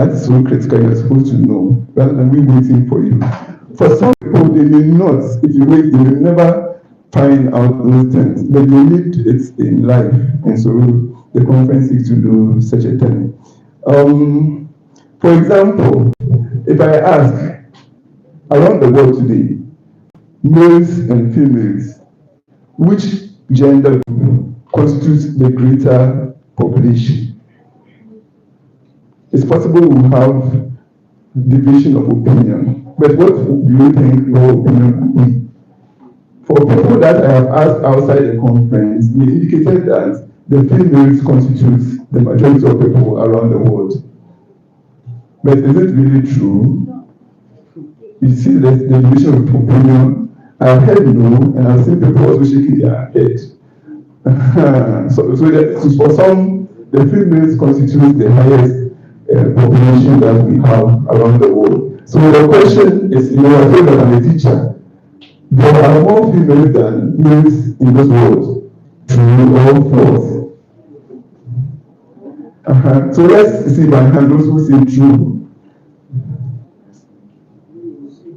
That's so critical. You're supposed to know rather than we waiting for you. For some people, they may not. If you wait, they will never find out those things. But they need it in life, and so the conference is to do such a thing. For example, if I ask around the world today, males and females, which gender constitutes the greater population? It's possible we have division of opinion, but what do you think your opinion would be? For people that I have asked outside the conference, they indicated that the females constitute the majority of people around the world. But is it really true? You see the division of opinion. I've heard no, and I've seen people also shaking their head. so for some, the females constitute the highest population that we have around the world. So the question is, I feel that I'm a teacher. There are more females than males in this world. True or false? So let's see by hand those who say true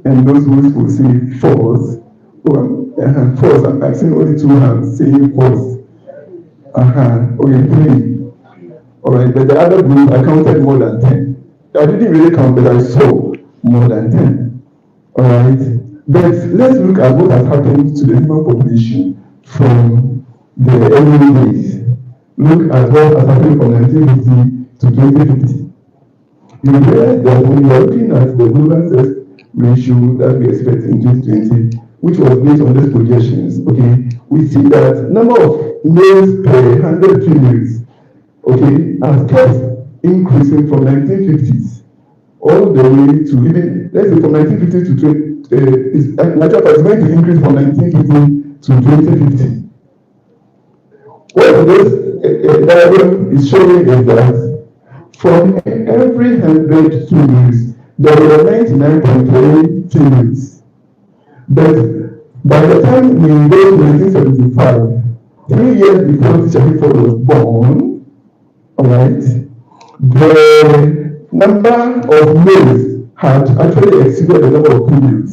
and those who say false. False. I'm seeing only 2 hands saying false. Okay, 3. All right, but the other group, I counted more than 10. I didn't really count, but I saw more than 10. All right, but let's look at what has happened to the human population from the early days. Look at what has happened from 1950 to 2050. You realize that when we are looking at the global sex ratio that we expect in 2020, which was based on these projections, okay, we see that number of males per 100 females, okay, has kept increasing from 1950s all the way to even, let's say from 1950 to 20, it's going to increase from 1950 to 2050. What this diagram is showing is that from every 100 females, there were 99.3 females. But by the time we go to 1975, 3 years before Teacher Clifford was born, all right, the number of males had actually exceeded the number of females.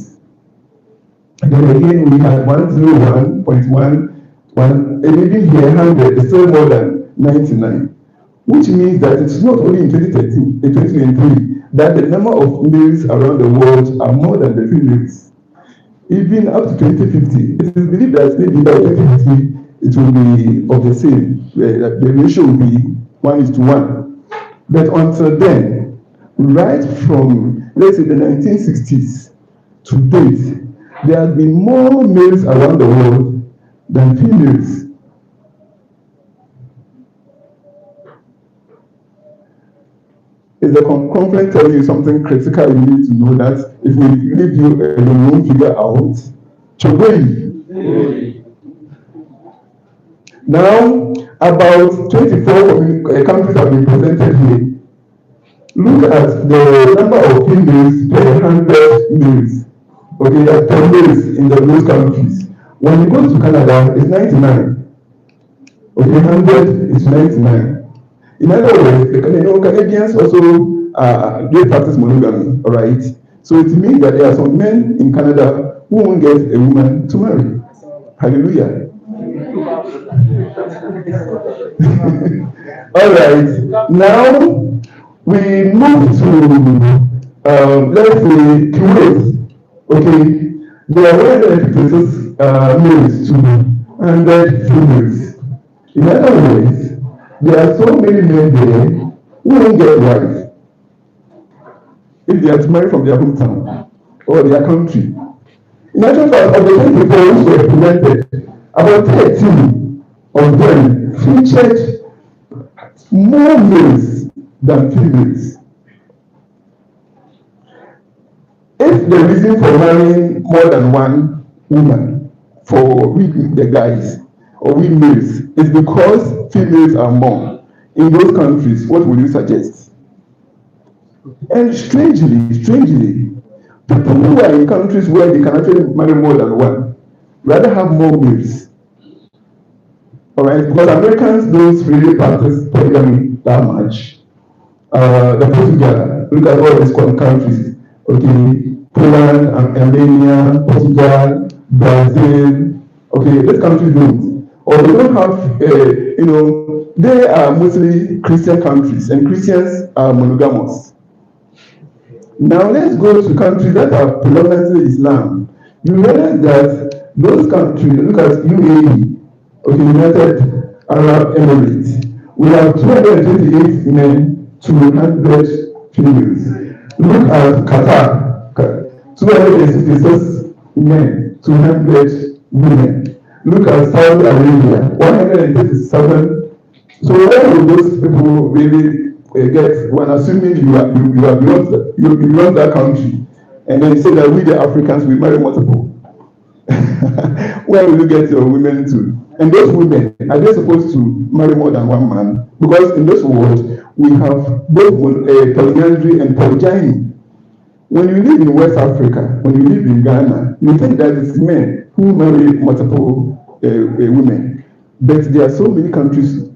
And then again, we had 101.11, and even here 100 is still more than 99, which means that it's not only in 2013, in 2023, that the number of males around the world are more than the females. Even up to 2050, it is believed that maybe by 2050, it will be of the same. The ratio will be 1:1. But until then, right from, let's say, the 1960s to date, there have been more males around the world than females. Is the conference telling you something critical? You need to know that if we leave you and you won't figure out, now, about 24 countries have been presented here. Look at the number of females per 100 males. Okay, per males in those countries. When you go to Canada, it's 99. Okay, 100 is 99. In other words, Canadians also they practice monogamy, all right? So it means that there are some men in Canada who won't get a woman to marry. Hallelujah. All right. Now we move to let's say Kuwait. Okay, there are 156 males to 100 females. In other words, there are so many men there who won't get wife if they are to marry from their hometown or their country. In actual fact, of the 24 who were presented, about 13 of them featured more males than females. If the reason for marrying more than one woman for we the guys or we males is because females are more in those countries, what would you suggest? And strangely, people who are in countries where they can actually marry more than one rather have more males. All right, because Americans don't really practice polygamy that much. The Portugal, look at all these countries. Okay, Poland, Armenia, Portugal, Brazil. Okay, these countries don't, or they don't have, they are mostly Christian countries, and Christians are monogamous. Now let's go to countries that are predominantly Islam. You realize that those countries, look at UAE, okay, United Arab Emirates, we have 228 men, 200 females. Look at Qatar, 266 men, 200 women. Look at Saudi Arabia, 137. So where will those people really get, when assuming you are beyond that country, and then say that we the Africans will marry multiple? Where will you get your women to? And those women, are they supposed to marry more than one man? Because in this world, we have both polyandry and polygyny. When you live in West Africa, when you live in Ghana, you think that it's men who marry multiple women. But there are so many countries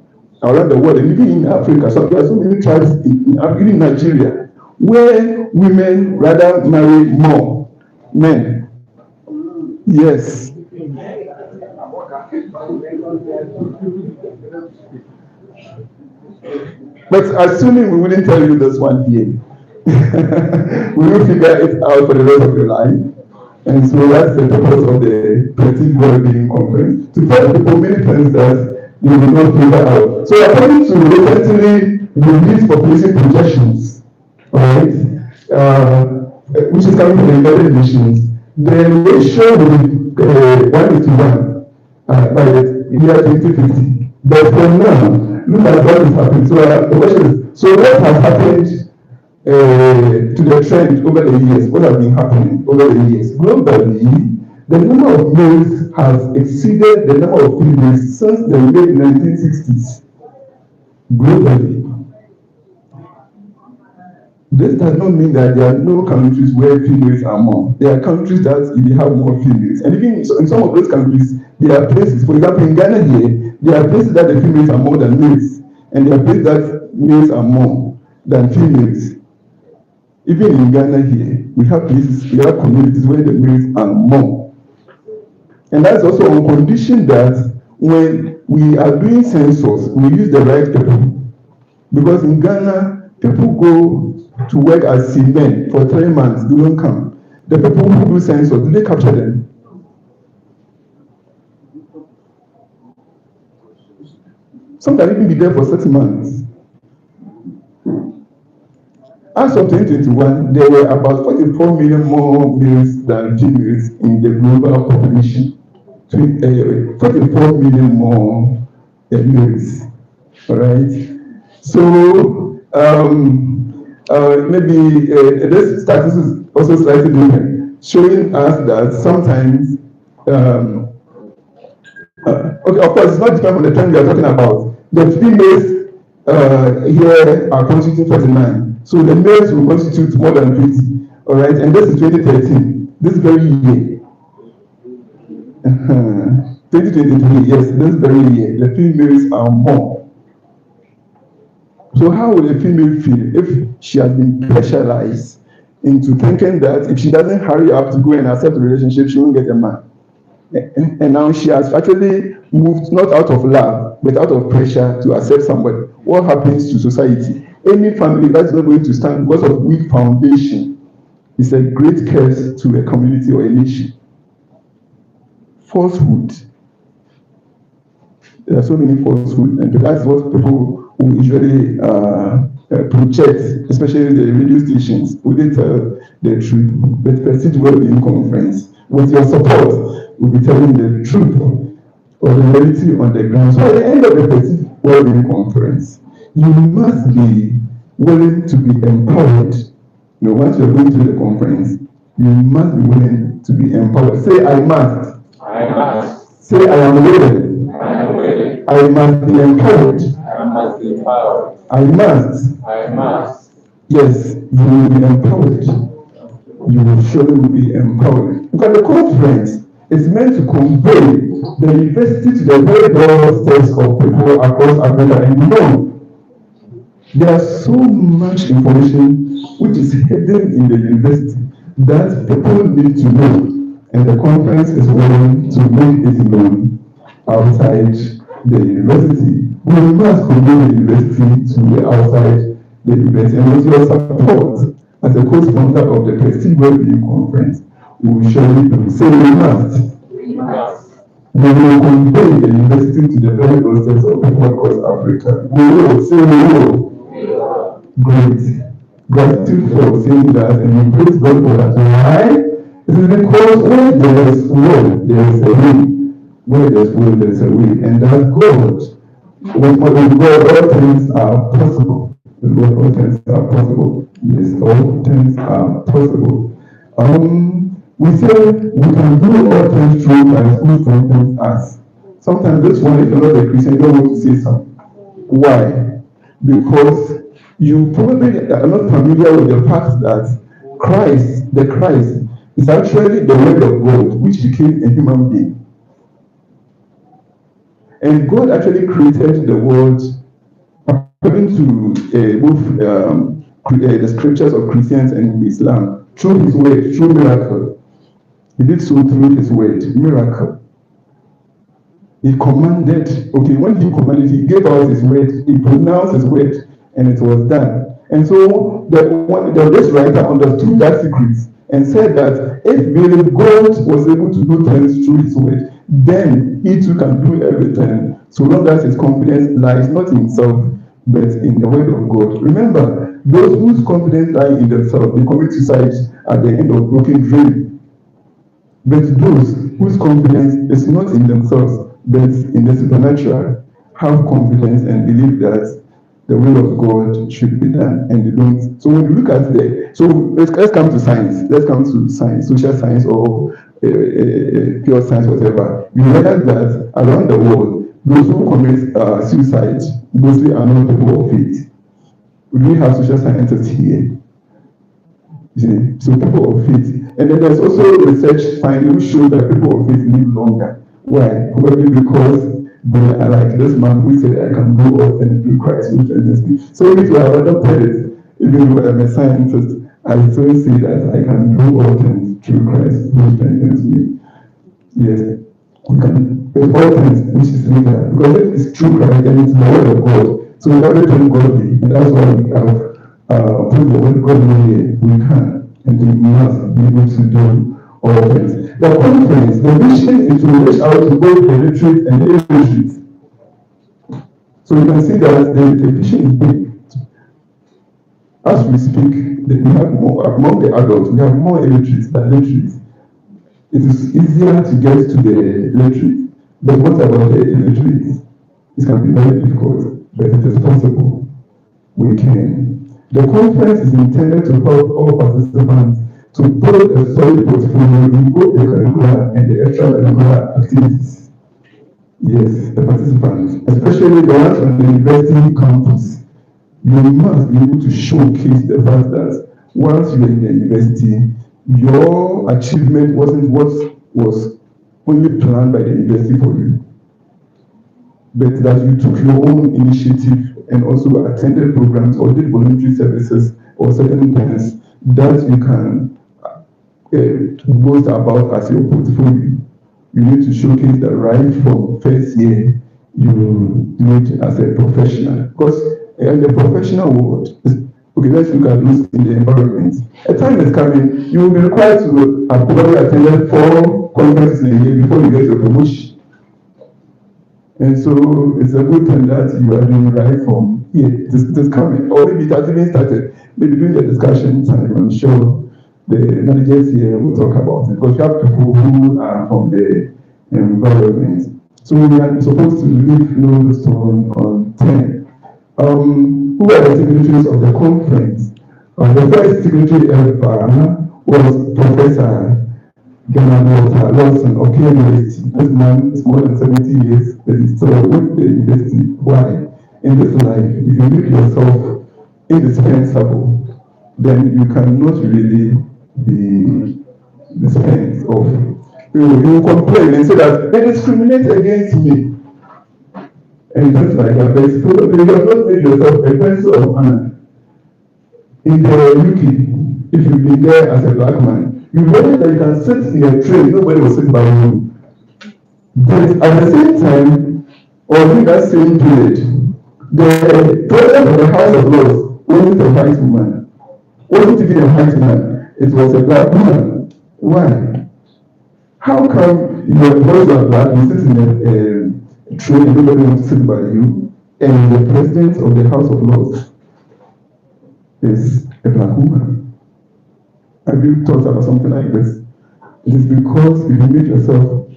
around the world, and even in Africa, so there are so many tribes in Nigeria, where women rather marry more men. Yes. But assuming we wouldn't tell you this one here, we will figure it out for the rest of your life. And so that's the purpose of the Creative Wellbeing Conference, to tell people many things that you will not figure out. So according to recently released population projections, right, which is coming from the United Nations, the ratio will be 1:1 by the year 2050. But for now, look at what is happening. So the question is, so what has happened to the trend over the years? What has been happening over the years? Globally, the number of males has exceeded the number of females since the late 1960s. Globally. This does not mean that there are no countries where females are more. There are countries that they have more females. And even in some of those countries, there are places, for example, in Ghana here, there are places that the females are more than males. And there are places that males are more than females. Even in Ghana here, we have places, we have communities where the males are more. And that's also on condition that when we are doing census, we use the right people. Because in Ghana, people go to work as seamen for 3 months, they don't come. The people who do census, do they capture them? Some can even be there for 6 months. As of 2021, there were about 44 million more males than females in the global population. 44 million more males. All right. So maybe this status is also slightly different, showing us that sometimes, okay, of course, it's not different from the time we are talking about. The females here are constituting 49. So the males will constitute more than 50. All right, and this is 2013, this very year. 2023, yes, this very year, the females are more. So how will a female feel if she has been pressurized into thinking that if she doesn't hurry up to go and accept the relationship, she won't get a man? And now she has actually moved not out of love, but out of pressure to accept somebody. What happens to society? Any family that's not going to stand because of weak foundation is a great curse to a community or a nation. Falsehood. There are so many falsehoods, and that's what people who usually project, especially the radio stations, who they tell the truth. But Prestige Wellbeing Conference, with your support, will be telling the truth or the reality on the ground. So at the end of the Prestige Wellbeing Conference, you must be willing to be empowered. You know, once you're going to the conference, you must be willing to be empowered. Say, I must. I must. Say, I am willing. I am willing. I must be empowered. I must be empowered. I must. I must. Yes, you will be empowered. You will surely be empowered. Because the conference is meant to convey the university to the very doorsteps of people across Africa and beyond. There is so much information which is hidden in the university that people need to know, and the conference is willing to make it known outside the university. We must promote the university to the outside the university, and with your support as a co-sponsor of the Prestige Wellbeing Conference, we will surely do. So we must. We must. We will convey the university to the very doorsteps of people across Africa. We will. Say we will. Great. Gratitude for saying that, and we praise God for that. Why? It is because where there is will, there is a way. Where there's will, there's a way. And that God, with God, all things are possible. With God, all things are possible. Yes, all things are possible. We say we can do all things through Christ who strengthens us. Sometimes this one, if you're not a Christian, you don't want to say something. Why? Because you probably are not familiar with the fact that Christ, the Christ, is actually the Word of God, which became a human being. And God actually created the world according to both the scriptures of Christians and Islam through His word, through miracle. He did so through His word, miracle. He commanded, when He commanded, He gave out His word, He pronounced His word, and it was done. And so this writer understood that secret and said that if really God was able to do things through His word, then He too can do everything, so long as His confidence lies not in Himself, but in the word of God. Remember, those whose confidence lies in themselves, they commit suicide at the end of broken dream. But those whose confidence is not in themselves, but in the supernatural, have confidence and believe that the will of God should be done, and they don't. So when you look at let's come to science. Let's come to science, social science, or pure science, whatever. You realize that around the world, those who commit suicide mostly are not people of faith. We have social scientists here. So people of faith. And then there's also research findings which show that people of faith live longer. Why? Probably because they are like this man who said, I can do all things through Christ who strengthens me. So if you have adopted it, even though I'm a scientist, I still say that I can do all things through Christ who strengthens me. Yes. We can do all things which is legal. Because if it's true Christ, then it's the word of God. So everything godly. And that's why we have put the word God in here. We can. And we must be able to do all things. The conference, the vision is to reach out to both the retreat and the retreat. So you can see that the vision is big. As we speak, we have more, among the adults, we have more retreats than retreats. It is easier to get to the retreat. But what about the retreats? It can be very difficult, but it is possible. We can. The conference is intended to help all participants to build a solid portfolio in both the curricular and the extracurricular activities. Yes, the participants, especially the ones on the university campus, you must be able to showcase the fact that once you're in the university, your achievement wasn't what was only planned by the university for you, but that you took your own initiative and also attended programs or did voluntary services or certain things that you can boast about as your portfolio. You need to showcase that right from first year you do it as a professional. Because in the professional world, let's look at those in the environment. A time is coming, you will be required to have probably attended 4 conferences in a year before you get your promotion. And so it's a good thing that you are doing right from here. This coming, or maybe it has even started. Maybe during the discussion time, I'm sure the managers here will talk about it. Because you have people who are from the environment. So we are supposed to leave no stone unturned. Who are the signatories of the conference? The first signatory ever was Professor Lawson of University. This man is more than 70 years, but he's still with the university. Why? In this life, if you make yourself indispensable, then you cannot really be dispensed of. You complain and say that they discriminate against me. and just like that. But probably you have not made yourself a pencil of honor. In the UK, if you've been there as a black man, you realize that you can sit in a train, nobody will sit by you. But at the same time, or in that same period, the president of the House of Lords wasn't a white woman, wasn't even a white man, it was a black woman. Why? How come your voice are black, you sit in a train and nobody wants to sit by you, and the president of the House of Lords is a black woman? Have you thought about something like this? It is because you made yourself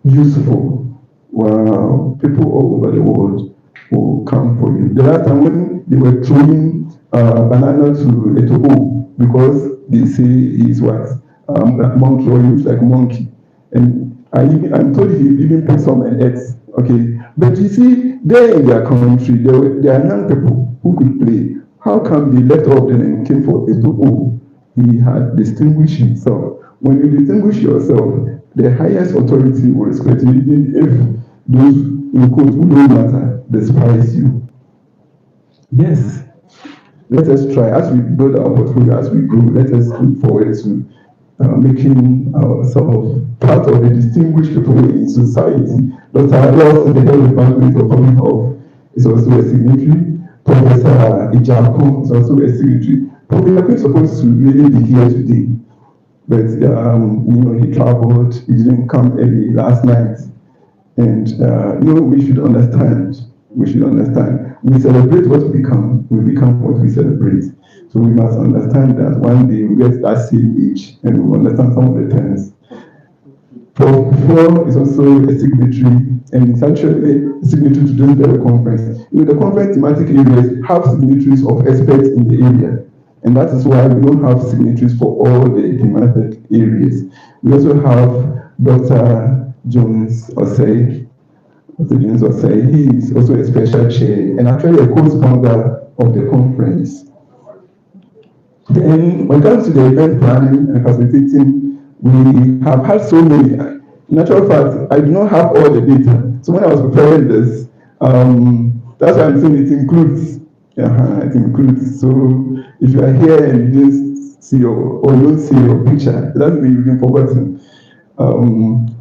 useful. Wow, people all over the world will come for you. The last time when they were throwing banana to a Togo because they say he's what? Monkey, or he looks like monkey. And I'm told he even put some eggs. Okay. But you see, there in their country, there are young people who could play. How come they left off them and came for a Togo? He had distinguished himself. When you distinguish yourself, the highest authority will respect you, even if those in quote who don't matter despise you. Yes. Let us try, as we build our portfolio, as we grow, let us look forward to making ourselves part of the distinguished people in society. Dr. Ross in the Health Department of Public Health is also a signatory. Professor Ijaku is also a signatory. Professor is supposed to really be here today, but he traveled, he didn't come early last night. And we should understand. We should understand. We celebrate what we become what we celebrate. So we must understand that one day we get that same age and we understand some of the terms. Prof. is also a signatory, and it's actually a signatory to this very conference. The conference thematic areas have signatories of experts in the area. And that is why we don't have signatories for all the thematic areas. We also have Dr. Jones Osei. He is also a special chair and actually a co-founder of the conference. Then, when it comes to the event planning and facilitating, we have had so many. In actual fact, I do not have all the data. So when I was preparing this, that's why I'm saying it includes. It includes. So if you are here and you didn't see or don't see your picture, it doesn't mean you've been forgotten.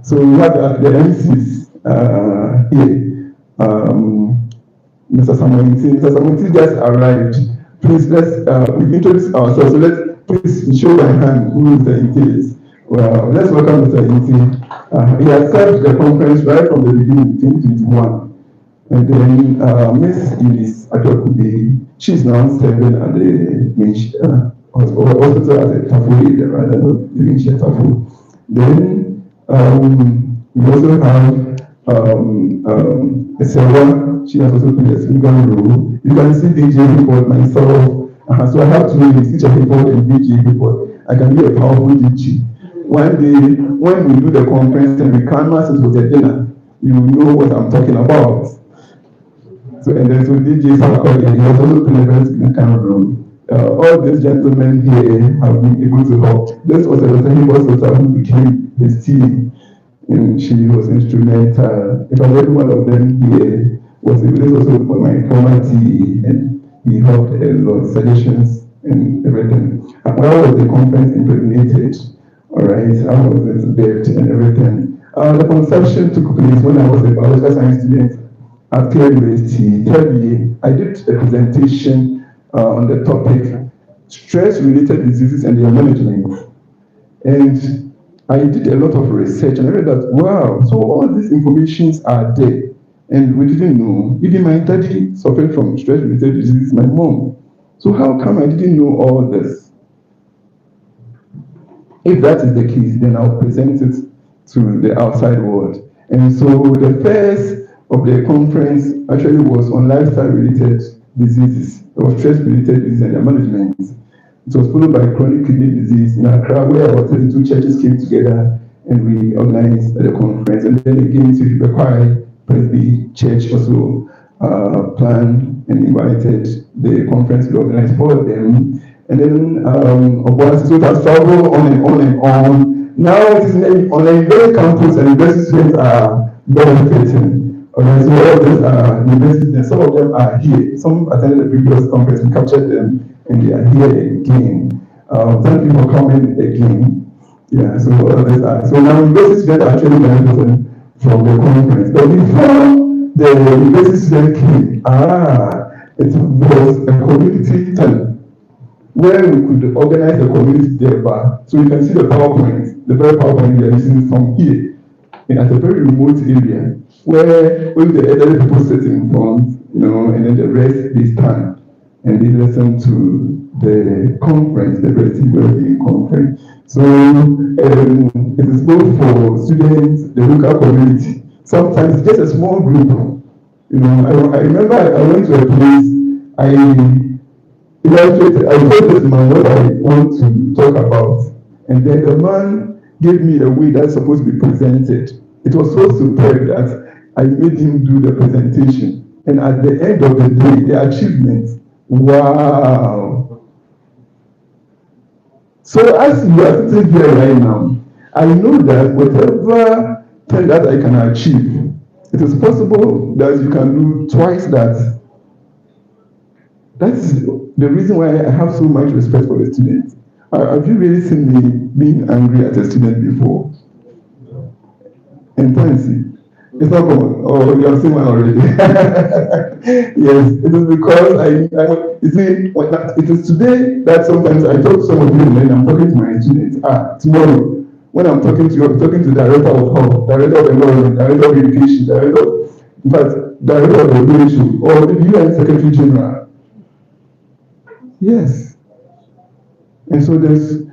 So we have the MCs here. Mr. Samonti just arrived. Please we introduce ourselves. So let's please show my hand who is the Inti. Well, let's welcome Mr. Inti. He has served the conference right from the beginning, 2021. And then Miss Eunice Adokubi, she's now serving at the hospital at the Tafu area, rather than living here Tafu. Then we also have Sarah, she has also played a significant role. You can see DJ report myself. So I have to really teach a report and DJ report. I can be a powerful DJ. One day, when we do the conference and we canvas it with a dinner, you know what I'm talking about. So, and then so DJ Sakoli, he has also played a very significant role. All these gentlemen here have been able to help. This was a representative who became his team, and she was instrumental. If I read one of them here, was also for my former TA, and he helped a lot of suggestions and everything. How was the conference impregnated? All right, how was it built and everything? The conception took place when I was a biological science student at Clare University. Third year, I did a presentation on the topic stress-related diseases and their management. And I did a lot of research and I read that, wow, so all these informations are there. And we didn't know. Even my daddy suffered from stress-related diseases, my mom. So how come I didn't know all this? If that is the case, then I'll present it to the outside world. And so the first of the conference actually was on lifestyle-related diseases, or stress-related disease and their management. It was followed by chronic kidney disease in Accra, where about 32 churches came together and we organized the conference. And then again, to Ibekwai Presby Church also planned and invited the conference to organize for them. And then Obuasi has traveled on and on and on. Now it is on a very campus and university students are benefiting. Okay, so all these are universities, and some of them are here. Some attended the previous conference, we captured them, and they are here again. Thank you for coming again. Yeah, so all these are. So now university students are actually benefiting from the conference. But before the university students came, it was a community time where we could organize the community there back. So you can see the PowerPoint, the very PowerPoint we are using from here, and at a very remote area, where when the elderly people sit in front, and then the rest they stand and they listen to the conference, the Breastfeed Wellbeing Conference. So it is both for students, the local community. Sometimes just a small group. I remember I went to a place, I told this man what I want to talk about. And then the man gave me a way that's supposed to be presented. It was so superb that I made him do the presentation. And at the end of the day, the achievement, wow. So as you are sitting here right now, I know that whatever thing that I can achieve, it is possible that you can do twice that. That's the reason why I have so much respect for the students. Have you really seen me being angry at a student before? Intensity. It's not common. Oh, you have seen one already. Yes, it is because you see, it is today that sometimes I talk to some of you and then I'm talking to my students. Tomorrow, when I'm talking to you, I'm talking to the director of health, director of environment, director of education, director of regulation, or the UN Secretary General. Yes. And so there's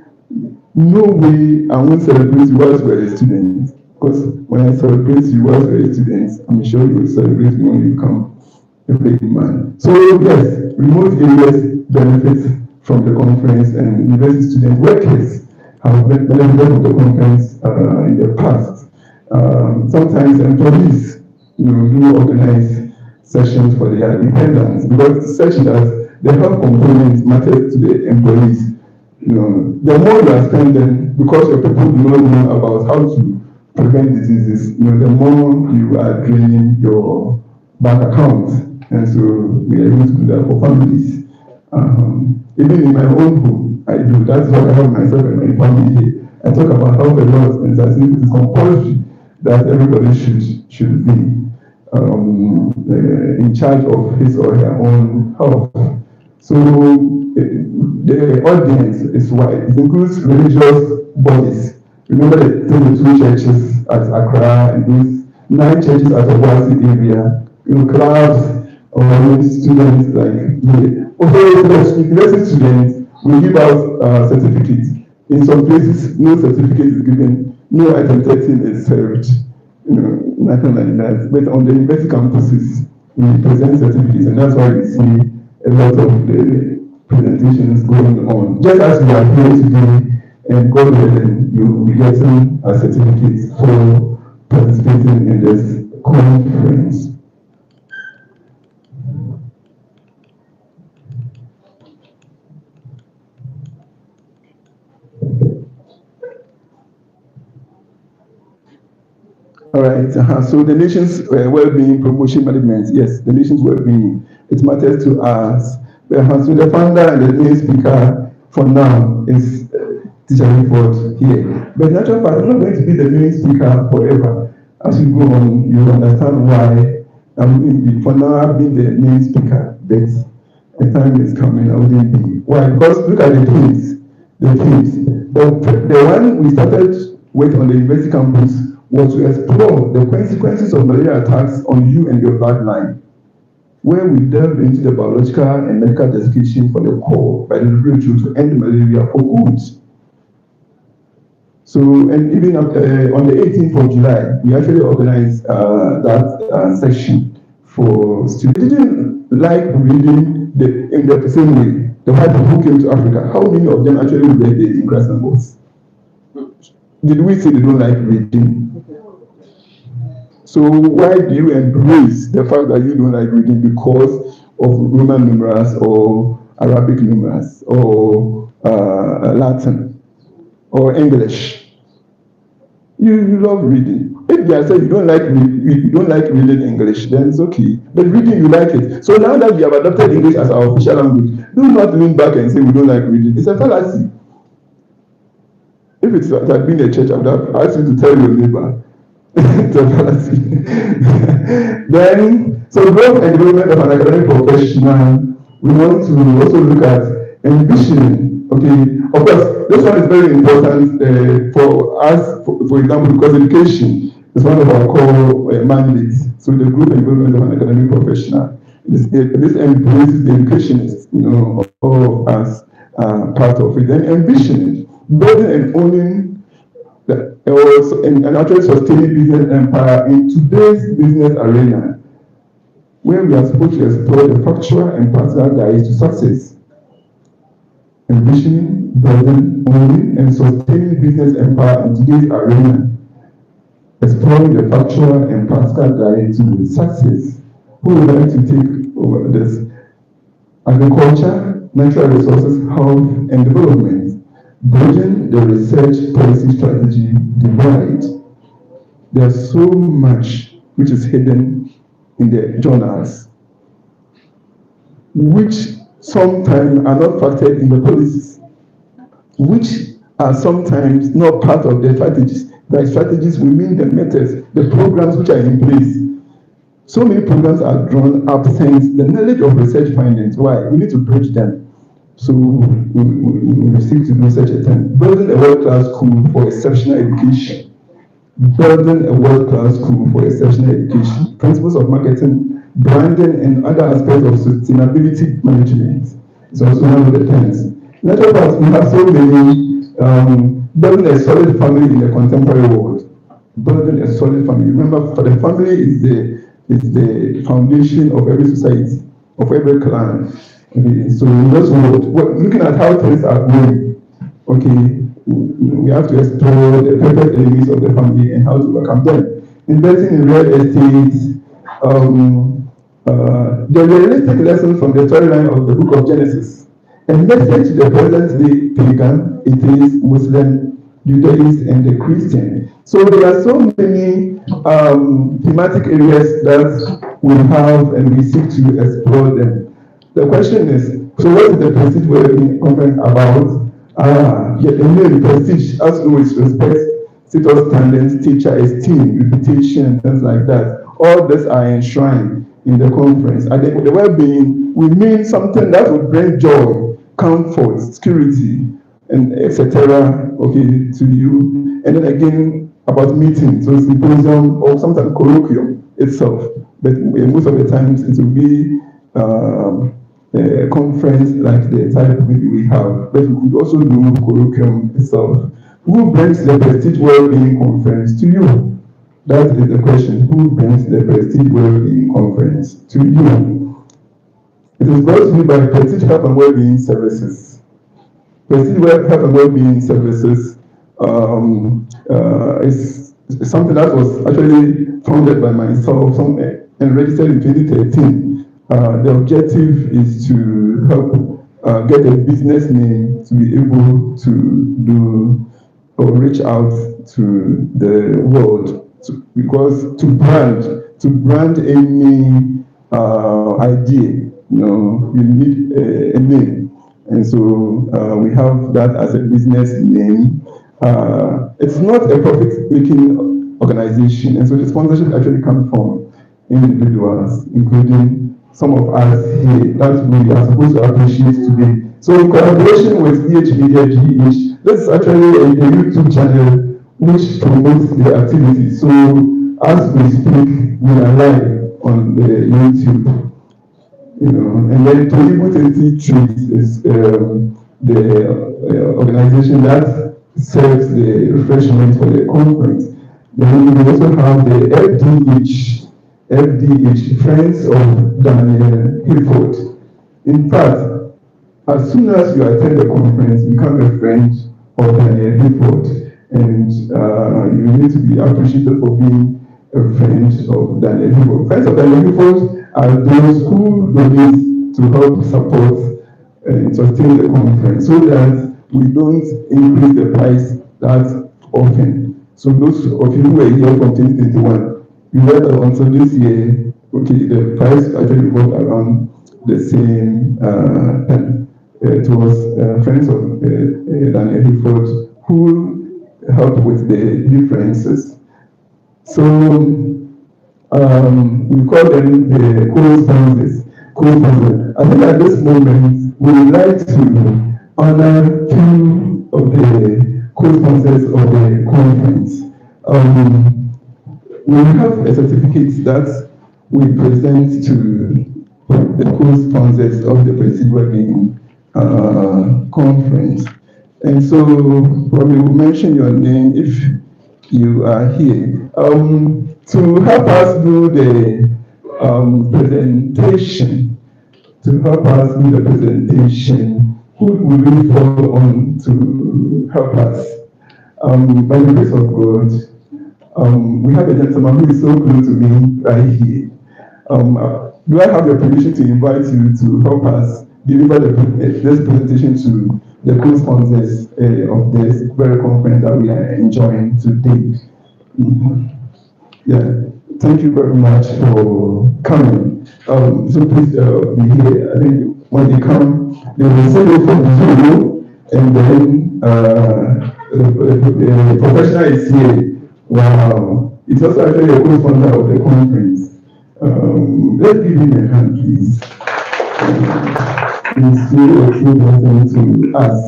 no way I won't celebrate you whilst we're a student. Because when I celebrate you whilst we're a student, I'm sure you will celebrate me when you become a big man. So yes, remote areas benefit from the conference, and university student workers have benefited from the conference in the past. Sometimes employees do organize sessions for their dependents, because such that the health component matters to the employees. The more you are spending, because your people do not know about how to prevent diseases, the more you are draining your bank account. And so we are able to do that for families. Even in my own home, I do. That's what I have myself and my family here. I talk about health a lot, and I think it is compulsory that everybody should be in charge of his or her own health. So the audience is wide. It includes religious bodies. Remember the 22 churches at Accra and these 9 churches at the Obuasi area, clubs or students like me. Also, university students will give out certificates. In some places, no certificate is given, no item 13 is served, nothing like that. But on the university campuses, we present certificates, and that's why we see a lot of the presentations going on. Just as we are here today, and God willing, you will be getting a certificate for participating in this conference. All right, so the nation's well-being promotion management, yes, the nation's well-being, it matters to us. So the founder and the main speaker for now is Teacher Report here. But in actual fact, I'm not going to be the main speaker forever. As you go on, you understand why for now I've been the main speaker, but a time is coming, I wouldn't be. Why? Because look at the themes. The one we started with on the university campus was to explore the consequences of malaria attacks on you and your bloodline, where we delved into the biological and medical desiccation for the core by the WHO to end malaria for good. So, and even on the 18th of July, we actually organized that section for students. They didn't like reading in the same way. The white people who came to Africa, how many of them actually read the English numbers? Did we say they don't like reading? So why do you embrace the fact that you don't like reading because of Roman numerals or Arabic numerals or Latin or English? You love reading. If they are saying you don't like reading English, then it's okay. But reading you like it. So now that we have adopted English as our official language, do not lean back and say we don't like reading. It's a fallacy. If it had been a church, I would have asked you to tell your neighbor. It's a fallacy. Then, so growth and development of an academic professional, we want to also look at ambition. Okay, of course, this one is very important for us, for example, because education is one of our core mandates. So the growth and development of an academic professional, this embraces the educationists, all as part of it. Then ambition, building and owning and actually sustaining business empire in today's business arena, where we are supposed to explore the factual and practical guides to success. Ambition, building, owning, and sustaining business empire in today's arena, exploring the factual and practical guides to success. Who would like to take over this? Agriculture, natural resources, health, and development. Bridging the research policy strategy divide. There's so much which is hidden in the journals, which sometimes are not factored in the policies, which are sometimes not part of the strategies. By strategies, we mean the methods, the programs which are in place. So many programs are drawn up since the knowledge of research findings. Why? We need to bridge them. So we seek to do such a thing. Building a world-class school for exceptional education. Building a world-class school for exceptional education. Principles of marketing, branding, and other aspects of sustainability management. It's also one of the things. In other words, we have so many, building a solid family in the contemporary world. Building a solid family. Remember, for the family is the foundation of every society, of every clan. Okay, so in this world, looking at how things are going, okay, we have to explore the perfect enemies of the family and how to overcome them. Investing in real estate, the realistic lesson from the storyline of the book of Genesis, a message to the present-day pagan, atheist, Muslim, Judaist, and the Christian. So there are so many thematic areas that we have and we seek to explore them. The question is, so what is the Prestige Wellbeing Conference about? The name Prestige has to do with respect, status, standards, teacher, esteem, reputation, and things like that. All these are enshrined in the conference. And the well-being, we mean something that would bring joy, comfort, security, and etc. Okay, to you. And then again, about meetings, so symposium or sometimes colloquium itself. But most of the times it will be a conference like the type maybe we have, but we could also do colloquium itself. Who brings the Prestige Wellbeing Conference to you? That is the question. Who brings the Prestige Wellbeing Conference to you? It is brought to you by Prestige Health and Wellbeing Services. Prestige Health and Wellbeing Services is something that was actually founded by myself and registered in 2013. The objective is to help get a business name to be able to do or reach out to the world, because to brand any idea, you need a name, and so we have that as a business name. It's not a profit-making organization, and so the sponsorship actually comes from individuals, including some of us here that we are supposed to appreciate today. So in collaboration with EH Media GH, this is actually a YouTube channel which promotes the activity. So as we speak, we are live on the YouTube. And then Tolibo Trees is the organization that serves the refreshment for the conference. Then we also have the FDH, Friends of Daniel Hilford. In fact, as soon as you attend the conference, become a friend of Daniel Hilford, and you need to be appreciated for being a friend of Daniel Hilford. Friends of Daniel Hilford are those who donate to help support and sustain the conference, so that we don't increase the price that often. So those of you who were here from 2021, you read that until this year, okay, the price actually revolved around the same time. It was friends of Daniel Hifford who helped with the differences. So we call them the co-sponsors. I think at this moment we would like to honor two of the co-sponsors of the conference. We have a certificate that we present to the co-sponsors of the Prestige Wellbeing conference. And so probably we'll mention your name if you are here. To help us do the presentation, who will we call on to help us? By the grace of God, we have a gentleman who is so close to me right here. Do I have your permission to invite you to help us deliver this presentation to the co-sponsors of this very conference that we are enjoying today? Yeah, thank you very much for coming. So please be here. I think when they come, they will send you from Zulu, and then the professional is here. Wow, it's also actually a co-sponsor of the conference. Let's give him a hand, please. He's really a true blessing to us.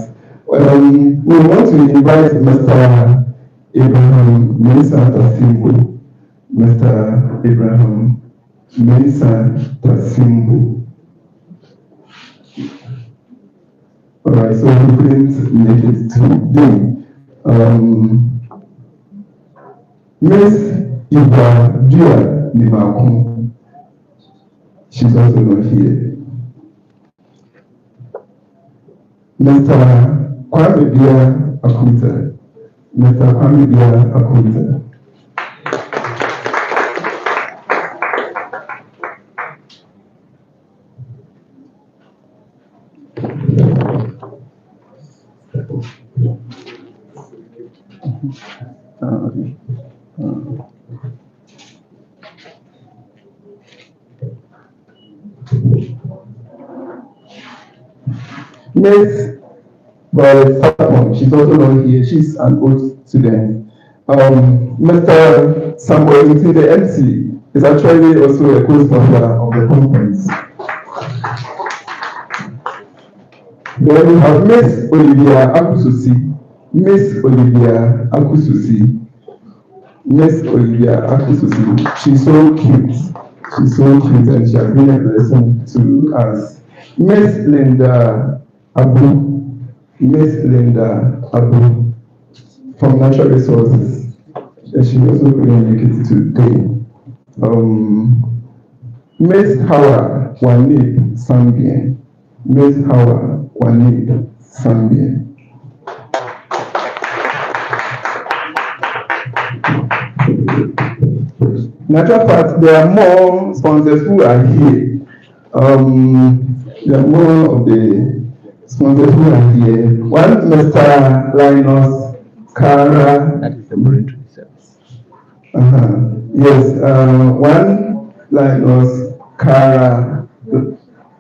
We want to invite Mr. Abraham Mensah Tasimbo. Mr. Abraham Mensah Tasimbo. All right, so we couldn't make it today. Miss Iba Dua Limakun. She's also not here. Mr. Kwame Bia Akuta. Mr. Kwame Bia Akuta. Okay. Miss she's also not here. She's an old student. Mr. Samuel, the MC, is actually also a co-sponsor of the conference. Then we have Miss Olivia Akususi. Miss Olivia Akususi. She's so cute. And she has been a blessing to us. Miss Linda Abu from Natural Resources. And she also couldn't make it today. Miss Hawa Wanib Sambien. Natural fact, there are more sponsors who are here. There are more of the sponsors who are here. One, Mr. Linus Kara. That is the monetary service. Yes, one Linus Kara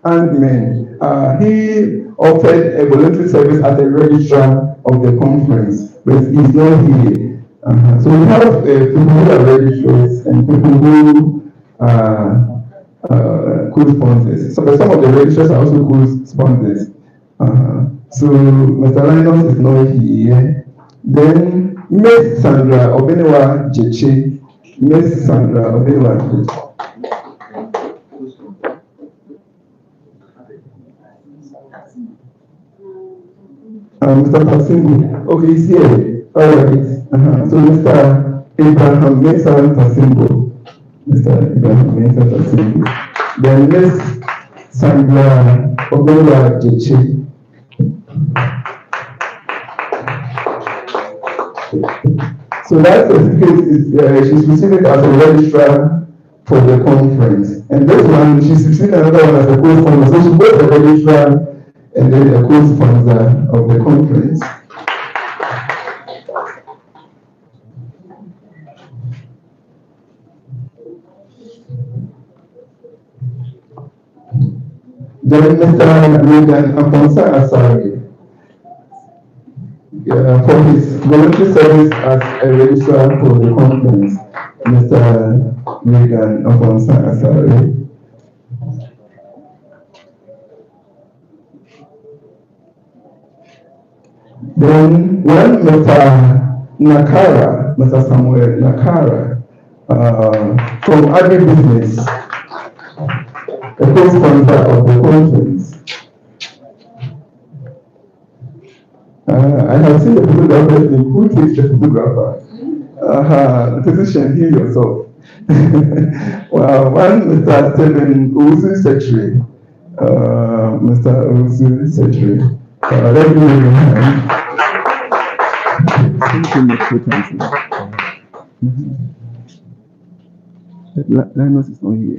Andman. He offered a voluntary service as a registrar of the conference, but he's not here. So we have people who are registrars and people who are co-sponsors. So some of the registrars are also co-sponsors. So Mr. Linus is not here. Then Miss Sandra Obenewa Jeche. Mr. Tasimbo. Okay, he's here. All right. So Mr. Abraham Mensah Tasimbo. Then Miss Sandra Obenewa Jeche. So that certificate is she's receiving it as a registrar for the conference. And this one, she's receiving another one as a co-sponsor. So she's both a registrar and then a co-sponsor of the conference. Then Mr. Regan Aponsa Asari, for his voluntary service as a registrar for the conference, Mr. Regan Aponsa Asari. Then when Mr. Samuel Nakara, from agribusiness, a co-sponsor of the conference. I have seen the photographer. Who takes the photographer? Physician, heal yourself. Well, one Mr. Stephen Owusu Secretary. Mr. Owusu Secretary. Let me give you a hand. Linus is not here.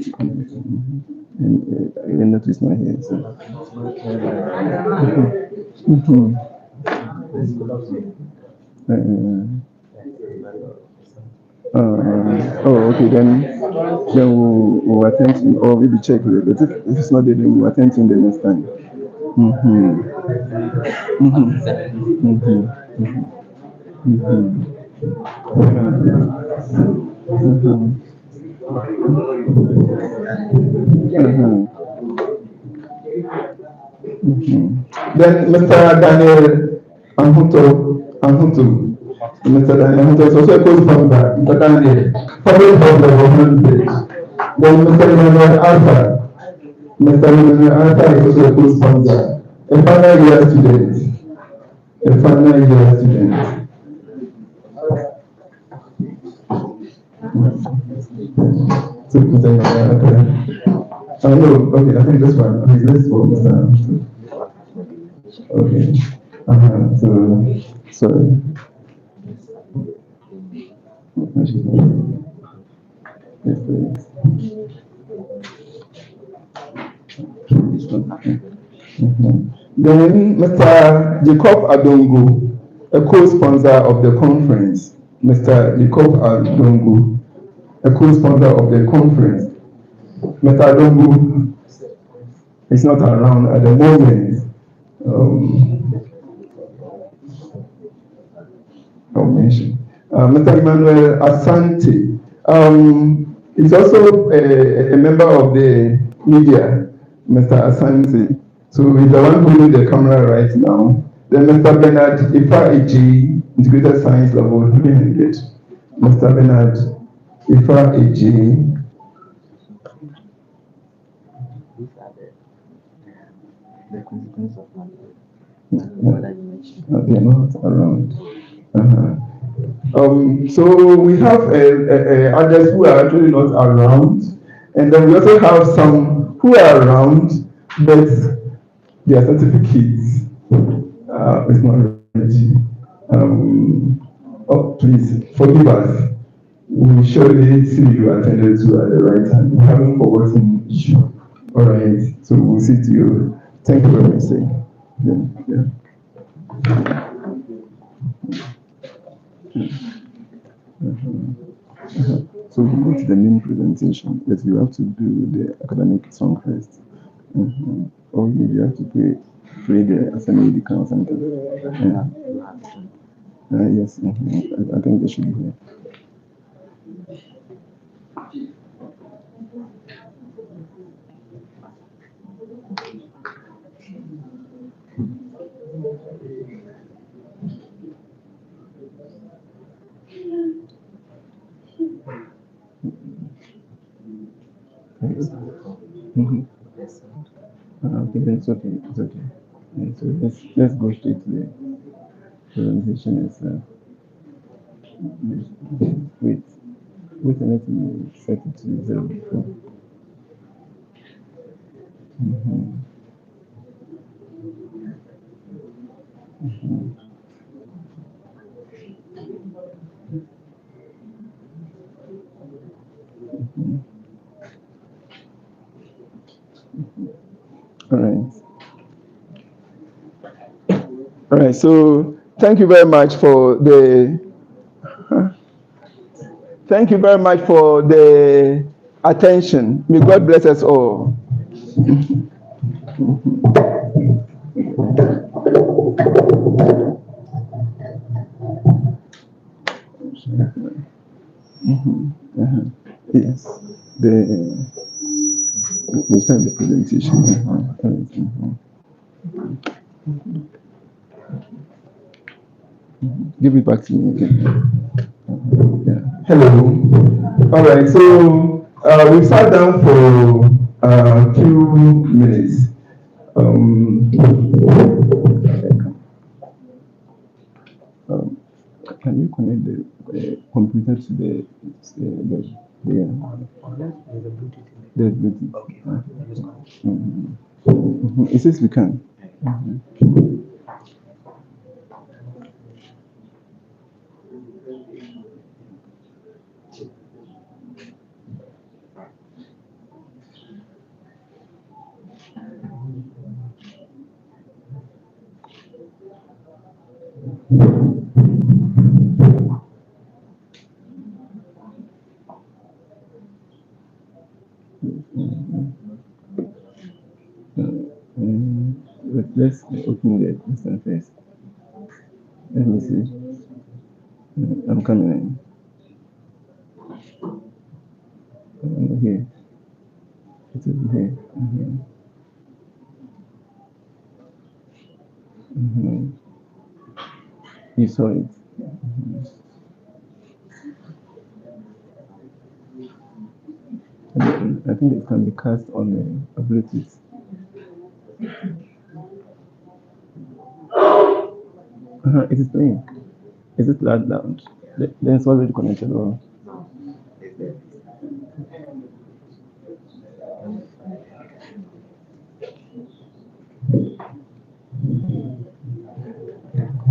And Leonard is not here. So. Okay, then we'll attend to, or maybe check it. But if it's not there, then we'll attend to the next time. Then Mr. Daniel Anhutu. Mr. Daniel Anhutu is also a co-founder. Mr. Daniel, followed from the government page. Then Mr. Emmanuel Alpha. Mr. Emmanuel Alpha is also a co-sponsor. A final year student. So, Mr. Emmanuel, okay, I think this one. Okay, this one, Mr. Okay. So, sorry. Yes, please. Then Mr. Jacob Adongo, a co-sponsor of the conference. Mr. Jacob Adongo, a co-sponsor of the conference. Mr. Adongo is not around at the moment. I'll mention. Mr. Emmanuel Asante. He's also a member of the media, Mr. Asante. So he's the one holding the camera right now. Then Mr. Bernard Ifa Eji, Integrated Science Level, Mr. Bernard Ifa Eji. The consequence of they're not around. So we have others who are actually not around, and then we also have some who are around, but their certificates is not ready. Please forgive us. We will surely see you attended to at the right time. We haven't forgotten the issue. All right. So we'll see to you. Thank you very much. Yeah. So we go to the main presentation, but you have to do the academic song first. Or you have to pray the assembly or something. Yes, I think they should be here. Okay, then it's okay. So let's go straight to the presentation itself. Wait, let me set it to 0 before. All right. So thank you very much for the attention. May God bless us all. Yes. We start the presentation. Give it back to me again. Hello. All right. So we sat down for a few minutes. Can you connect the computer to the there's Bluetooth. Okay. It says we can. Let's open the instant first. Let me see. I'm coming in. I'm here. It is here. You saw it. I think it can be cast on a Bluetooth. It is playing. Is it loud? Then it's already connected. Or...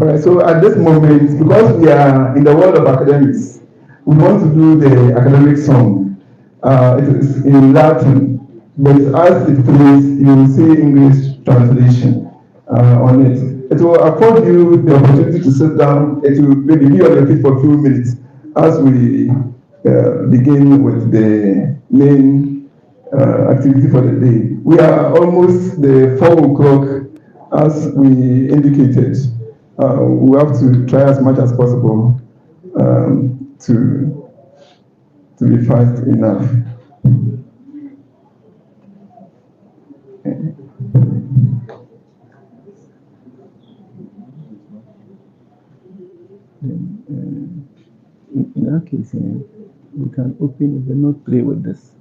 All right, so at this moment, because we are in the world of academics, we want to do the academic song. It is in Latin, but as it plays, you will see English translation on it. It will afford you the opportunity to sit down. It will maybe be on your feet for a few minutes as we begin with the main activity for the day. We are almost the 4 o'clock as we indicated. We have to try as much as possible to be fast enough. In that case, we can open it but not play with this.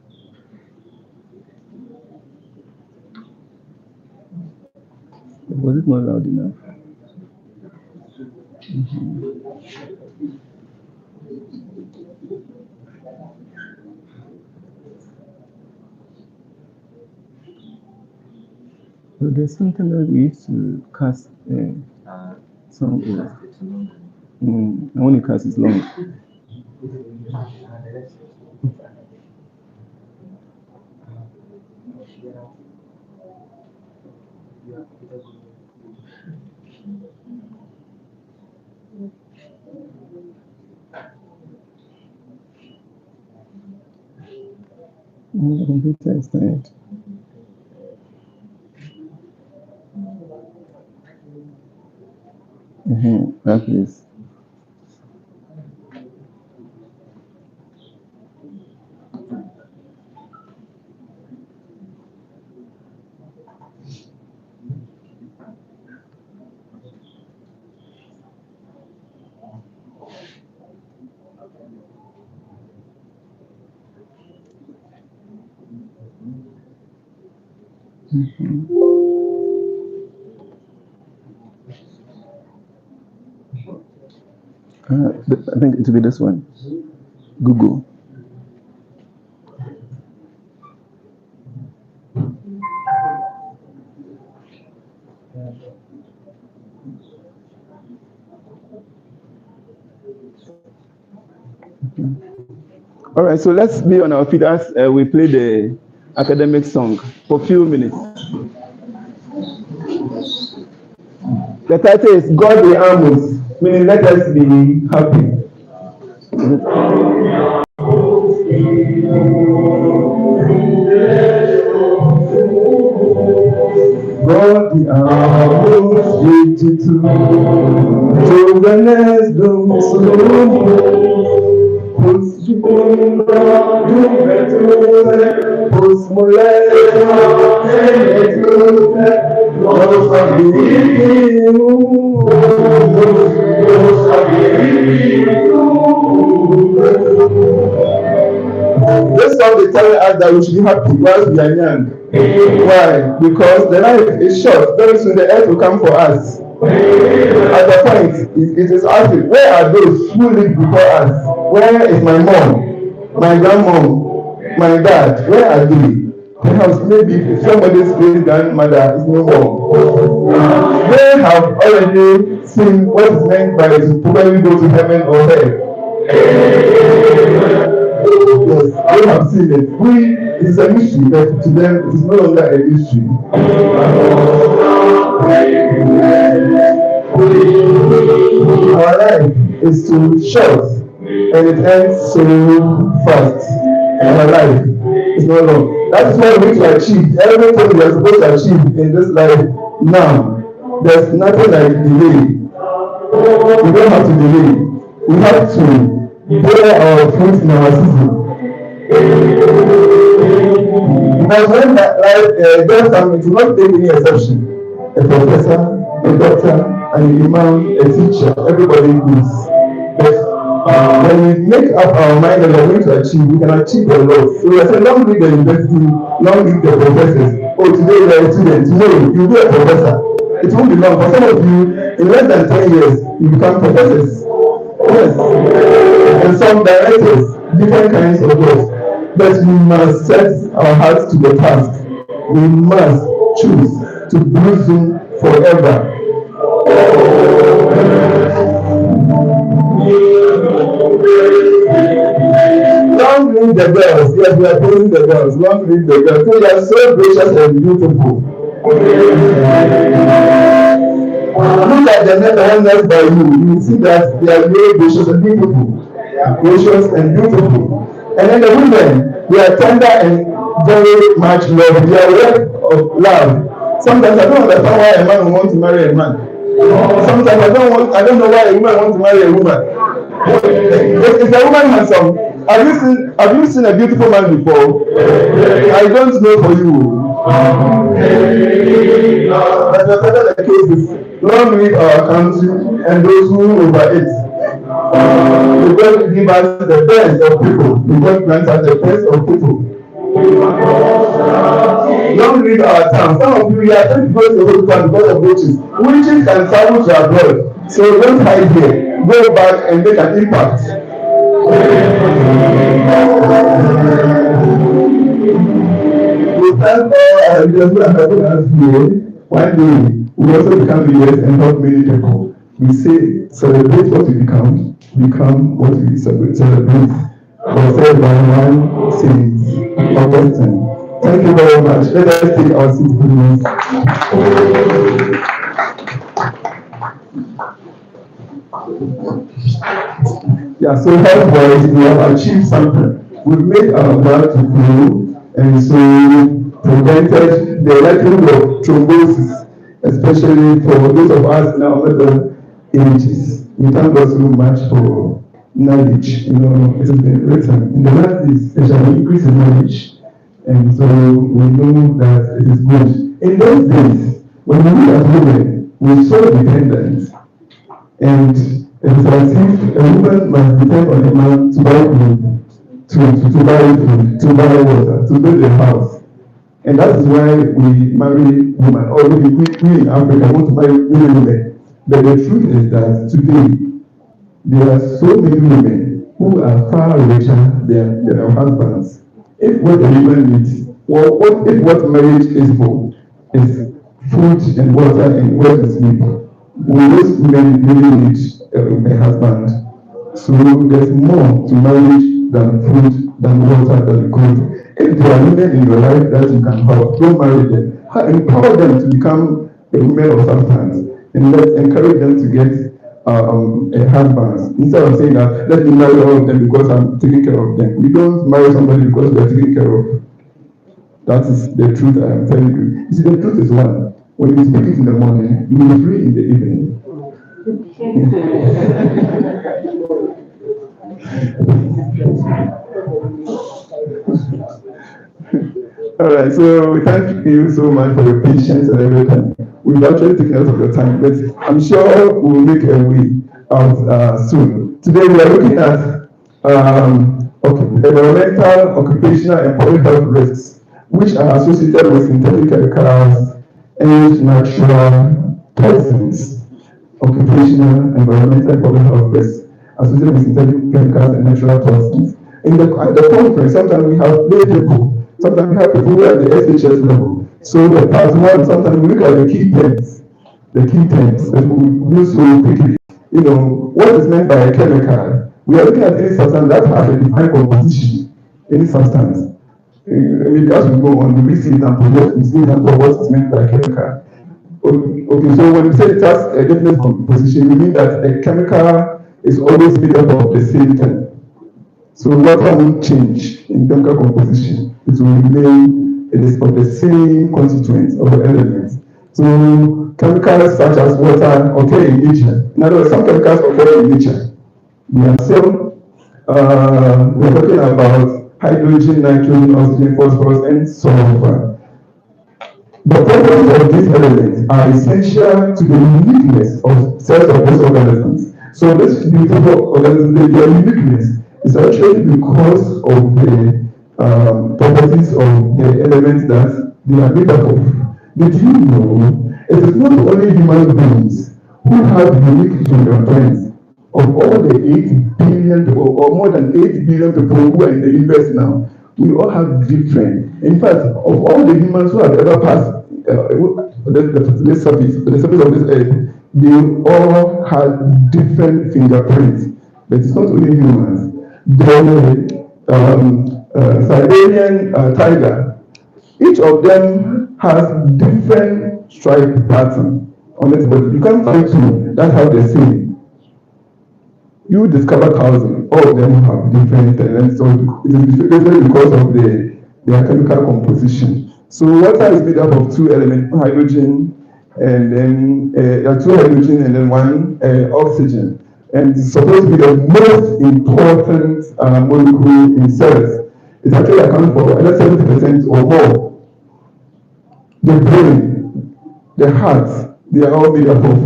Was it not loud enough? Well, there's something that we used to cast some. And when you cast, it's long. The computer is tired. That is. I think it will be this one. Google. All right, so let's be on our feet as we play the academic song for a few minutes. The title is God the Amos, meaning let us be happy. almost 82. Togetherness don't slow. Post you post molestation, this song is telling us that we should be happy whilst we are young. Why? Because the life is short. Very soon the earth will come for us. At the point, it is asking, where are those who lived before us? Where is my mom, my grandmom, my dad? Where are they? Perhaps maybe somebody's great grandmother is no more. They have already seen what is meant by to probably go to heaven or hell. Yes, they have seen it. It is a mystery, but to them it is no longer a mystery. Our life is too short and it ends so fast. Our life is not long. That is why we need to achieve everything we are supposed to achieve in this life now. There's nothing like delay. We don't have to delay. We have to bear our fruit in our season. Because when that life does come, it will not take any exception. A professor, a doctor, an imam, a teacher, everybody goes. But when we make up our mind that we are going to achieve, we can achieve a lot. So we are saying, long live the university, long live the professors. Oh, today you are a student, tomorrow you will be a professor. It won't be long. For some of you, in less than 10 years, you become professors. Yes. And some directors, different kinds of jobs. But we must set our hearts to the task. We must choose to blossom forever. Long live the girls. Yes, we are praising the girls. Long live the girls. They are so gracious and beautiful. Look at the men next by you. You will see that they are very gracious and beautiful. Gracious and beautiful. And then the women, they are tender and very much love. They are work of love. Sometimes I don't understand why a man will want to marry a man. Sometimes I don't know why a woman wants to marry a woman. Is a woman handsome? Have you seen a beautiful man before? I don't know for you. But whatever the case is, long live our country and those who rule over it. God give us the best of people. God grant us the best of people. Long live our town. Some of you are trying to go to the whole town because of witches. Witches can travel to abroad. So don't hide here. Go back and make an impact. We thank all our leaders who are helping us here. One day, we also become leaders and help many people. We say, celebrate what you become what you celebrate. Was said by one Saint Augustine. Thank you very much. Let us take our seats, please. Yeah, so health wise, we have achieved something. We've made our blood to flow, and so prevented the likelihood of thrombosis, especially for those of us in our middle ages. We thank God so much for knowledge. It has been written in the last days, there shall be increase in knowledge, and so we know that it is good. In those days, when we look at women, we're so dependent, and it is as if a woman must depend on a man to buy food, to buy food, to buy water, to build a house. And that is why we marry women. Or we in Africa want to marry many women. But the truth is that today, there are so many women who are far richer than their husbands. If what a woman needs, or if what marriage is for, is food and water and where to sleep, those women really need a husband. So there's more to marriage than food, than water, than good. If there are women in your life that you can help, don't marry them. Empower them to become a woman of substance, and let's encourage them to get a husband. Instead of saying that, let me marry all of them because I'm taking care of them. We don't marry somebody because we are taking care of. That is the truth I am telling you. You see, the truth is one. When you speak it in the morning, you will be free in the evening. All right, so we thank you so much for your patience and everything. We've actually taken out of your time, but I'm sure we'll make a way out soon. Today we are looking at environmental, occupational, and public health risks, which are associated with synthetic chemicals and natural toxins. Occupational, environmental, and public health risks associated with synthetic chemicals and natural toxins. At the conference, sometimes we have lay people, sometimes we have people who are at the SHS level. So the part one, sometimes we look at the key terms that we use so quickly. What is meant by a chemical? We are looking at any substance that has a defined composition, any substance. Maybe as we go on, we see example, we see example of what is meant by a chemical. Okay, so when we say it has a definite composition, we mean that a chemical is always made up of the same thing. So water won't change in chemical composition. It will remain, it is of the same constituents of the elements. So chemicals such as water occur in nature. In other words, some chemicals occur in nature. We're talking about hydrogen, nitrogen, oxygen, phosphorus, and sulfur. The properties of these elements are essential to the uniqueness of cells of these organisms. So this beautiful organism, their uniqueness is actually because of the properties of the elements that they are made up of. Did you know it is not only human beings who have unique fingerprints of all the 8 billion or more than 8 billion people who are in the universe now? We all have different. In fact, of all the humans who have ever passed the surface of this earth, they all had different fingerprints. But it's not only humans. The Siberian tiger, each of them has different stripe pattern on its body. You can't find two that have the same. You discover thousands, all of them have different elements. So it is different because of their chemical composition. So water is made up of two elements, hydrogen, and then two hydrogen and then one oxygen. And it's supposed to be the most important molecule in cells. It actually accounts for either 70% or more. The brain, the heart, they are all made up of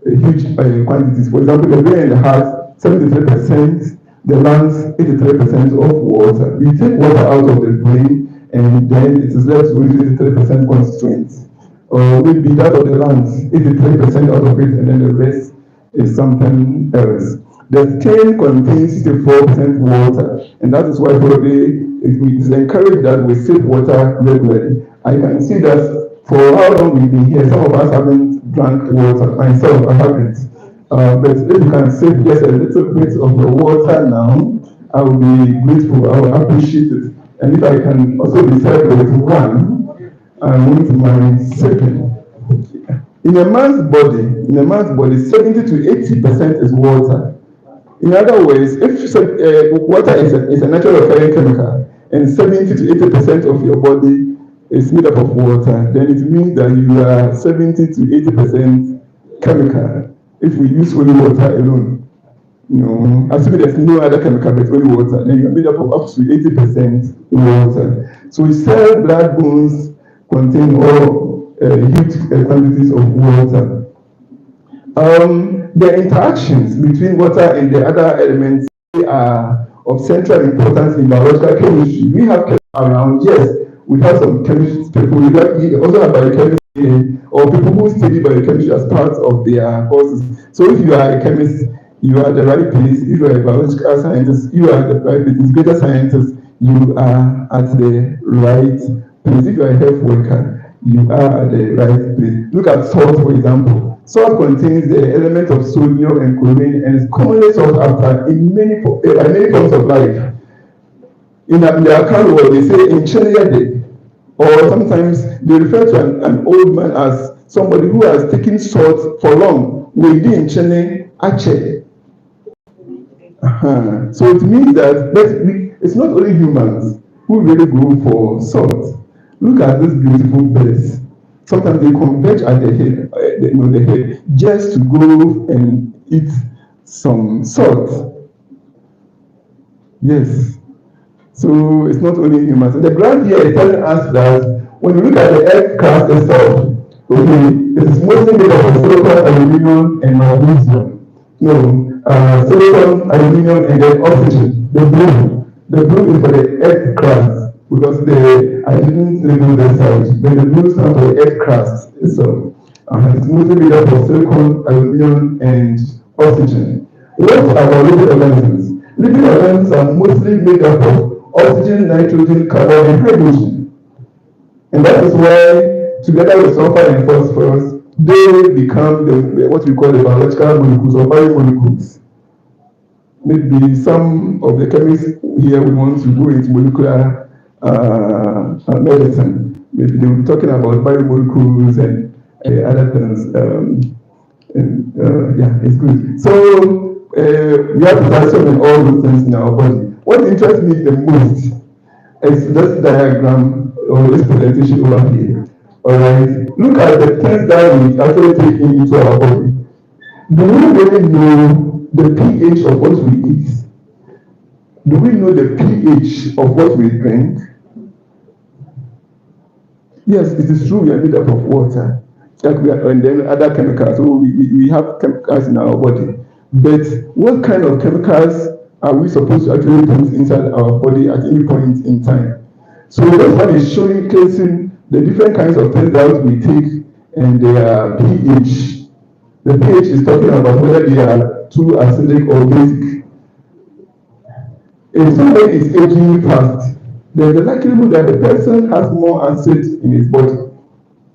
huge quantities. For example, the brain and the heart, 73%, the lungs, 83% of water. We take water out of the brain, and then it is left with 83% constituents. Or maybe that of the lungs, 83% out of it, and then the rest is something else. The skin contains 64% water, and that is why probably it is encouraged that we sip water regularly. I can see that for how long we've been here, some of us haven't drank water. Myself, I haven't. But if you can save just a little bit of the water now, I will be grateful. I will appreciate it. And if I can also be served with one, I want my second. In a man's body, 70 to 80% is water. In other words, if water is a natural occurring chemical, and 70 to 80% of your body is made up of water, then it means that you are 70 to 80% chemical. If we use only water alone, assuming there's no other chemical but only water, then you're made up of up to 80% water. So cell, blood, bones contain all huge quantities of water. The interactions between water and the other elements are of central importance in biological chemistry. We have chemists around, yes, we have some chemistry people, we also have biochemistry or people who study biochemistry as part of their courses. So if you are a chemist, you are at the right place. If you are a biological scientist, you are at the right place. Integrated scientist, you are at the right place. If you are a health worker, you are at the right place. Look at salt, for example. Salt contains the element of sodium and chlorine and is commonly sought after in many forms of life. In the account where they say in Chile, or sometimes they refer to an old man as somebody who has taken salt for long. Within Chile, Aceh. So it means that it's not only humans who really go for salt. Look at this beautiful birds. Sometimes they converge at the head, the head, just to go and eat some salt. Yes. So it's not only humans. And the graph here is telling us that when you look at the earth crust itself, okay, it's mostly made up of silicon, aluminum, and magnesium. No, silicon, aluminum, and then oxygen. The blue. The blue is for the earth crust because I didn't label this out. Then the blue stands for the earth crust itself. It's mostly made up of silicon, aluminum, and oxygen. What about living organisms? Living organisms are mostly made up of oxygen, nitrogen, carbon, and hydrogen. And that is why, together with sulfur and phosphorus, they become what we call the biological molecules or biomolecules. Maybe some of the chemists here would want to go into molecular medicine. Maybe they will be talking about biomolecules and other things. Yeah, it's good. So we have potassium in all those things in our body. What interests me the most is this diagram or this presentation over here. Alright, look at the things that we actually take into our body. Do we really know the pH of what we eat? Do we know the pH of what we drink? Yes, it is true we are made up of water, and then other chemicals. So we have chemicals in our body. But what kind of chemicals are we supposed to actually put inside our body at any point in time? So this one is showcasing the different kinds of things that we take and their pH. The pH is talking about whether they are too acidic or basic. If somebody is aging fast, there's a likelihood that the person has more acid in his body.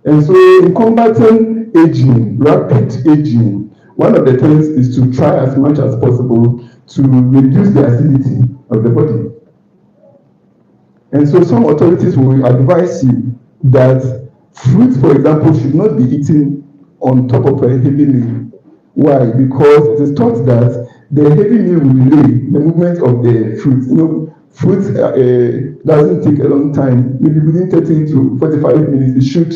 And so in combating aging, rapid aging, one of the things is to try as much as possible to reduce the acidity of the body. And so some authorities will advise you that fruits, for example, should not be eaten on top of a heavy meal. Why? Because it is thought that the heavy meal will delay the movement of the fruit. Fruit doesn't take a long time. Maybe within 30 to 45 minutes, it should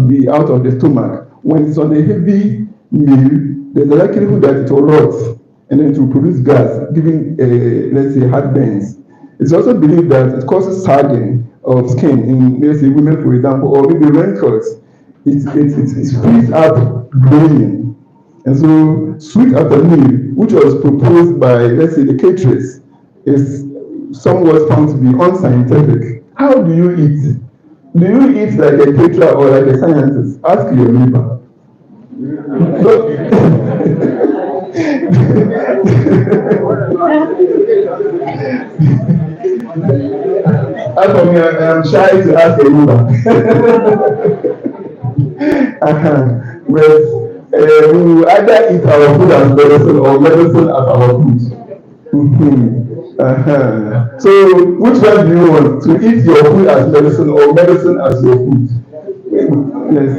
be out of the stomach. When it's on a heavy meal, there's a likelihood that it will rot and then it will produce gas, giving, let's say, heartburns. It's also believed that it causes sagging of skin in, let's say, women, for example, or maybe wrinkles. It speeds up growing. And so, sweet after meal, which was proposed by, let's say, the caterers, is somewhat found to be unscientific. How do you eat? Do you eat like a caterer or like a scientist? Ask your neighbor. As for me, I'm shy to ask a neighbor. But we will either eat our food as medicine or medicine as our food. So, which one do you want? To eat your food as medicine or medicine as your food? Yes.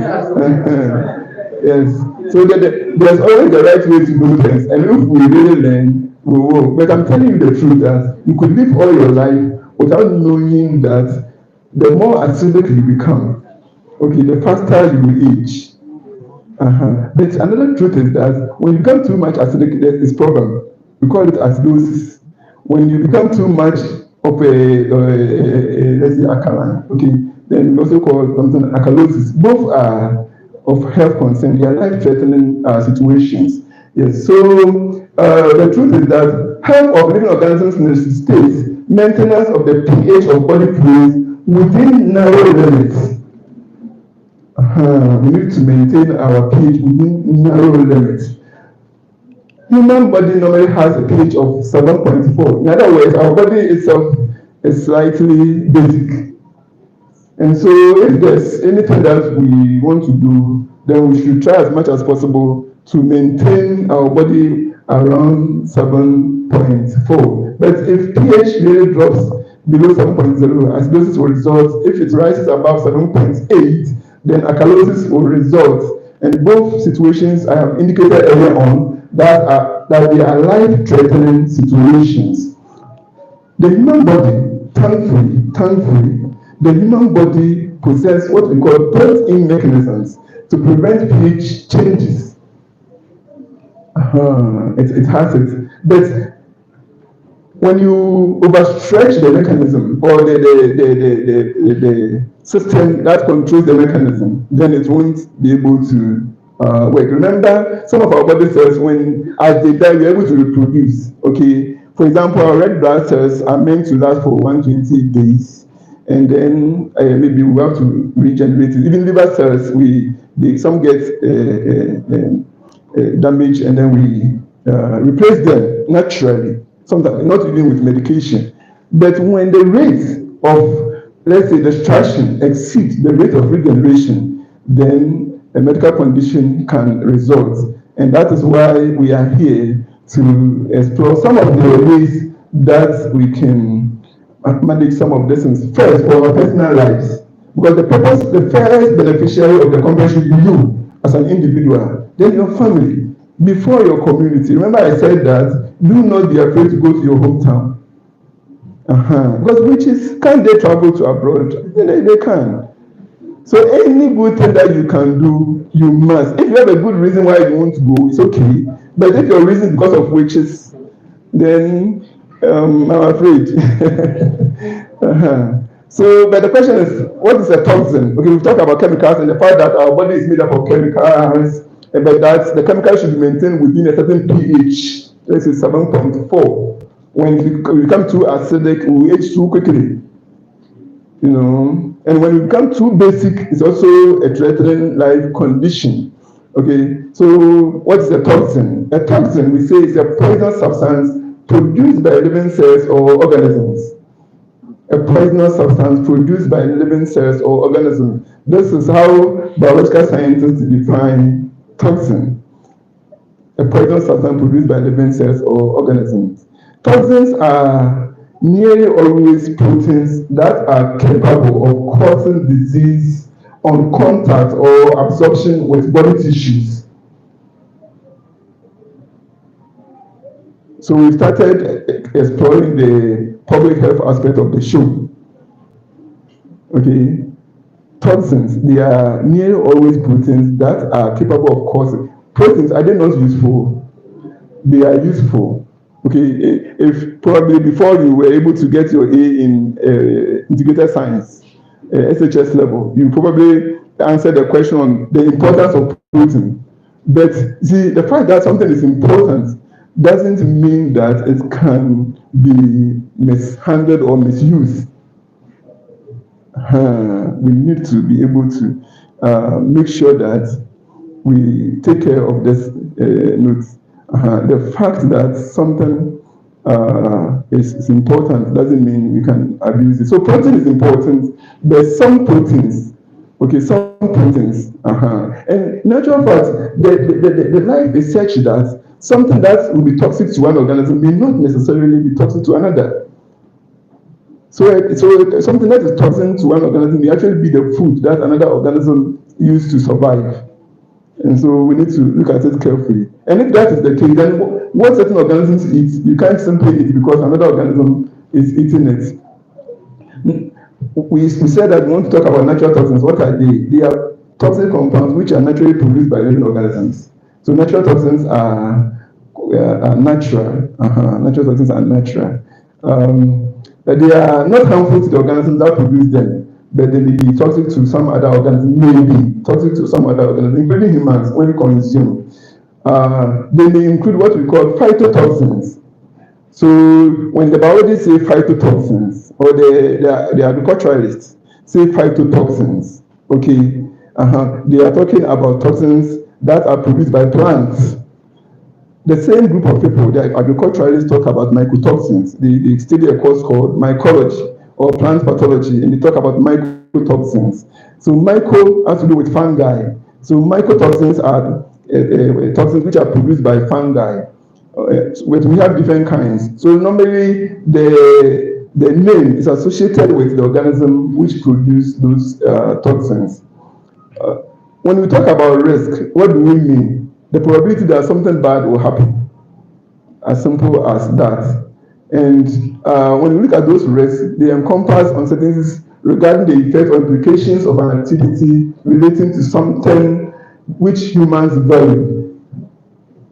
Yes. So there's always the right way to do things, and if we really learn, we will. But I'm telling you the truth that you could live all your life without knowing that the more acidic you become, okay, the faster you will age. But another truth is that when you become too much acidic, there is problem. We call it acidosis. When you become too much of let's say alkaline, okay, then we also call something alkalosis. Both are of health concern. They are life-threatening situations. Yes. So the truth is that health of living organisms necessitates maintenance of the pH of body fluids within narrow limits. We need to maintain our pH within narrow limits. Human body normally has a pH of 7.4. In other words, our body itself is slightly basic. And so if there's anything that we want to do, then we should try as much as possible to maintain our body around 7.4. But if pH really drops below 7.0, acidosis will result. If it rises above 7.8, then alkalosis will result. And both situations I have indicated earlier on that they are life-threatening situations. The human body, thankfully, the human body possess what we call built-in mechanisms to prevent pH changes. It has it. But when you overstretch the mechanism or the system that controls the mechanism, then it won't be able to work. Remember, some of our body cells, when as they die, we're able to reproduce. Okay, for example, our red blood cells are meant to last for 120 days, and then maybe we have to regenerate it. Even liver cells, some get damaged, and then we replace them naturally, sometimes not even with medication. But when the rate of, let's say, destruction exceeds the rate of regeneration, then a medical condition can result. And that is why we are here to explore some of the ways that we can manage some of these things first for our personal lives. Because the first beneficiary of the company should be you as an individual, then your family, before your community. Remember I said that, do not be afraid to go to your hometown. Because witches, can't they travel to abroad? They can. So any good thing that you can do, you must. If you have a good reason why you want to go, it's okay. But if your reason is because of witches, then I'm afraid. So, but the question is, what is a toxin? Okay, we've talked about chemicals and the fact that our body is made up of chemicals, but that the chemicals should be maintained within a certain pH. Let's say 7.4. When we become too acidic, we age too quickly. You know, and when we become too basic, it's also a threatening life condition. Okay, so what is a toxin? A toxin, we say, is a poisonous substance produced by living cells or organisms. A poisonous substance produced by living cells or organisms. This is how biological scientists define toxin. A poisonous substance produced by living cells or organisms. Toxins are nearly always proteins that are capable of causing disease on contact or absorption with body tissues. So we started exploring the public health aspect of the show. Okay, toxins, they are nearly always proteins that are capable of causing. Proteins, are they not useful? They are useful. Okay, if probably before you were able to get your A in integrated science, SHS level, you probably answered the question on the importance of protein. But see, the fact that something is important doesn't mean that it can be mishandled or misused. We need to be able to make sure that we take care of this note. The fact that something is important doesn't mean we can abuse it. So protein is important. There's some proteins, okay, some proteins. And in natural fact, the life is such that something that will be toxic to one organism may not necessarily be toxic to another. So something that is toxic to one organism may actually be the food that another organism used to survive. And so we need to look at it carefully. And if that is the case, then what certain organisms eat, you can't simply eat because another organism is eating it. We said that we want to talk about natural toxins. What are they? They are toxic compounds which are naturally produced by living organisms. So natural toxins are natural. Natural toxins are natural. They are not harmful to the organisms that produce them, but they may be toxic to some other organisms, including humans when we consume. They may include what we call phytotoxins. So when the biologists say phytotoxins, or the agriculturalists say phytotoxins, okay, they are talking about toxins that are produced by plants. The same group of people, the agriculturalists, talk about mycotoxins. They study a course called mycology or plant pathology, and they talk about mycotoxins. So myco has to do with fungi. So mycotoxins are toxins which are produced by fungi. But we have different kinds. So normally the name is associated with the organism which produce those toxins. When we talk about risk, what do we mean? The probability that something bad will happen, as simple as that. And when we look at those risks, they encompass uncertainties regarding the effect or implications of an activity relating to something which humans value,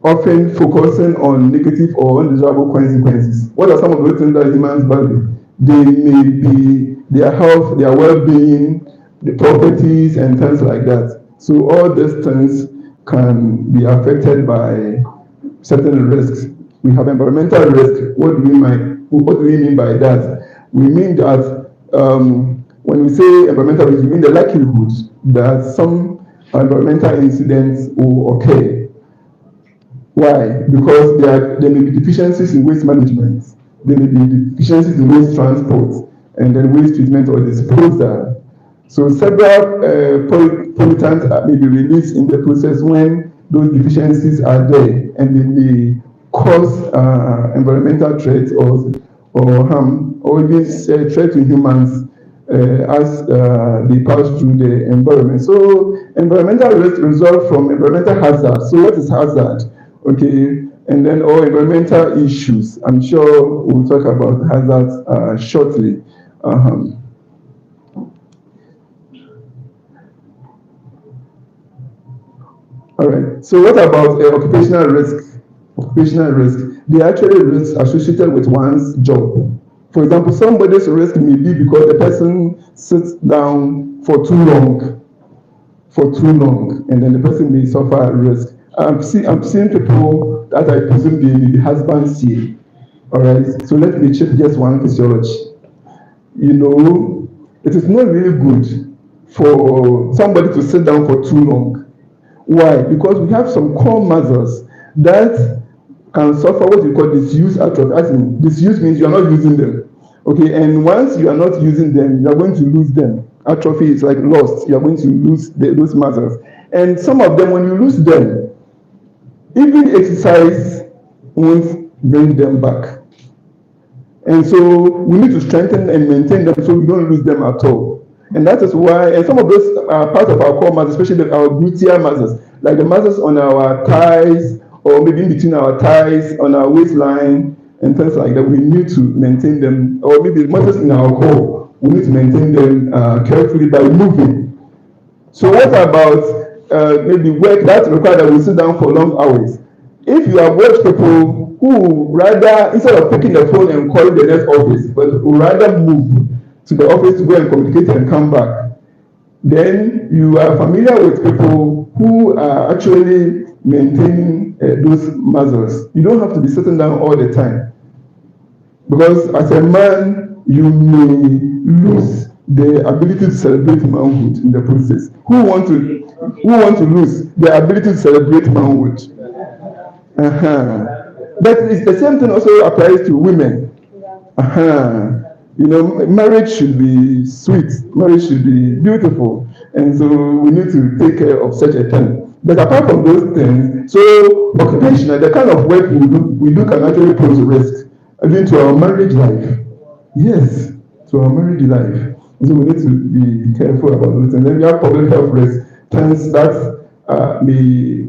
often focusing on negative or undesirable consequences. What are some of those things that humans value? They may be their health, their well-being, the properties, and things like that. So all these things can be affected by certain risks. We have environmental risk. What do we mean by that? We mean that when we say environmental risk, we mean the likelihood that some environmental incidents will occur. Why? Because there may be deficiencies in waste management, there may be deficiencies in waste transport, and then waste treatment or disposal. So several pollutants may be released in the process when those deficiencies are there, and they may cause environmental threats or harm, or even threat to humans as they pass through the environment. So environmental risk result from environmental hazard. So what is hazard? Okay, and then all environmental issues. I'm sure we'll talk about hazards shortly. All right. So what about occupational risk? Occupational risk. They are actually risks associated with one's job. For example, somebody's risk may be because the person sits down for too long, and then the person may suffer a risk. I'm seeing people that I presume they may be husbands here. All right. So let me check just one physiology. You know, it is not really good for somebody to sit down for too long. Why? Because we have some core muscles that can suffer what we call disuse atrophy. As in, disuse means you are not using them. Okay, and once you are not using them, you are going to lose them. Atrophy is like lost. You are going to lose those muscles. And some of them, when you lose them, even exercise won't bring them back. And so we need to strengthen and maintain them so we don't lose them at all. And that is why, and some of those are part of our core muscles, especially our gluteal muscles, like the muscles on our thighs, or maybe in between our thighs, on our waistline, and things like that. We need to maintain them, or maybe the muscles in our core, we need to maintain them carefully by moving. So what about maybe work that requires that we sit down for long hours? If you have watched people who rather, instead of picking the phone and calling the next office, but who rather move to the office to go and communicate and come back, then you are familiar with people who are actually maintaining those muscles. You don't have to be sitting down all the time. Because as a man, you may lose the ability to celebrate manhood in the process. Who want to lose the ability to celebrate manhood? But it's the same thing also applies to women. You know, marriage should be sweet, marriage should be beautiful, and so we need to take care of such a thing. But apart from those things, so occupational, the kind of work we do can actually pose risk, even to our marriage life. Yes, to our marriage life. So we need to be careful about those things. Then we have public health risk, things that may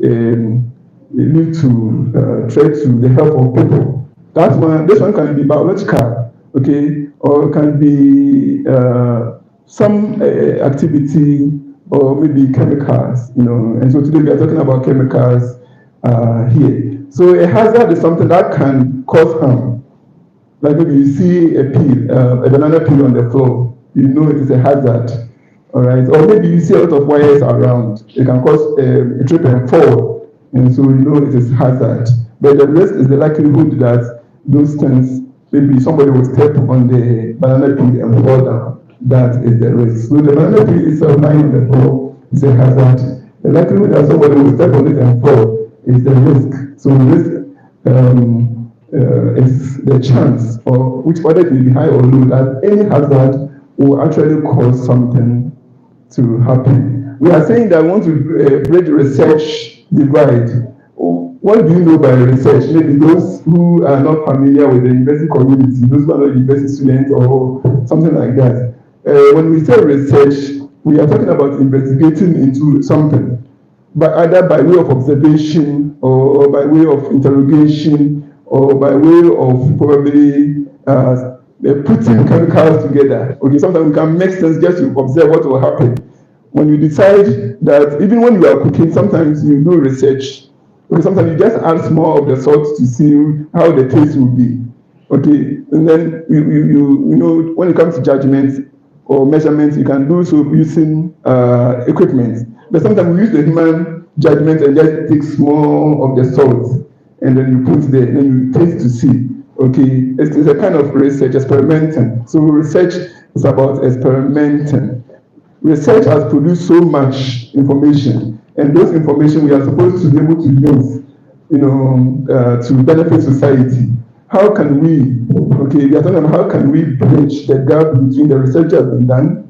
lead to threat to the health of people. This one can be biological, okay, or can be some activity or maybe chemicals, you know. And so today we are talking about chemicals here. So a hazard is something that can cause harm. Like maybe you see a banana peel on the floor, you know it is a hazard, all right? Or maybe you see a lot of wires around, it can cause a trip and fall, and so you know it is hazard. But the risk is the likelihood that those things, maybe somebody will step on the banana peel and fall down. That is the risk. So the banana peel itself lying on the floor is a hazard. The likelihood that somebody will step on it and fall is the risk. So the risk is the chance, or which whether it may be high or low, that any hazard will actually cause something to happen. We are saying that we want to bridge research divide. What do you know by research? Maybe those who are not familiar with the university community, those who are not university students or something like that. When we say research, we are talking about investigating into something, but either by way of observation or by way of interrogation or by way of probably They're putting chemicals together. Okay, sometimes we can mix things just to observe what will happen. When you decide that, even when you are cooking, sometimes you do research. Okay, sometimes you just add more of the salt to see how the taste will be. Okay, and then you know, when it comes to judgment or measurements, you can do so using equipment. But sometimes we use the human judgment and just take small of the salt and then you put there, and then you taste to see. Okay, it's a kind of research, experimenting. So research is about experimenting. Research has produced so much information, and those information we are supposed to be able to use, to benefit society. How can we, okay, we are talking about how can we bridge the gap between the research that has been done,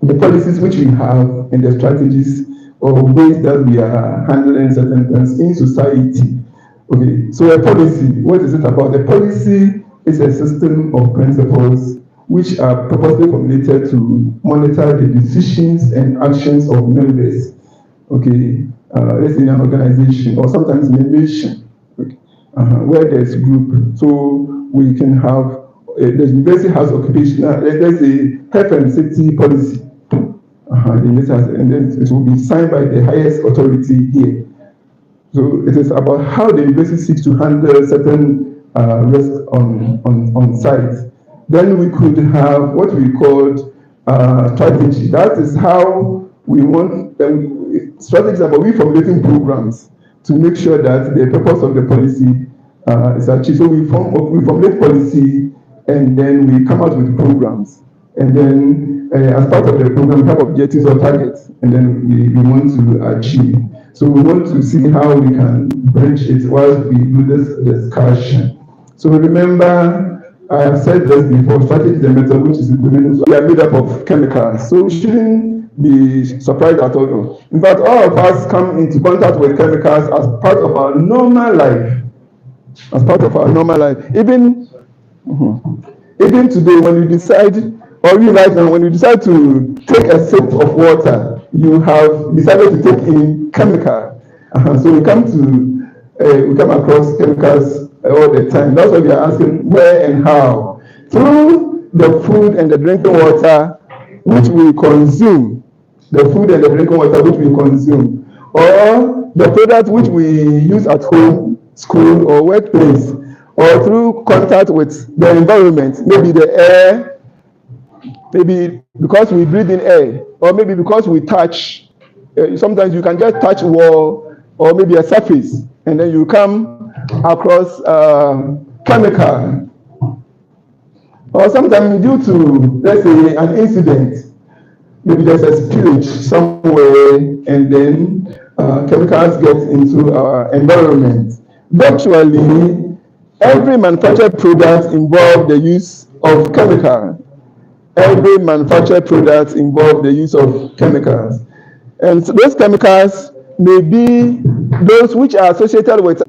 the policies which we have, and the strategies or ways that we are handling certain things in society. Okay, so a policy, what is it about? A policy is a system of principles which are purposely formulated to monitor the decisions and actions of members. Okay, let's say in an organization or sometimes in a nation, okay, where there's group. So we can have the university has occupational, there's a health and safety policy. And then it will be signed by the highest authority here. So it is about how the university seeks to handle certain risks on site. Then we could have what we called strategy. That is how we want strategies about we formulating programs to make sure that the purpose of the policy is achieved. So we formulate policy and then we come out with programs. And then as part of the program, we have objectives or targets, and then we want to achieve. So we want to see how we can bridge it while we do this discussion. So remember, I have said this before, strategy is the method which is implemented. We are made up of chemicals, so we shouldn't be surprised at all. In fact, all of us come into contact with chemicals as part of our normal life. As part of our normal life. Even today, when you decide, or you right now, when you decide to take a sip of water, you have decided to take in chemical. So we come across chemicals all the time. That's why we are asking where and how. Through the food and the drinking water which we consume, or the product which we use at home, school, or workplace, or through contact with the environment, maybe the air, maybe because we breathe in air, or maybe because we touch. Sometimes you can just touch wall or maybe a surface, and then you come across chemical. Or sometimes due to, let's say, an incident, maybe there's a spillage somewhere, and then chemicals get into our environment. Virtually, every manufactured product involves the use of chemical. Every manufactured product involves the use of chemicals. And so those chemicals may be those which are associated with.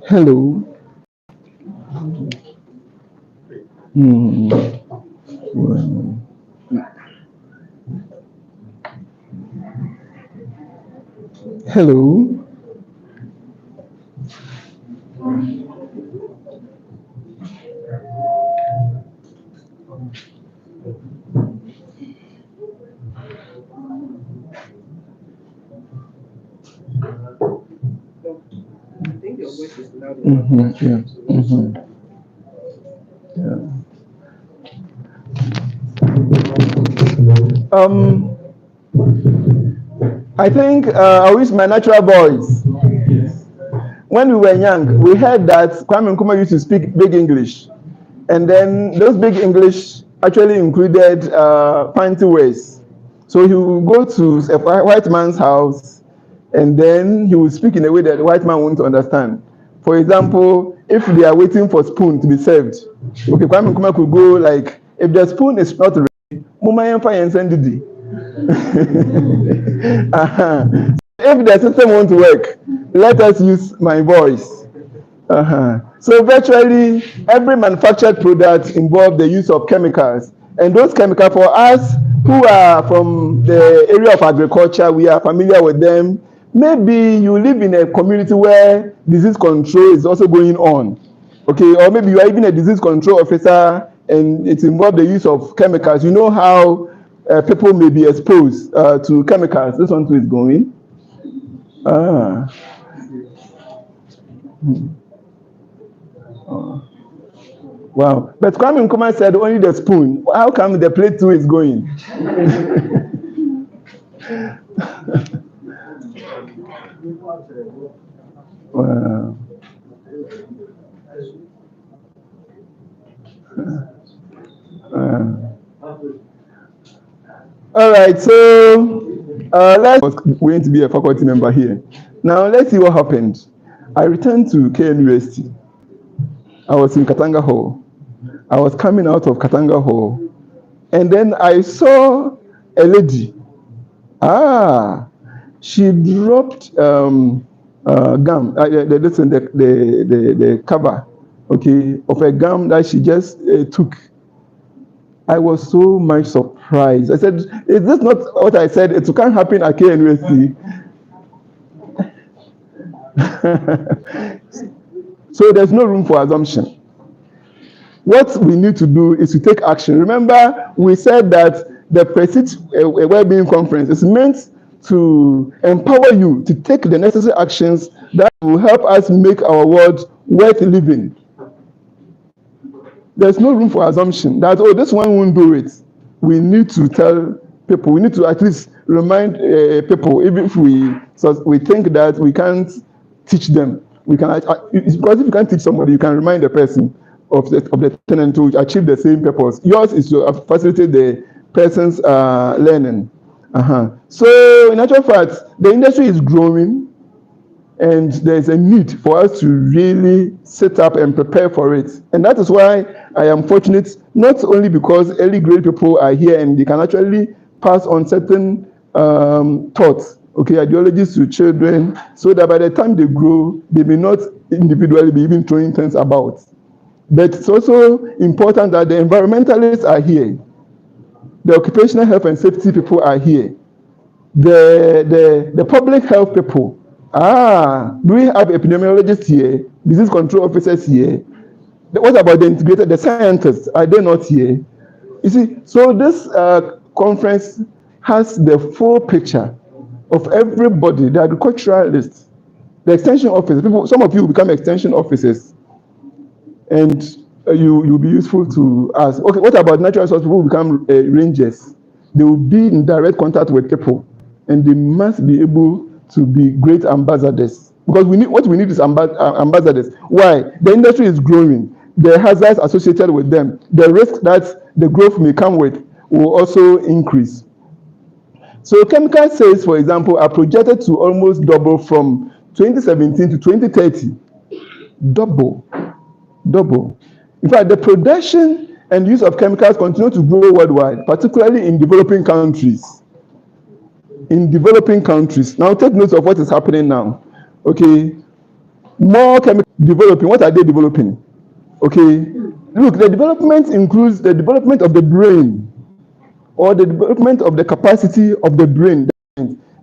Hello. Hello. I think your voice is loud. I think I wish my natural voice. When we were young, we heard that Kwame Nkrumah used to speak big English, and then those big English actually included fancy words. So he would go to a white man's house, and then he would speak in a way that the white man won't understand. For example, if they are waiting for spoon to be served, okay, Kwame Nkrumah could go like, if the spoon is not ready, Muma Yemfa Yensen Didi. If the system won't work, let us use my voice. So virtually every manufactured product involves the use of chemicals, and those chemicals, for us who are from the area of agriculture, we are familiar with them. Maybe you live in a community where disease control is also going on, okay, or maybe you are even a disease control officer and it involves the use of chemicals. You know how people may be exposed to chemicals. This one too is going. Ah. Oh. Wow. But Kwame Nkrumah said only the spoon. How come the plate too is going? Wow. All right, so let's was going to be a faculty member here. Now let's see what happened. I returned to KNUST. I was in Katanga Hall. I was coming out of Katanga Hall, and then I saw a lady. She dropped gum. The cover, okay, of a gum that she just took. I was so much surprised. I said, "Is this not what I said? It can't happen at KNUST." So there's no room for assumption. What we need to do is to take action. Remember, we said that the Pursuit Wellbeing Conference is meant to empower you to take the necessary actions that will help us make our world worth living. There's no room for assumption that, oh, this one won't do it. We need to tell people, we need to at least remind people, even if we think that we can't teach them. We can, because if you can't teach somebody, you can remind the person of the tenant to achieve the same purpose. Yours is to facilitate the person's learning. So in actual fact, the industry is growing, and there's a need for us to really set up and prepare for it. And that is why I am fortunate, not only because early grade people are here and they can actually pass on certain thoughts, okay, ideologies to children, so that by the time they grow, they may not individually be even throwing things about. But it's also important that the environmentalists are here. The occupational health and safety people are here. The public health people. Do we have epidemiologists here? Disease control officers here? What about the integrated, the scientists? Are they not here? You see, so this conference has the full picture of everybody, the agriculturalists, the extension officers. People, some of you will become extension officers, and you'll be useful to us. Okay, what about natural resource people who become rangers? They will be in direct contact with people, and they must be able to be great ambassadors, because what we need is ambassadors. Why? The industry is growing. The hazards associated with them, the risk that the growth may come with, will also increase. So chemical sales, for example, are projected to almost double from 2017 to 2030. Double. In fact, the production and use of chemicals continue to grow worldwide, particularly in developing countries. Now take note of what is happening now. Okay, more chemical developing. What are they developing? Okay, look, the development includes the development of the brain, or the development of the capacity of the brain.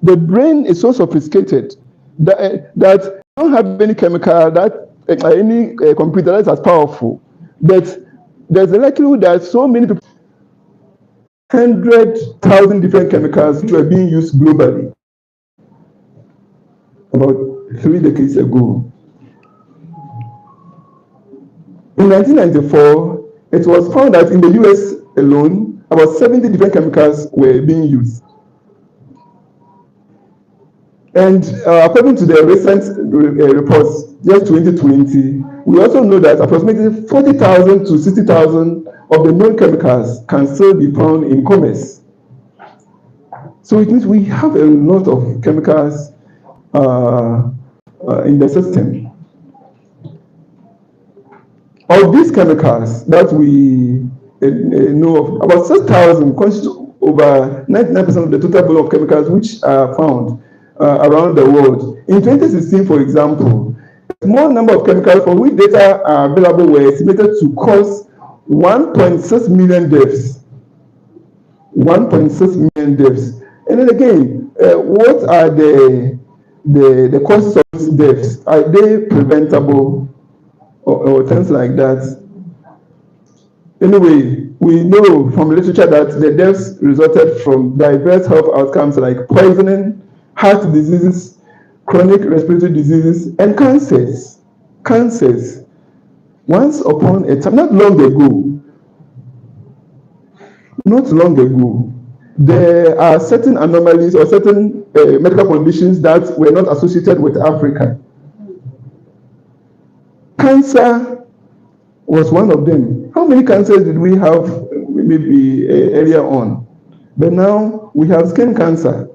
The brain is so sophisticated that you don't have any chemical that any computer that's as powerful. But there's a likelihood that so many people, 100,000 different chemicals which were being used globally about 3 decades ago. In 1994, it was found that in the US alone, about 70 different chemicals were being used. And according to the recent reports, just 2020, we also know that approximately 40,000 to 60,000 of the known chemicals can still be found in commerce. So it means we have a lot of chemicals in the system. Of these chemicals that we know of, about 6,000 constitute over 99% of the total volume of chemicals which are found around the world. In 2016, for example, a small number of chemicals for which data are available were estimated to cause 1.6 million deaths. 1.6 million deaths. And then again, what are the the causes of these deaths, are they preventable or things like that? Anyway, we know from literature that the deaths resulted from diverse health outcomes like poisoning, heart diseases, chronic respiratory diseases, and cancers. Cancers. Once upon a time, not long ago, there are certain anomalies or certain medical conditions that were not associated with Africa. Cancer was one of them. How many cancers did we have maybe earlier on? But now we have skin cancer,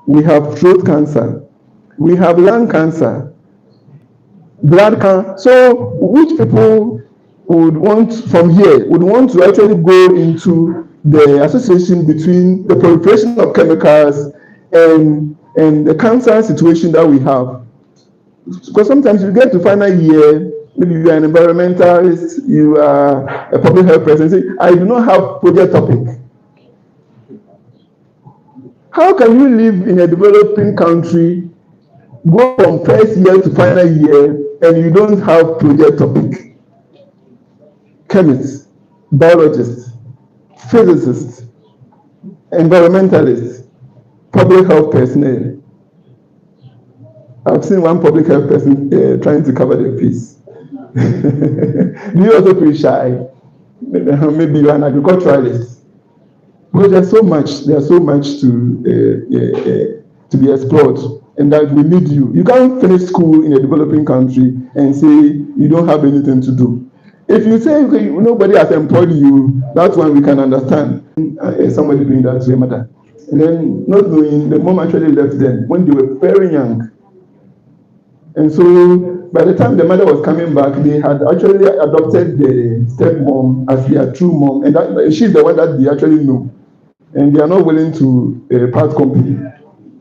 we have throat cancer, we have lung cancer, blood cancer. So which people would want to actually go into the association between the proliferation of chemicals and the cancer situation that we have? Because sometimes you get to final year, maybe you are an environmentalist, you are a public health person, say, I do not have project topic. How can you live in a developing country, go from first year to final year, and you don't have project topic? Chemists, biologists, physicists, environmentalists, public health personnel. I've seen one public health person trying to cover the piece. Do you also feel shy? Maybe you're an agriculturalist. Because there's so much to be explored, and that we need you. You can't finish school in a developing country and say you don't have anything to do. If you say okay, nobody has employed you, that's when we can understand somebody doing that to your mother. And then not knowing, the mom actually left them when they were very young. And so by the time the mother was coming back, they had actually adopted the stepmom as their true mom, and she's the one that they actually know, and they are not willing to part company.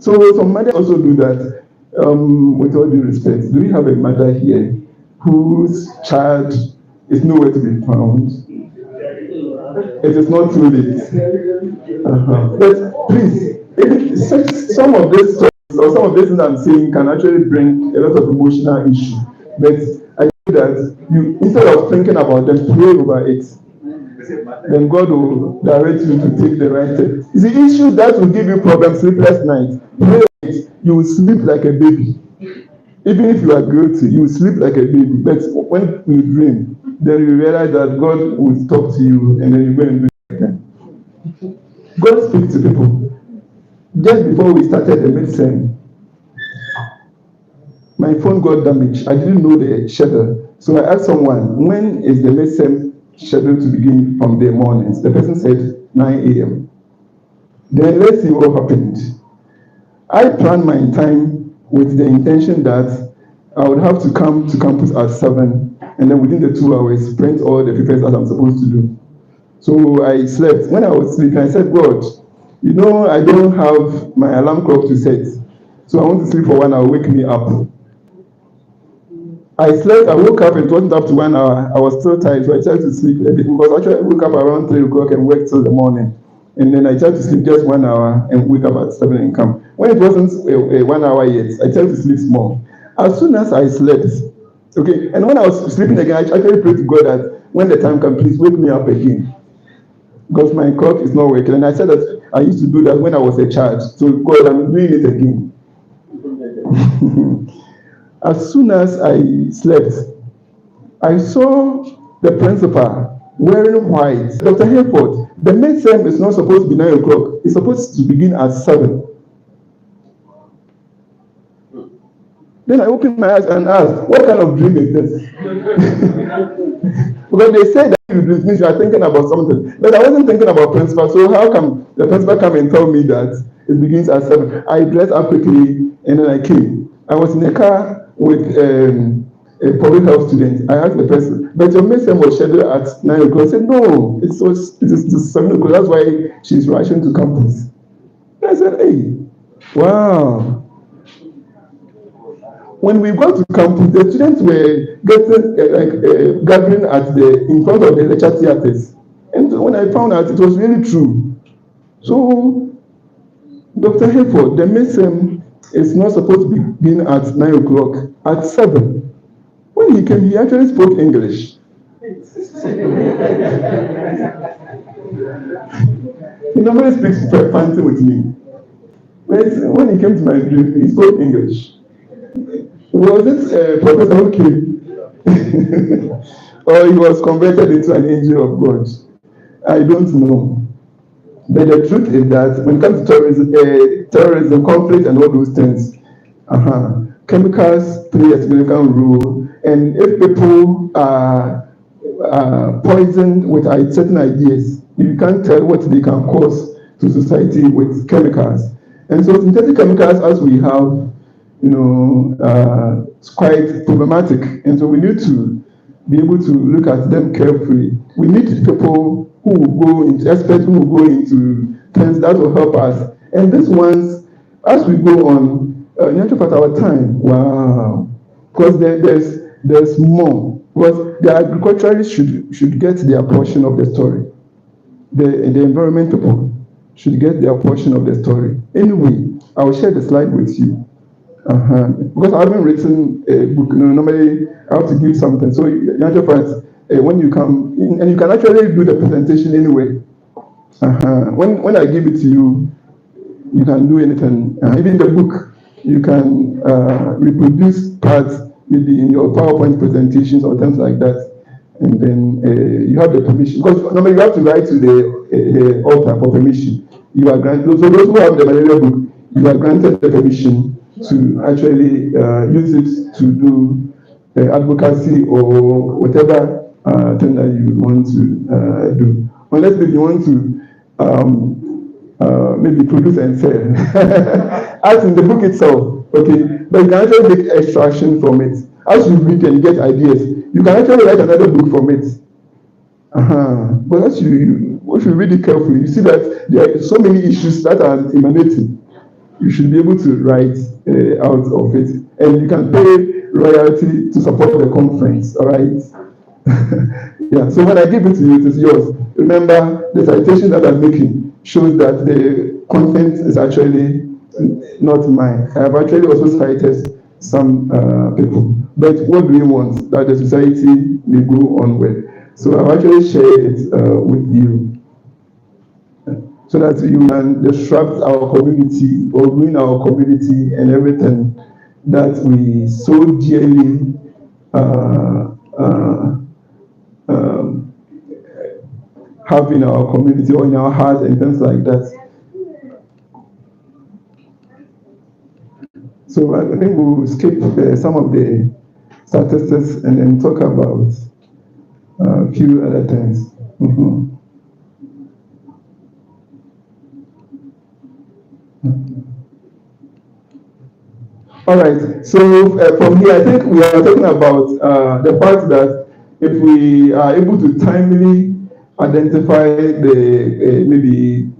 So some mothers also do that. With all due respect, do we have a mother here whose child is nowhere to be found? It is not too late. But please, some of this stories or some of this things I'm saying can actually bring a lot of emotional issue. But I think that you, instead of thinking about them, pray over it. Then God will direct you to take the right step. It's the issue that will give you problems, sleepless nights. Pray over it, you will sleep like a baby. Even if you are guilty, you will sleep like a baby. But when you dream, then you realize that God will talk to you, and then you go and do it again. God speaks to people. Just before we started the medicine, my phone got damaged. I didn't know the schedule. So I asked someone, when is the medicine scheduled to begin from the mornings? The person said 9 a.m. Then let's see what happened. I planned my time with the intention that I would have to come to campus at 7, and then within the 2 hours, print all the papers that I'm supposed to do. So I slept. When I was sleeping, I said, God, I don't have my alarm clock to set. So I want to sleep for 1 hour, wake me up. I slept, I woke up, and it wasn't up to 1 hour. I was still tired, so I tried to sleep a bit, because actually I woke up around 3 o'clock and worked till the morning. And then I tried to sleep just 1 hour and wake up at 7 and come. When it wasn't 1 hour yet, I tried to sleep small. As soon as I slept, okay, and when I was sleeping again, I actually prayed to God that when the time comes, please wake me up again. Because my clock is not working. And I said that I used to do that when I was a child. So God, I'm doing it again. As soon as I slept, I saw the principal wearing white. Dr. Hayford, the midterm is not supposed to be 9 o'clock. It's supposed to begin at 7. Then I opened my eyes and asked, what kind of dream is this? Because they said that you means you are thinking about something. But I wasn't thinking about principal. So how come the principal come and tell me that it begins at 7? I dressed up quickly and then I came. I was in a car with a public health student. I asked the person, but your midterm was scheduled at 9 o'clock. I said, no, it is 7 o'clock. That's why she's rushing to campus. And I said, hey, wow. When we got to campus, the students were getting gathering in front of the lecture theatres. And when I found out, it was really true. So, Dr. Hayford, the midterm it's not supposed to begin at 9 o'clock, at 7. When he came, he actually spoke English. He normally speaks fancy with me. But when he came to my dream, he spoke English. Was it Professor Okay? Or he was converted into an angel of God? I don't know. But the truth is that when it comes to terrorism, conflict, and all those things, chemicals play a significant role. And if people are poisoned with certain ideas, you can't tell what they can cause to society with chemicals. And so synthetic chemicals, as we have, it's quite problematic. And so we need to be able to look at them carefully. We need people who will go into, experts who will go into things that will help us. And these ones, as we go on, you have to put our time. Wow. Because there's more. Because the agriculturalists should get their portion of the story. The environment people should get their portion of the story. Anyway, I will share the slide with you. Because I haven't written a book, normally I have to give something. So, in actual fact, when you come, and you can actually do the presentation anyway. When I give it to you, you can do anything. Even the book, you can reproduce parts maybe in your PowerPoint presentations or things like that. And then you have the permission. Because normally you have to write to the author for permission. You are granted, so those who have the malaria book, you are granted the permission to actually use it to do advocacy or whatever thing that you want to do. Unless if you want to maybe produce and sell, as in the book itself, okay? But you can actually make extraction from it. As you read and get ideas, you can actually write another book from it. But as if you read it carefully, you see that there are so many issues that are emanating. You should be able to write out of it, and you can pay royalty to support the conference. All right. Yeah. So when I give it to you, it is yours. Remember, the citation that I'm making shows that the content is actually not mine. I have actually also cited some people. But what do we want? That the society may go on with. So I've actually shared it with you, so that you can disrupt our community or ruin our community and everything that we so dearly have in our community or in our heart and things like that. So I think we'll skip some of the statistics and then talk about a few other things. All right, so from here, I think we are talking about the fact that if we are able to timely identify the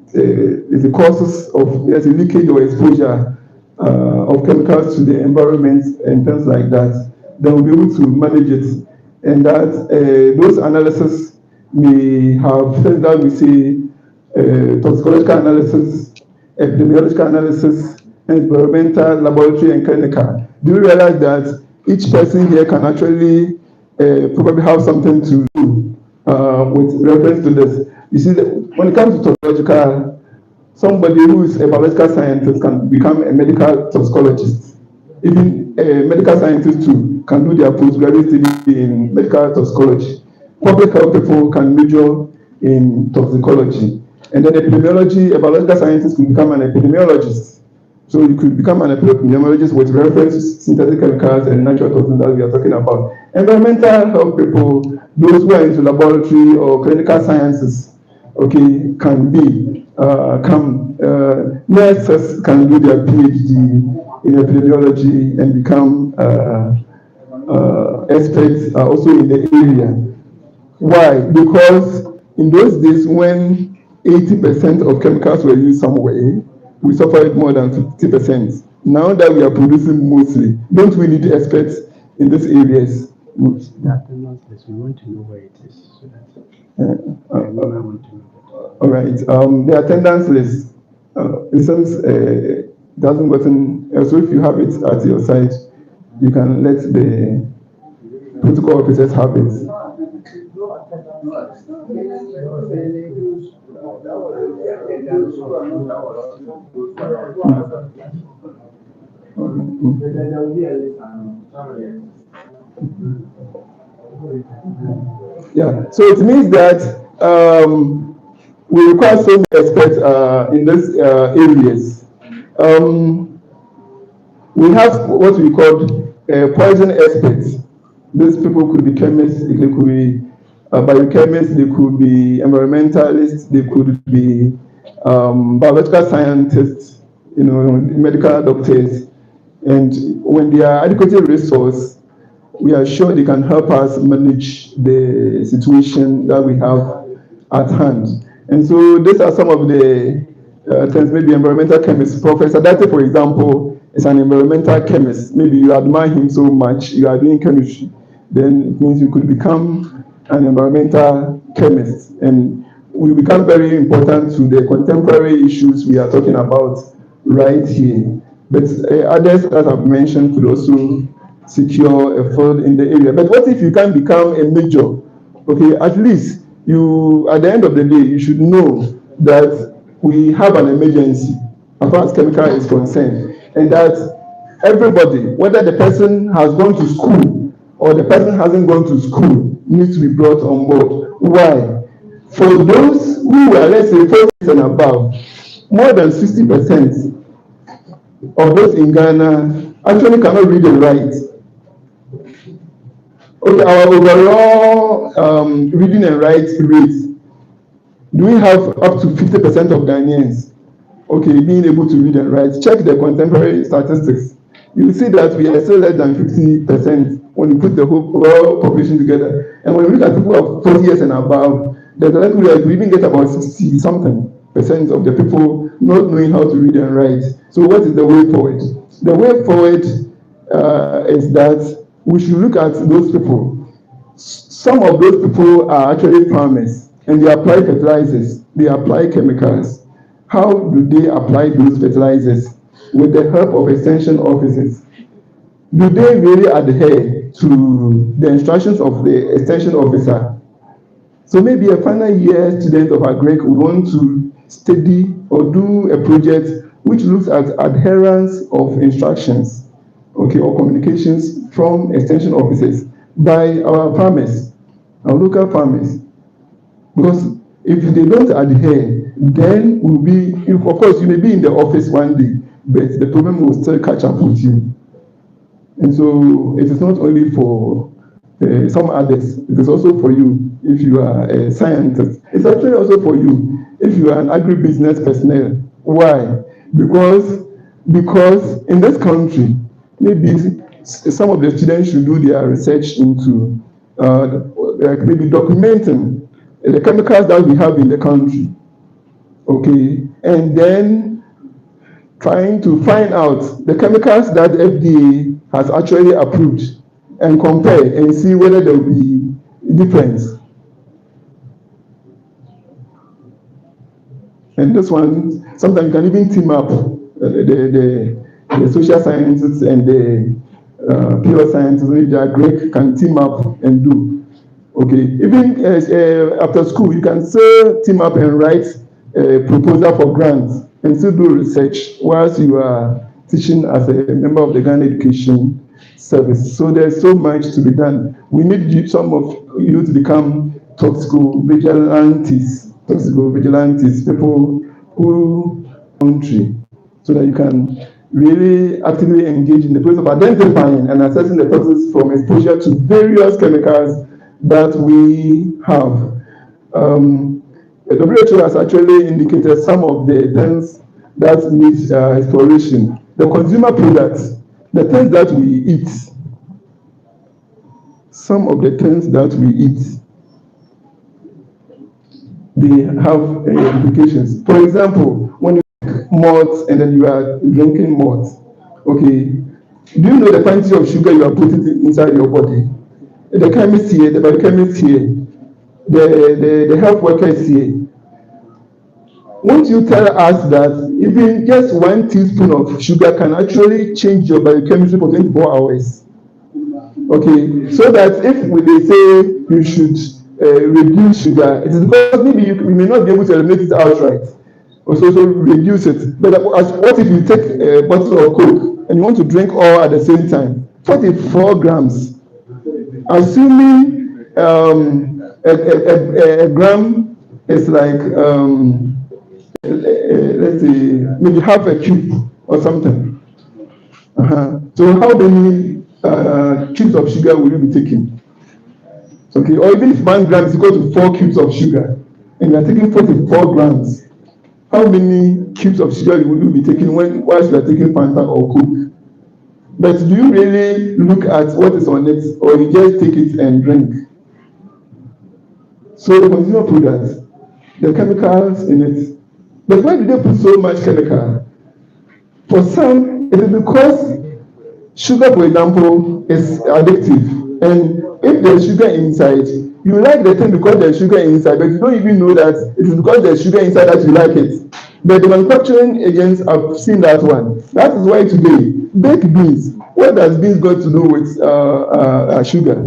causes of leakage or exposure of chemicals to the environment and things like that, then we'll be able to manage it. And that those analyses may have things that we say toxicological analysis, epidemiological analysis, environmental, laboratory, and clinical. Do you realize that each person here can actually probably have something to do with reference to this? You see, when it comes to toxicological, somebody who is a biological scientist can become a medical toxicologist. Even a medical scientist too can do their postgraduate study in medical toxicology. Public health people can major in toxicology. And then epidemiology, a biological scientist can become an epidemiologist. So you could become an epidemiologist with reference to synthetic chemicals and natural toxins that we are talking about. Environmental health people, those who are into laboratory or clinical sciences, okay, can be, nurses can do their PhD in epidemiology and become experts also in the area. Why? Because in those days when 80% of chemicals were used somewhere, we suffered more than 50%. Now that we are producing mostly, don't we need experts in these areas? That analysis, we want to know where it is. So that I want to know. All right. The attendance list. It says It hasn't gotten. So if you have it at your side, you can let the protocol officers have it. Yeah. So it means that we require so many experts in these areas. We have what we call poison experts. These people could be chemists, they could be biochemists, they could be environmentalists, they could be biological scientists, medical doctors. And when they are adequately resourced, we are sure they can help us manage the situation that we have at hand. And so these are some of the things, maybe environmental chemists. Professor Date, for example, is an environmental chemist. Maybe you admire him so much, you are doing chemistry, then it means you could become an environmental chemist. And will become very important to the contemporary issues we are talking about right here. But others that I've mentioned could also secure a field in the area. But what if you can become a major? Okay, at least you, at the end of the day, you should know that we have an emergency as far as chemical is concerned, and that everybody, whether the person has gone to school or the person hasn't gone to school, needs to be brought on board. Why? For those who are, let's say, 4 years and above, more than 60% of those in Ghana actually cannot read and write. Okay, our overall reading and write rate, do we have up to 50% of Ghanaians, okay, being able to read and write? Check the contemporary statistics. You will see that we are still less than 50% when you put the whole population together. And when we look at people of 40 years and above, there's a likelihood we even get about 60-something% of the people not knowing how to read and write. So what is the way forward? The way forward is that we should look at those people. Some of those people are actually farmers, and they apply fertilizers, they apply chemicals. How do they apply those fertilizers? With the help of extension officers. Do they really adhere to the instructions of the extension officer? So maybe a final year student of agric would want to study or do a project which looks at adherence of instructions, okay, or communications from extension officers by our farmers, our local farmers. Because if they don't adhere, then we'll be, of course, you may be in the office one day, but the problem will still catch up with you. And so it is not only for some others, it is also for you if you are a scientist. It's actually also for you if you are an agribusiness personnel. Why? Because in this country, maybe some of the students should do their research into maybe documenting the chemicals that we have in the country. Okay, and then trying to find out the chemicals that FDA has actually approved and compare and see whether there will be difference. And this one, sometimes you can even team up the social sciences and the pure sciences, if they are Greek, can team up and do. Okay, even after school, you can still team up and write a proposal for grants and still do research whilst you are teaching as a member of the Ghana Education Service. So there's so much to be done. We need some of you to become toxicovigilantes, people who country, so that you can really actively engage in the process of identifying and assessing the toxins from exposure to various chemicals that we have. The WHO has actually indicated some of the things that need exploration. The consumer products, the things that we eat, some of the things that we eat, they have implications. For example, when you drink malt and then you are drinking malt, okay, do you know the quantity of sugar you are putting inside your body? The chemists here, the biochemists here, the health workers here, won't you tell us that even just 1 teaspoon of sugar can actually change your biochemistry for 24 hours? Okay, so that if they say you should reduce sugar, it is because maybe you may not be able to eliminate it outright, or so reduce it. But what if you take a bottle of Coke and you want to drink all at the same time? 44 grams. Assuming a gram is like let's say maybe half a cube or something. So how many cubes of sugar will you be taking? Okay, or even if 1 gram is equal to 4 cubes of sugar, and you are taking 44 grams, how many cubes of sugar will you be taking whilst you are taking Fanta or Coke? But do you really look at what is on it, or you just take it and drink? So the consumer products, the chemicals in it. But why do they put so much chemical? For some, it is because sugar, for example, is addictive. And if there's sugar inside, you like the thing because there's sugar inside, but you don't even know that it is because there's sugar inside that you like it. But the manufacturing agents have seen that one. That is why today, baked beans, what does beans got to do with sugar?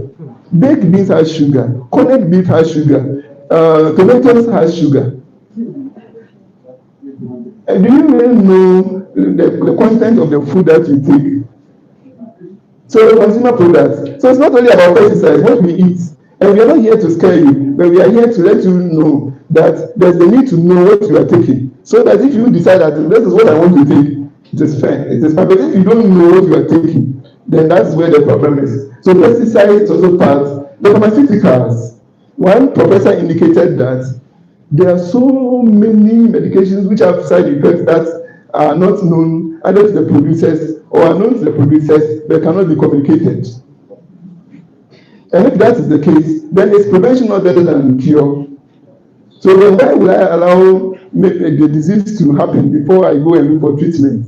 Baked beans has sugar, corned beef has sugar, tomatoes has sugar. And do you really know the content of the food that you take? So consumer products. So it's not only about pesticides, what we eat. And we are not here to scare you, but we are here to let you know that there's the need to know what you are taking. So that if you decide that this is what I want to take, it is fair. It is fine. But if you don't know what you are taking, then that's where the problem is. So pesticides is also part. The pharmaceuticals. One professor indicated that there are so many medications which have side effects that are not known either to the producers or are known to the producers but cannot be communicated. And if that is the case, then it's prevention not better than cure. So then why will I allow the disease to happen before I go and look for treatment?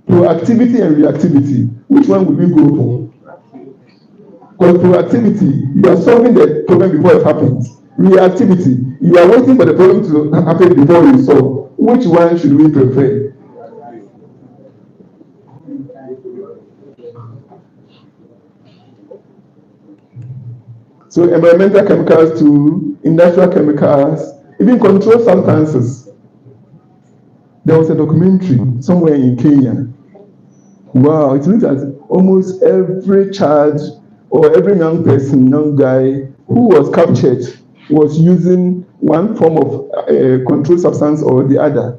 Proactivity and reactivity, which one will we go for? Because proactivity, you are solving the problem before it happens. Reactivity, you are waiting for the problem to happen before you solve. Which one should we prefer? So environmental chemicals to industrial chemicals, even controlled substances. There was a documentary somewhere in Kenya. Wow, it means that almost every child or every young person, young guy who was captured was using one form of controlled substance or the other,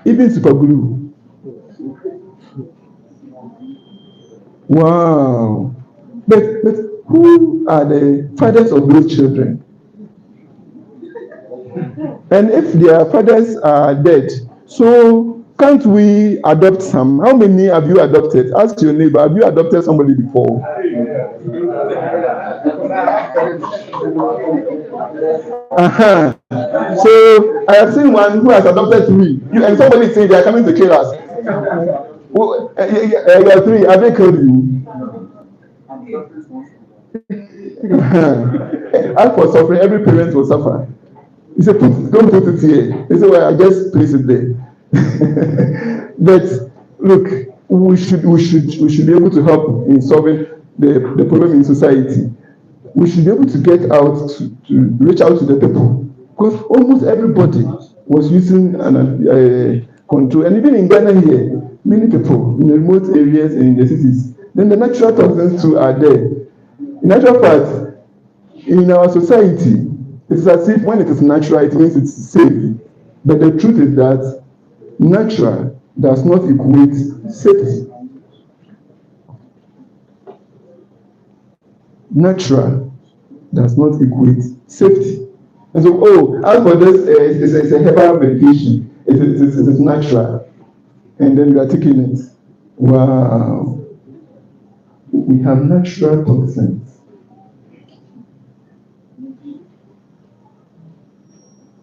even super glue. Wow. But who are the fathers of those children? And if their fathers are dead, so can't we adopt some? How many have you adopted? Ask your neighbor, have you adopted somebody before? So I have seen one who has adopted three. And somebody saying they are coming to kill us. Well, you are three. Have they killed you? As for suffering, every parent will suffer. He said, don't put it here. He said, well, I just place it there. But look, we should be able to help in solving the problem in society. We should be able to get out to reach out to the people, because almost everybody was using an control, and even in Ghana here, many people in the remote areas and in the cities. Then the natural toxins too are there. In actual fact, in our society, it's as if when it is natural, it means it's safe. But the truth is that natural does not equate safety. Natural does not equate safety. And so, as for this, it's a herbal medication. It is natural. And then you are taking it. Wow. We have natural toxins.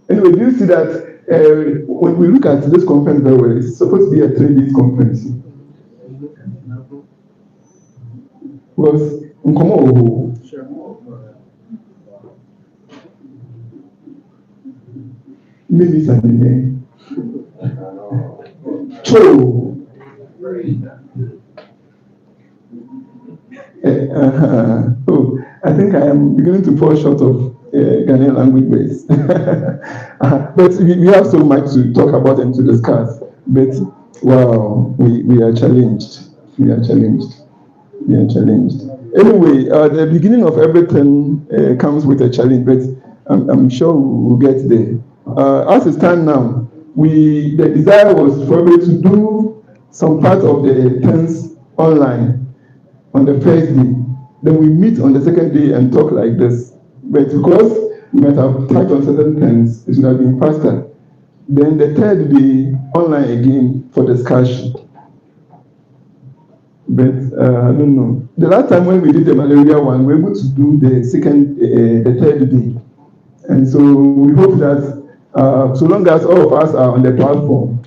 Anyway, do you see that when we look at this conference very well, it's supposed to be a 3-day conference. Because Maybe something. Cho. Oh, I think I am beginning to fall short of Ghanaian language words. But we have so much to talk about and to discuss. But wow, we are challenged. We are challenged. We are challenged. Anyway, the beginning of everything comes with a challenge, but I'm sure we'll get there. As it stands now, the desire was probably to do some part of the things online on the first day. Then we meet on the second day and talk like this. But because we might have touched on certain things, it should have been faster. Then the third day, online again for discussion. But I don't know. The last time when we did the malaria one, we were able to do the third day. And so we hope that so long as all of us are on the platform,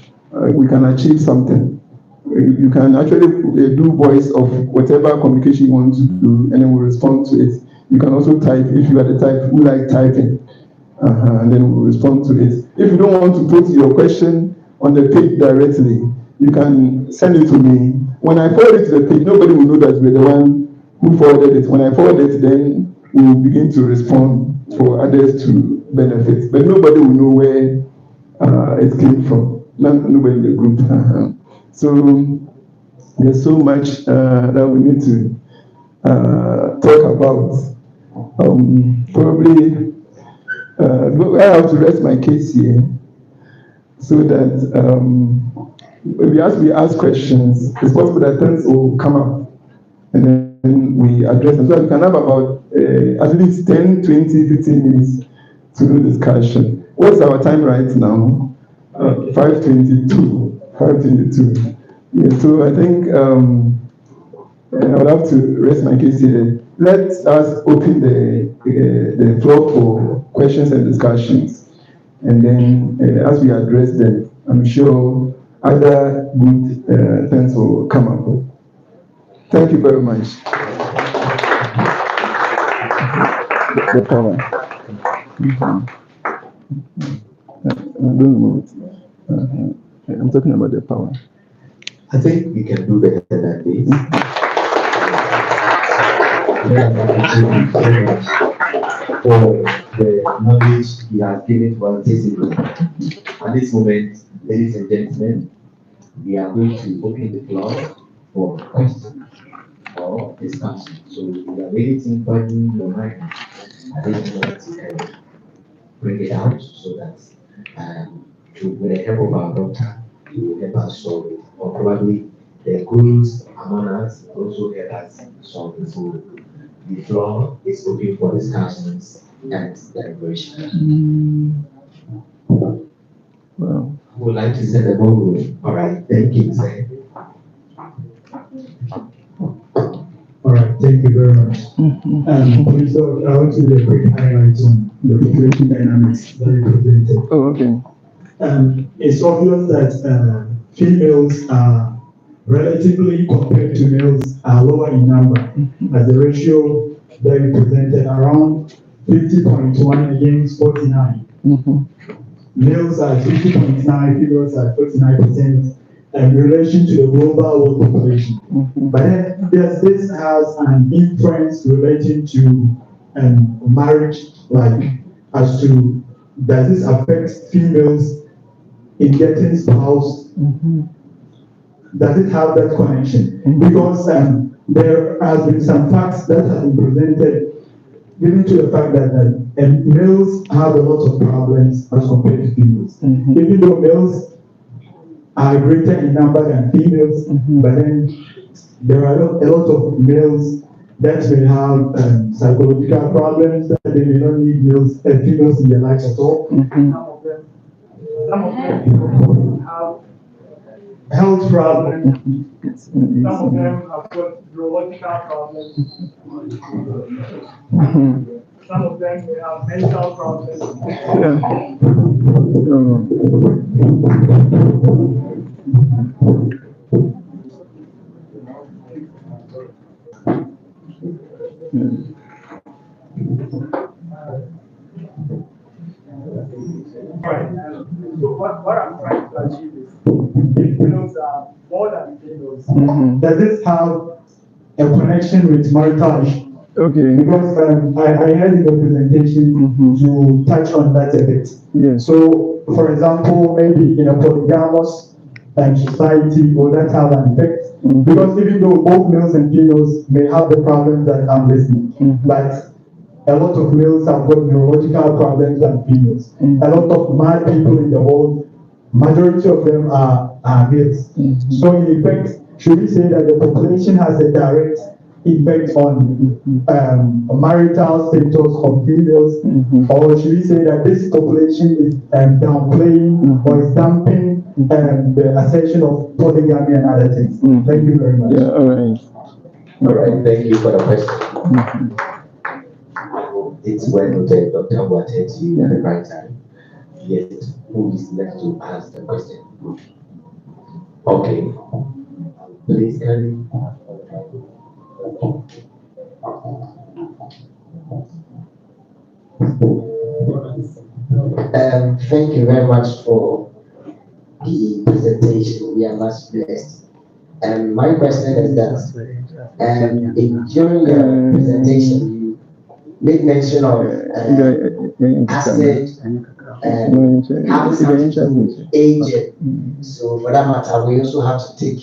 we can achieve something. You can actually do voice of whatever communication you want to do, and then we'll respond to it. You can also type if you are the type who like typing, and then we'll respond to it. If you don't want to put your question on the page directly, you can send it to me. When I forward it to the page, nobody will know that we're the one who forwarded it. When I forward it, then we will begin to respond for others to benefit. But nobody will know where it came from. Nobody in the group. So there's so much that we need to talk about. Probably I have to rest my case here so that as we ask questions, it's possible that things will come up and then we address them. So we can have about at least 10, 20, 15 minutes to do discussion. What's our time right now? 5:22. 5:22. Yeah, so I think I would have to rest my case here. Let us open the floor for questions and discussions. And then as we address them, I'm sure other good things will come up. Thank you very much. The power. I don't know. I'm talking about the power. I think we can do better than this. For the knowledge you have given to us this evening. At this moment, ladies and gentlemen, we are going to open the floor for questions or discussion. So if you have anything burning your mind, at this moment you can bring it out so that with the help of our doctor, he will help us solve it. Or probably the gurus among us will also help us solve it. So the floor is open for discussions and deliberation. Wow. I would like to set the ball rolling. All right, thank you, sir. All right, thank you very much. So I want to do a quick highlight on the population dynamics that you presented. Oh, okay. It's obvious that females are relatively compared to males are lower in number, as the ratio that you presented around 50.1 against 49. Males are 50.9, females are 49% in relation to the global world population. But then this has an influence relating to marriage, like as to does this affect females in getting spouse? Does it have that connection? Because there has been some facts that have been presented, given to the fact that males have a lot of problems as compared to females. Even though males are greater in number than females, but then there are a lot of males that may have psychological problems that they may not need females in their lives at all. Some of them have health problems. Some of them have got neurological problems. Some of them may have mental problems. Right. what I'm trying to achieve is if males are more than females, Mhm. does this have a connection with marital issue? Okay. Because I heard in the presentation Mhm. you touch on that a bit. Yes. So, for example, maybe in a polygamous society, will that have an effect? Mhm. Because even though both males and females may have the problems that I'm listening, Mhm. but a lot of males have got neurological problems than females. Mhm. A lot of mad people in the world, majority of them are males. Mhm. So in effect, should we say that the population has a direct effect on marital status of females, Mhm. or should we say that this population is downplaying or is damping the assertion of polygamy and other things? Mhm. Thank you very much. Yeah, all right. All right, thank you for the question. Mhm. It's well noted, Dr. Who attends you at the Yeah. right time. Yet, who is left to ask the question? Okay. Please, Kelly. Thank you very much for the presentation. We are much blessed. My question is that, during your presentation, you made mention of acid having something to do with aging. So for that matter, we also have to take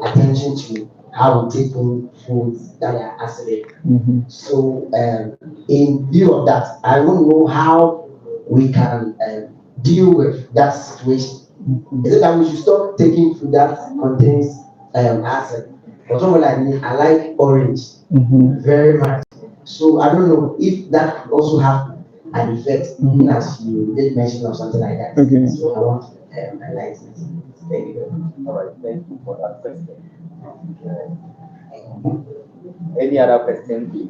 attention to how we take in foods that are acidic. Mhm. So in view of that, I don't know how we can deal with that situation. Is it that we should stop taking food that contains acid? For someone like me, I like orange Mhm. very much. So I don't know if that could also have an effect, even as you did mention of something like that. Okay. So I want enlightenment. Thank you. All right, thank you for that question. Any other question, please?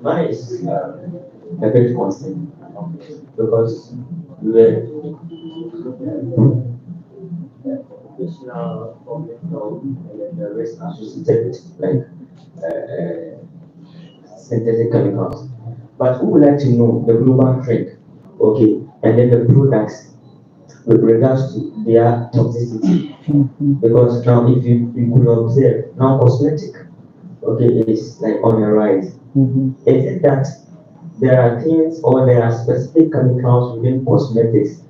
Mine is a bit constant because we were occupational problems and then the rest associated with like synthetic chemicals. But who would like to know the global trend? Okay, and then the products with regards to their toxicity. Because now if you could observe now cosmetic, okay, is like on a rise. Mhm. Is it that there are things or there are specific chemicals within cosmetics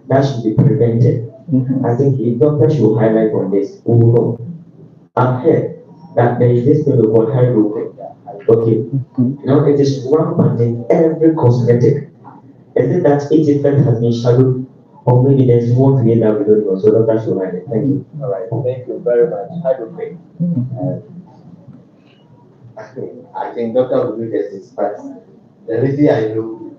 that should be prevented? Mhm. I think if doctor should highlight on this, we will know. I've heard that there is this thing called hydroquin. Okay, now it is rampant in every cosmetic. Is it that its effect has been shadowed, or maybe there's more to it that we don't know? So doctor should highlight. Thank you. All right, thank you very much. Hydroquin. I think doctor will do justice, but the reason I know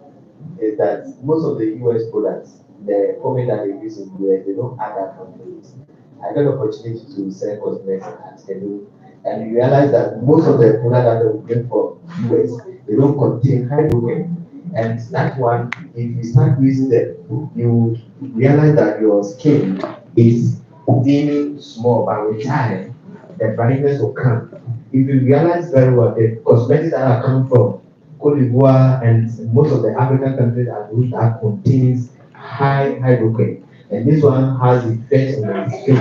is that most of the US products, the formula they use in US, they don't add that from the list. I got the opportunity to sell cosmetics at Hello, and you realize that most of the products that they bring from US, they don't contain hydrogen. And that one, if you start using them, you realize that your skin is dimming small, but with time, the brightness will come. If you realize very well, the cosmetics that are coming from Cote d'Ivoire and most of the African countries are those that contains high hydrogen. And this one has effects on the skin.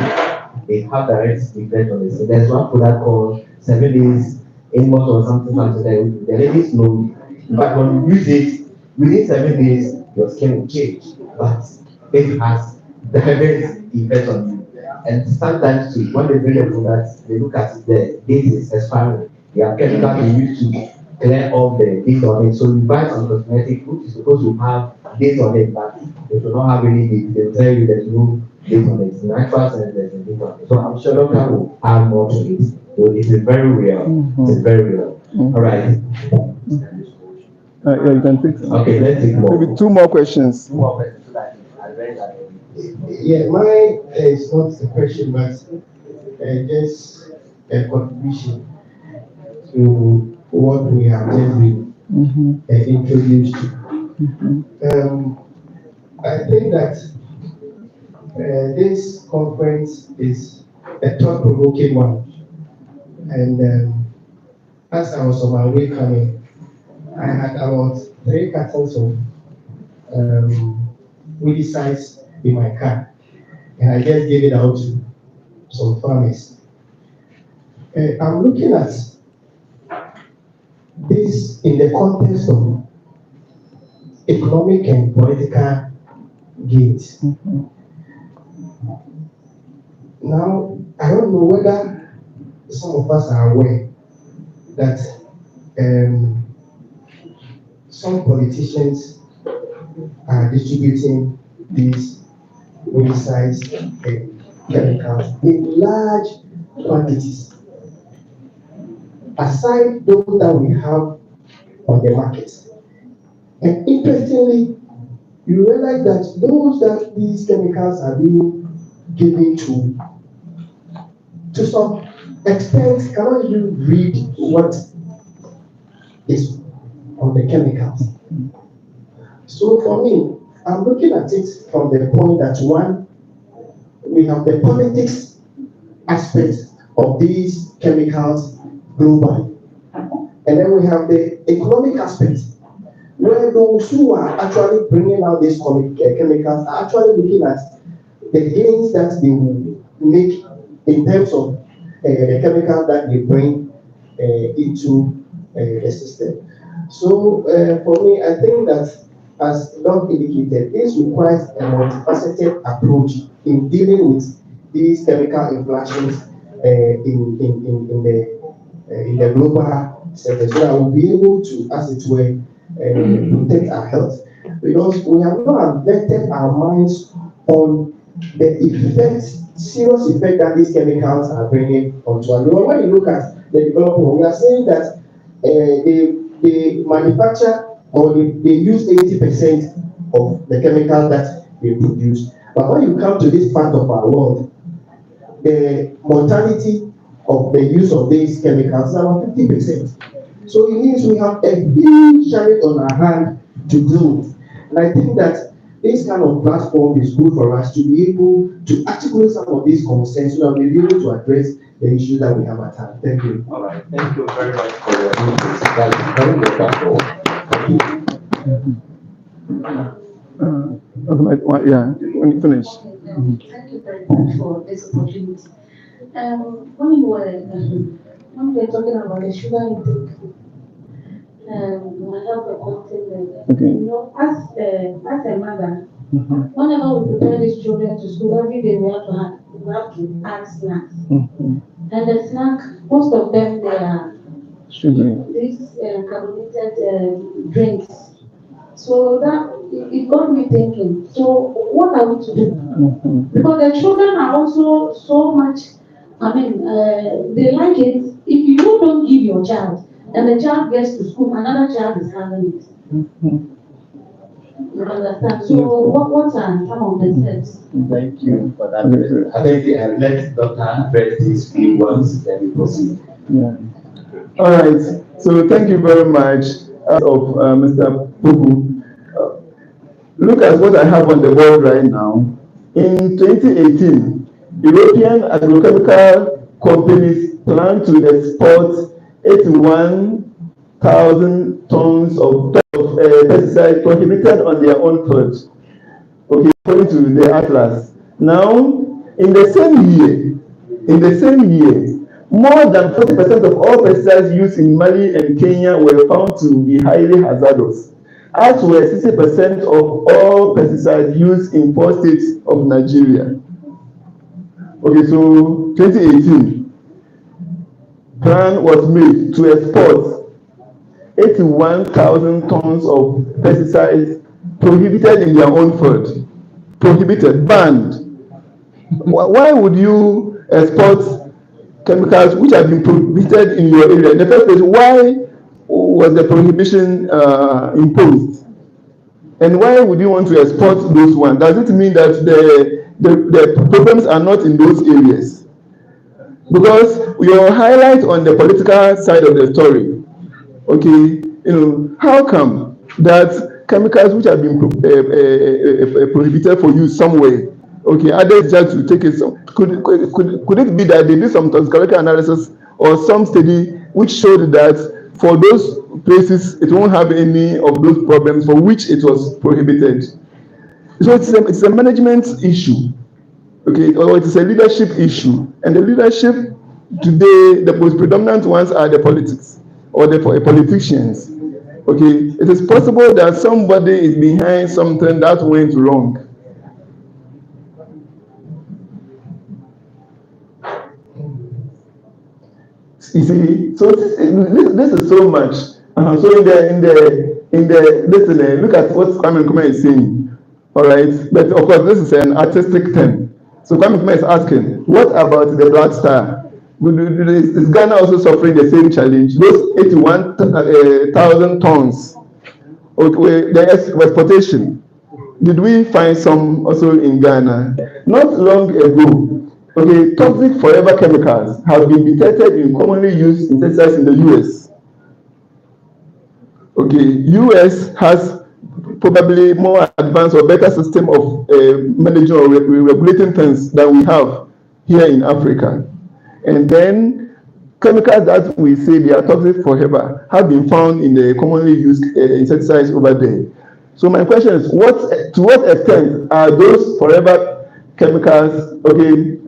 They have direct effect on the skin. There's one product called 7 days in or something like that. The ladies know. But when you use it, within 7 days, your skin will change. But it has direct effect on you. And sometimes too, when they bring the products, they look at it, the date is expiring. They have chemicals they use to clear off the date on it. So you buy some cosmetic which is supposed to have date on it, but they do not have any date. They'll tell you there's no date on it. In actual sense, there's a date on it. So I'm sure doctor will add more to it. So it is very real. It is very real. All right. Yeah, you can take some. Okay, let's take more. Maybe two more questions. Two more questions so that I read that. Yeah, mine is not a question, but just a contribution to what we have just been introduced to. I think that this conference is a thought-provoking one, and as I was on my way coming, I had about 3 cartons of weedicides in my car, and I just gave it out to some farmers. I'm looking at this in the context of economic and political gains. Now, I don't know whether some of us are aware that some politicians are distributing these weedicides and chemicals in large quantities. Aside those that we have on the market. And interestingly, you realize that those that these chemicals are being given to some extent, cannot even read what is on the chemicals. So for me, I'm looking at it from the point that one, we have the politics aspect of these chemicals globally. And then we have the economic aspect, where those who are actually bringing out these chemicals are actually looking at the gains that they will make in terms of the chemicals that they bring into the system. So for me, I think that, as Doc indicated, this requires a multifaceted approach in dealing with these chemical infractions in the global sector, so that we'll be able to, as it were, protect our health. Because we have not invested our minds on the serious effect that these chemicals are bringing onto us. Because when you look at the development, we are saying that they manufacture or they use 80% of the chemicals that they produce. But when you come to this part of our world, the mortality of the use of these chemicals is around 50%. So it means we have a big challenge on our hand to deal with. And I think that this kind of platform is good for us to be able to articulate some of these concerns so that we'll be able to address the issues that we have at hand. Thank you. All right. Thank you very much for your input. That's very wonderful. Yeah, when you finish. Thank you very much for this opportunity. When we were talking about the sugar intake, I have a concern that, Okay. as a mother, whenever we prepare these children to school, every day we have to add snacks. And the snack, most of them, they are Sugar. these carbonated drinks. So that it got me thinking. So what are we to do? Because the children are also so much. I mean, they like it. If you don't give your child, and the child gets to school, another child is having it. You understand? So what are some of the steps? Thank you for that. I think let Dr. address these few ones, then we proceed. Yeah. All right. So thank you very much, Mr. Pugu. Look at what I have on the board right now. In 2018, European agrochemical companies plan to export 81,000 tons of pesticides prohibited on their own fields. Okay, according to the Atlas. Now, in the same year, more than 40% of all pesticides used in Mali and Kenya were found to be highly hazardous, as were 60% of all pesticides used in 4 states of Nigeria. Okay, so 2018, plan was made to export 81,000 tons of pesticides prohibited in their own field. Prohibited, banned. Why would you export chemicals which have been prohibited in your area? In the first place, why was the prohibition imposed? And why would you want to export those ones? Does it mean that the problems are not in those areas? Because your highlight on the political side of the story, okay, how come that chemicals which have been prohibited for use somewhere, okay, others just to take it, could it be that they did some toxicological analysis or some study which showed that for those places it won't have any of those problems for which it was prohibited. So it's a management issue, okay, or it's a leadership issue. And the leadership today, the most predominant ones are the politics or the politicians. Okay, it is possible that somebody is behind something that went wrong. You see, so this is so much. So listen, look at what Kwame Nkrumah is saying. All right, but of course this is an artistic term. So Kwame Nkrumah is asking, what about the Black Star? Is Ghana also suffering the same challenge? Those 81,000 tons, okay, the exportation. Did we find some also in Ghana? Not long ago, okay, toxic forever chemicals have been detected in commonly used insecticides in the US. Okay, US has probably more advanced or better system of managing or regulating things than we have here in Africa. And then chemicals that we say they are toxic forever have been found in the commonly used insecticides over there. So my question is, to what extent are those forever chemicals, okay,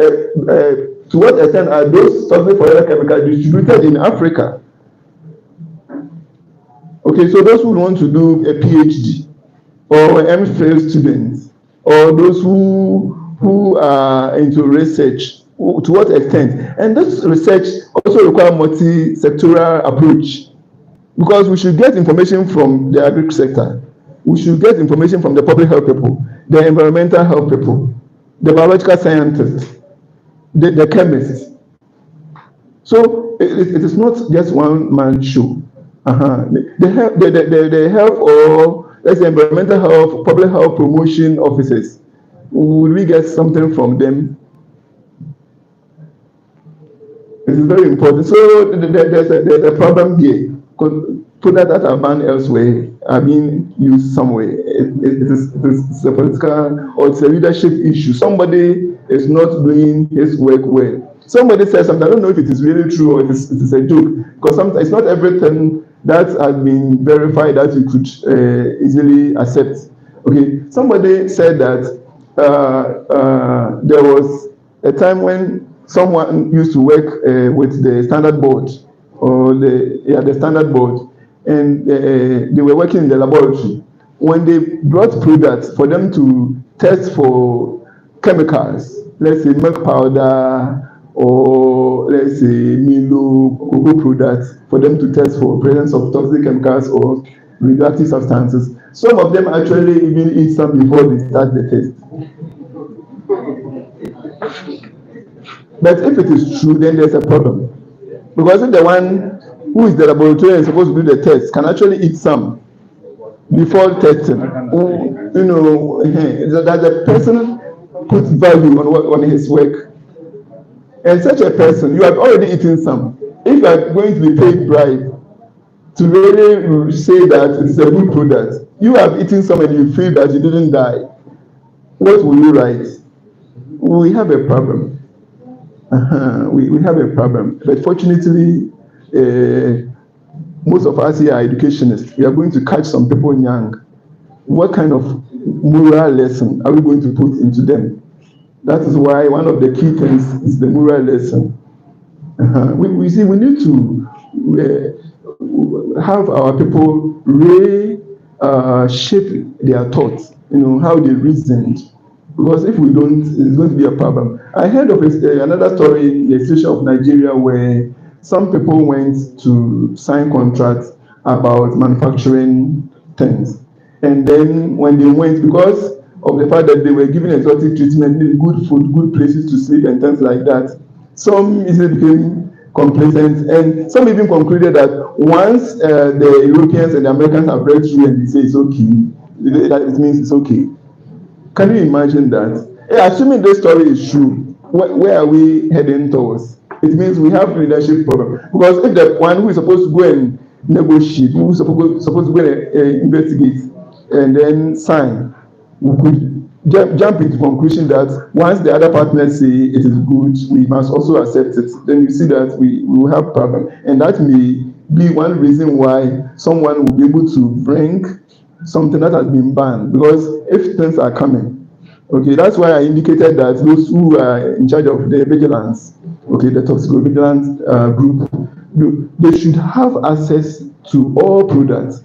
to what extent are those toxic forever chemicals distributed in Africa? Okay, so those who want to do a PhD or MPhil students, or those who are into research, to what extent? And this research also requires multi-sectoral approach, because we should get information from the agriculture sector, we should get information from the public health people, the environmental health people, the biological scientists, the chemists. So it is not just one man show. The health, or let's say environmental health, public health promotion officers, would we get something from them? It is very important. So there's a problem here. Products that are banned elsewhere are being used somewhere. It's a political or it's a leadership issue. Somebody is not doing his work well. Somebody says something. I don't know if it is really true or it is a joke, because sometimes it's not everything that has been verified that you could easily accept. Okay, somebody said that there was a time when someone used to work with the standard board, or the standard board, and they were working in the laboratory. When they brought products for them to test for chemicals, let's say milk powder, or let's say Milo, cocoa products, for them to test for presence of toxic chemicals or radioactive substances, some of them actually even eat some before they start the test. But if it is true, then there's a problem. Because if the one who is the laboratorian supposed to do the test can actually eat some before testing, you know, that the person puts value on his work. And such a person, you have already eaten some. If you are going to be paid bribe to really say that it's a good product, you have eaten some and you feel that you didn't die, what will you write? We have a problem. We have a problem. But fortunately, most of us here are educationists. We are going to catch some people young. What kind of moral lesson are we going to put into them? That is why one of the key things is the moral lesson. We see we need to have our people shape their thoughts, you know, how they reasoned. Because if we don't, it's going to be a problem. I heard of another story in the situation of Nigeria where some people went to sign contracts about manufacturing things. And then when they went, because of the fact that they were given exotic treatment, good food, good places to sleep and things like that, some easily became complacent, and some even concluded that once the Europeans and the Americans have read through and they say it's okay, that it means it's okay. Can you imagine that? Assuming this story is true, where are we heading towards? It means we have leadership problem. Because if the one who is supposed to go and negotiate, who is supposed to go and investigate and then sign, we could jump into conclusion that once the other partners say it is good, we must also accept it. Then you see that we will have problem, and that may be one reason why someone will be able to bring something that has been banned, because if things are coming, okay, that's why I indicated that those who are in charge of the vigilance, okay, the toxicovigilance group, they should have access to all products,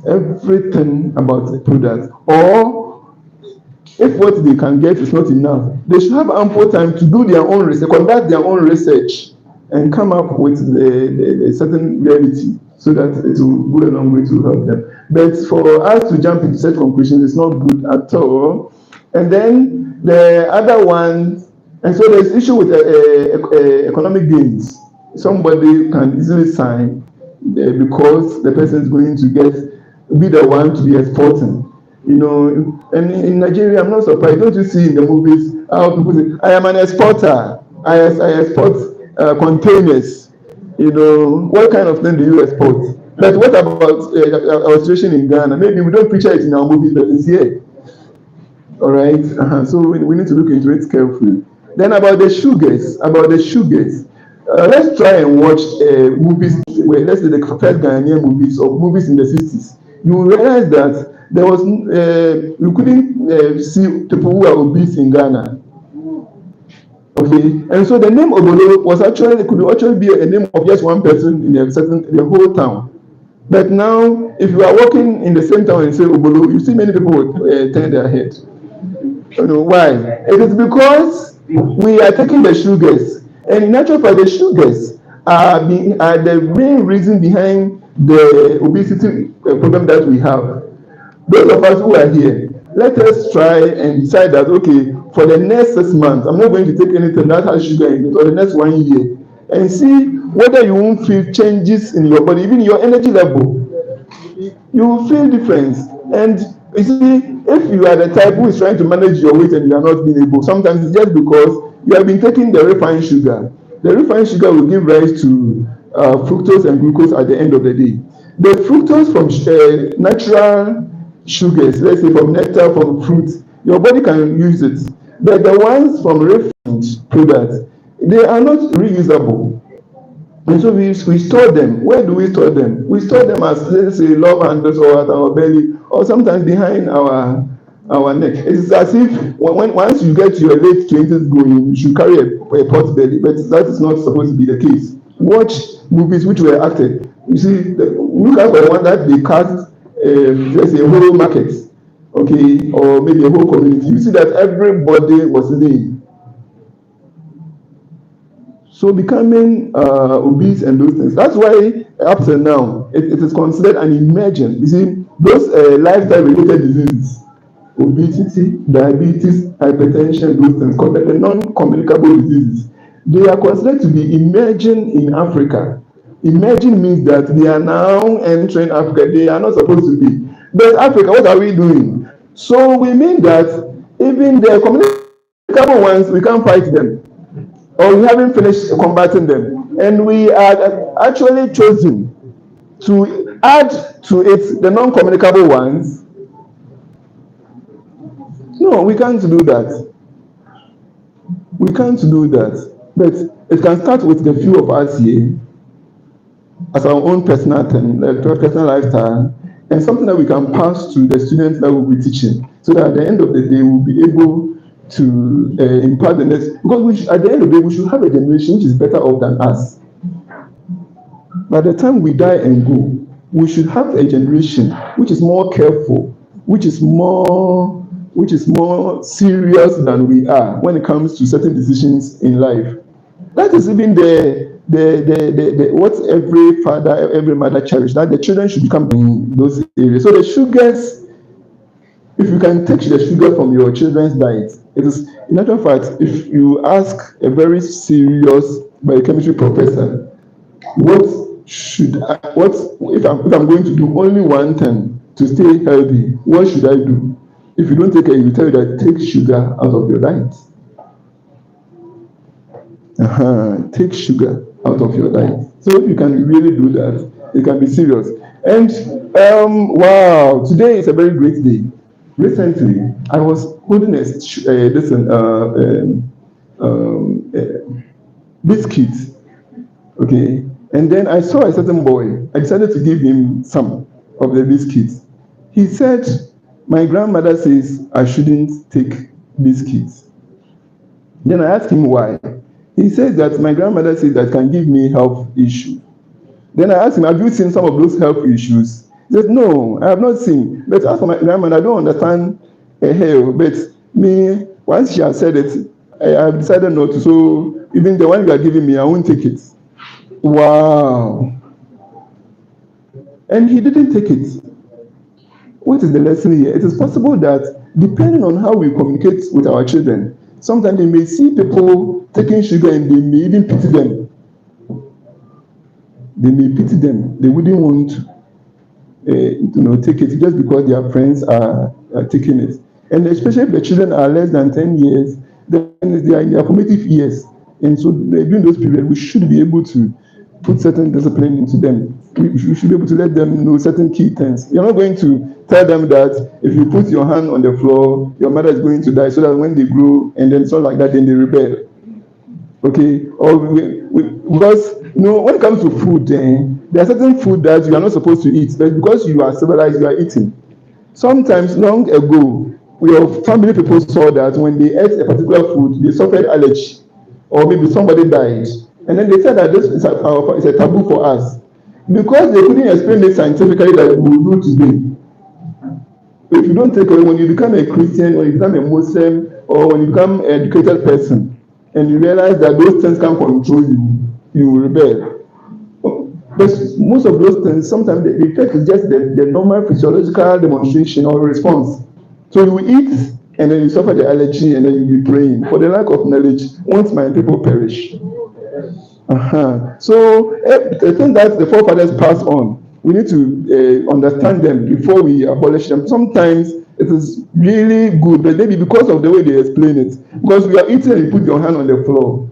everything about the product, or if what they can get is not enough, they should have ample time to do their own research, conduct their own research, and come up with the certain reality, so that it will go a long way to help them. But for us to jump into such conclusions is not good at all. And then the other one, and so there's issue with economic gains. Somebody can easily sign because the person is going to be the one to be exporting. You know, and in Nigeria, I'm not surprised. Don't you see in the movies how people say, "I am an exporter. I export containers." You know, what kind of thing do you export? But what about our situation in Ghana? Maybe we don't picture it in our movies, but it's here. All right. So we need to look into it carefully. Then about the sugars, let's try and watch movies. Well, let's say the first Ghanaian movies or movies in the 60s. You will realize that there was you couldn't see people who are obese in Ghana. Okay, and so the name Obolo could actually be a name of just one person in the whole town. But now, if you are walking in the same town and say Obolo, you see many people turn their head. You know why? It is because we are taking the sugars, and in actual fact, the sugars are the main reason behind the obesity problem that we have. Those of us who are here, let us try and decide that, okay, for the next 6 months, I'm not going to take anything that has sugar in it for the next 1 year, and see whether you won't feel changes in your body, even your energy level. You will feel difference. And you see, if you are the type who is trying to manage your weight and you are not being able, sometimes it's just because you have been taking the refined sugar. The refined sugar will give rise to fructose and glucose at the end of the day. The fructose from natural sugars, let's say from nectar, from fruit, your body can use it. But the ones from refined products, they are not reusable. And so we store them. Where do we store them? We store them as, let's say, love handles or at our belly, or sometimes behind our neck. It's as if once you get to your late 20s going, you should carry a pot belly, but that is not supposed to be the case. Watch movies which were acted. You see, look at the one that they cast, let's say, a whole market, okay, or maybe a whole community. You see that everybody was lean. So becoming obese and those things. That's why up to now it is considered an emergent. You see, those lifestyle-related diseases, obesity, diabetes, hypertension, those things, called the non-communicable diseases, they are considered to be emerging in Africa. Emerging means that they are now entering Africa. They are not supposed to be. But Africa, what are we doing? So we mean that even the communicable ones, we can't fight them, or we haven't finished combating them, and we are actually choosing to add to it the non-communicable ones. No, we can't do that. We can't do that. But it can start with the few of us here, as our own personal thing, personal lifestyle, and something that we can pass to the students that we'll be teaching, so that at the end of the day we'll be able to impart the next, because at the end of the day we should have a generation which is better off than us. By the time we die and go, we should have a generation which is more careful, which is more serious than we are when it comes to certain decisions in life. That is even the what every father, every mother cherish, that the children should become in those areas. So the sugars, if you can take the sugar from your children's diet, it is, in actual fact, if you ask a very serious biochemistry professor, if I'm going to do only one thing to stay healthy, what should I do? If you don't take it, he will tell you that take sugar out of your diet. Take sugar out of your diet. So if you can really do that, it can be serious. And wow, today is a very great day. recently I was holding biscuit, okay, and then I saw a certain boy. I decided to give him some of the biscuits. He said, "My grandmother says I shouldn't take biscuits." Then I asked him why. He said that my grandmother says that can give me health issues. Then I asked him, "Have you seen some of those health issues?" He said, "No, I have not seen. But as for my grandmother, I don't understand hell. But me, once she has said it, I have decided not to. So even the one you are giving me, I won't take it." Wow. And he didn't take it. What is the lesson here? It is possible that depending on how we communicate with our children, sometimes they may see people taking sugar and they may even pity them. They may pity them. They wouldn't want to take it just because their friends are taking it. And especially if the children are less than 10 years, then they are in their formative years. And so during those periods, we should be able to put certain discipline into them. We should be able to let them know certain key things. You're not going to tell them that if you put your hand on the floor, your mother is going to die, so that when they grow and then something like that, then they rebel. Okay? Or because when it comes to food, there are certain food that you are not supposed to eat, but because you are civilized, you are eating. Sometimes long ago, your family people saw that when they ate a particular food, they suffered allergy, or maybe somebody died, and then they said that this is a taboo for us, because they couldn't explain it scientifically that we will do today. If you don't take away, when you become a Christian, or you become a Muslim, or when you become an educated person, and you realize that those things can control you, you will rebel. But most of those things, sometimes the effect is just the normal physiological demonstration or response. So you eat, and then you suffer the allergy, and then you be praying. For the lack of knowledge, once my people perish. So the thing that the forefathers passed on, we need to understand them before we abolish them. Sometimes it is really good, but maybe because of the way they explain it. Because we are eating and you put your hand on the floor.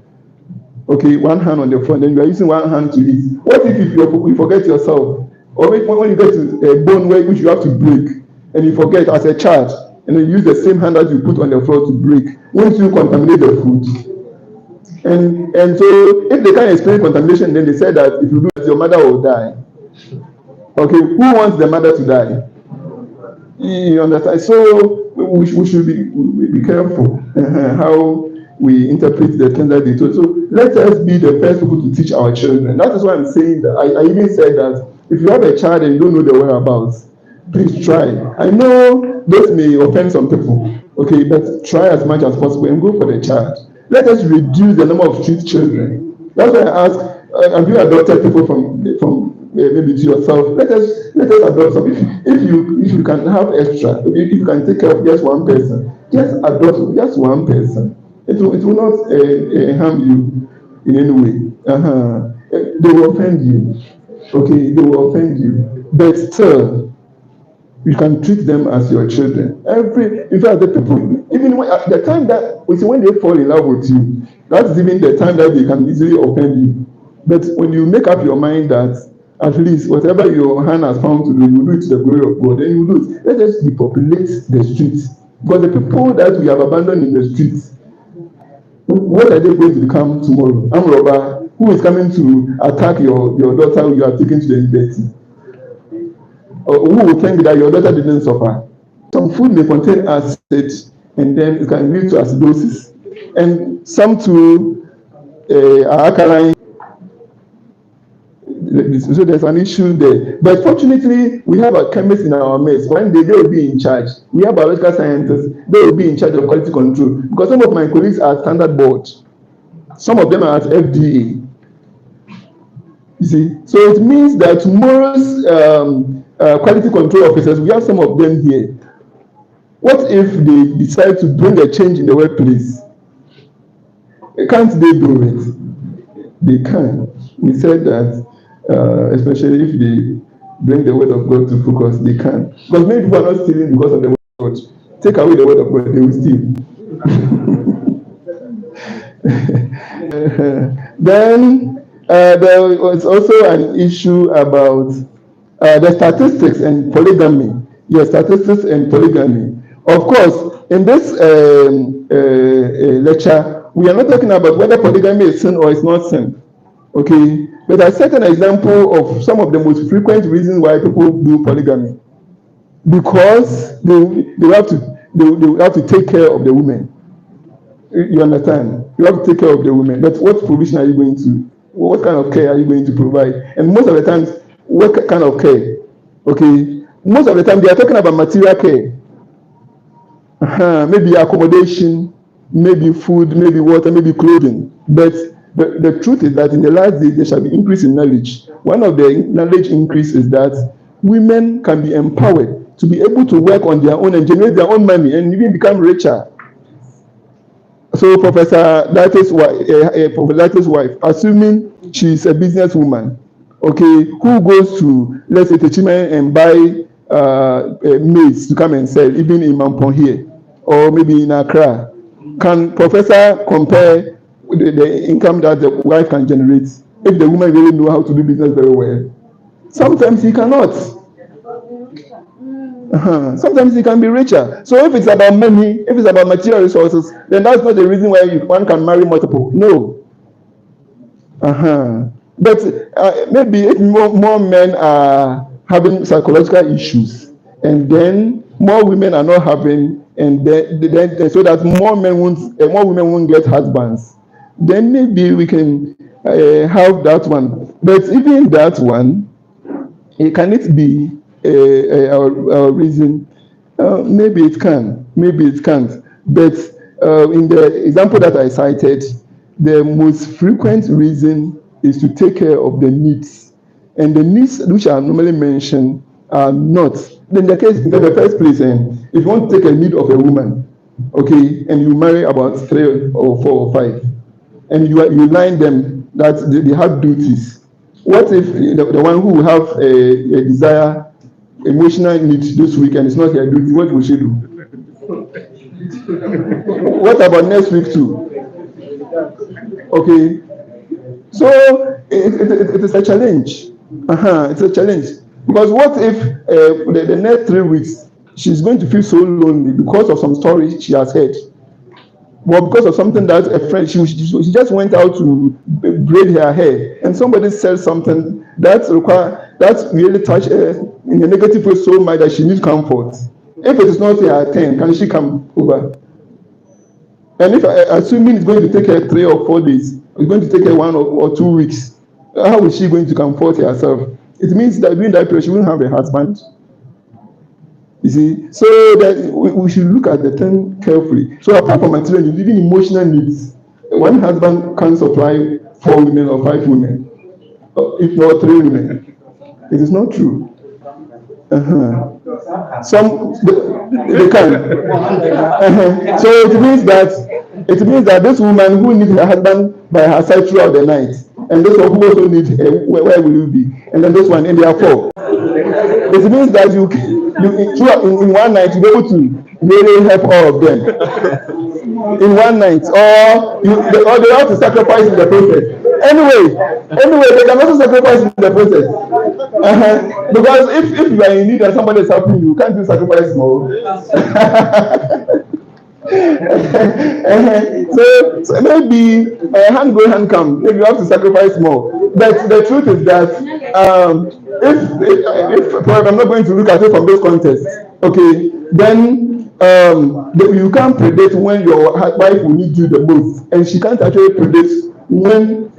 Okay, one hand on the floor, then you are using one hand to eat. What if you forget yourself? Or when you get to a bone which you have to break, and you forget as a child, and then you use the same hand that you put on the floor to break, won't you contaminate the food? And so if they can't explain contamination, then they say that if you do it, your mother will die. Okay, who wants the mother to die? You understand? So we should be careful how we interpret the things that they told. So let us be the first people to teach our children. That is why I'm saying that. I even said that if you have a child and you don't know the whereabouts, please try. I know this may offend some people, okay, but try as much as possible and go for the child. Let us reduce the number of street children. That's why I ask, have you adopted people from maybe to yourself? Let us adopt some. If you can have extra, if you can take care of just one person, just adopt just one person. It will not harm you in any way. They will offend you. Okay, they will offend you, but still, you can treat them as your children. In fact, the people, even the time that when they fall in love with you, that's even the time that they can easily offend you. But when you make up your mind that at least whatever your hand has found to do, you do it to the glory of God, then you do it. Let us depopulate the streets. Because the people that we have abandoned in the streets, what are they going to become tomorrow? Armed robber who is coming to attack your daughter who you are taking to the university? Or who will think that your daughter didn't suffer? Some food may contain acid, and then it can lead to acidosis. And some too are alkaline. So there's an issue there. But fortunately, we have a chemist in our midst. One day they will be in charge. We have biological scientists. They will be in charge of quality control. Because some of my colleagues are standard board. Some of them are at FDA. You see, so it means that tomorrow's quality control officers, we have some of them here. What if they decide to bring a change in the workplace? Can't they do it? They can. We said that, especially if they bring the word of God to focus, they can. Because many people are not stealing because of the word of God. Take away the word of God, they will steal. Then there was also an issue about the statistics and polygamy. Yes, statistics and polygamy. Of course, in this lecture, we are not talking about whether polygamy is sin or it's not sin. Okay, but I set an example of some of the most frequent reasons why people do polygamy, because they have to take care of the women. You understand? You have to take care of the women. But what provision are you going to? What kind of care are you going to provide? And most of the times, what kind of care? Okay, most of the time they are talking about material care. Maybe accommodation, maybe food, maybe water, maybe clothing. But the truth is that in the last days there shall be increase in knowledge. One of the knowledge increase is that women can be empowered to be able to work on their own and generate their own money and even become richer. So Professor Latte's wife, assuming she's a businesswoman, okay, who goes to, let's say, Techiman and buy maize to come and sell, even in Mampong here, or maybe in Accra, can Professor compare the income that the wife can generate if the woman really know how to do business very well? Sometimes he cannot. Sometimes he can be richer. So if it's about money, if it's about material resources, then that's not the reason why one can marry multiple. No. But maybe if more men are having psychological issues, and then more women are not having, and then so that more women won't get husbands, then maybe we can have that one. But even that one, can it be a reason? Maybe it can, maybe it can't. But in the example that I cited, the most frequent reason is to take care of the needs. And the needs which are normally mentioned are not. In the first place, if you want to take a need of a woman, okay, and you marry about 3 or 4 or 5, and you line them that they have duties. What if the one who have a desire, emotional needs this week and it's not her duty? What will she do? What about next week too? Okay, so it is a challenge. It's a challenge, because what if the next 3 weeks she's going to feel so lonely because of some story she has heard? Well, because of something that a friend, she just went out to braid her hair, and somebody said something that really touched her in a negative way so much that she needs comfort. If it is not her turn, can she come over? And if assuming it's going to take her 3 or 4 days, it's going to take her 1 or 2 weeks, how is she going to comfort herself? It means that during that period she won't have a husband. You see, so that we should look at the thing carefully. So apart from material needs, even emotional needs, one husband can supply 4 women or 5 women, if not 3 women. It is not true. Some they can. So it means that this woman who needs her husband by her side throughout the night, and this one who also needs where will you be? And then this one, and they are 4. It means that you in one night you'll be able to really help all of them in one night, or they have to sacrifice in the process. Anyway, they can also sacrifice in the process. Because if you are in need and somebody is helping you, can't you sacrifice more? So maybe hand go hand come. Maybe you have to sacrifice more. But the truth is that if I'm not going to look at it from this context, okay, then you can't predict when your wife will need you the most, and she can't actually predict when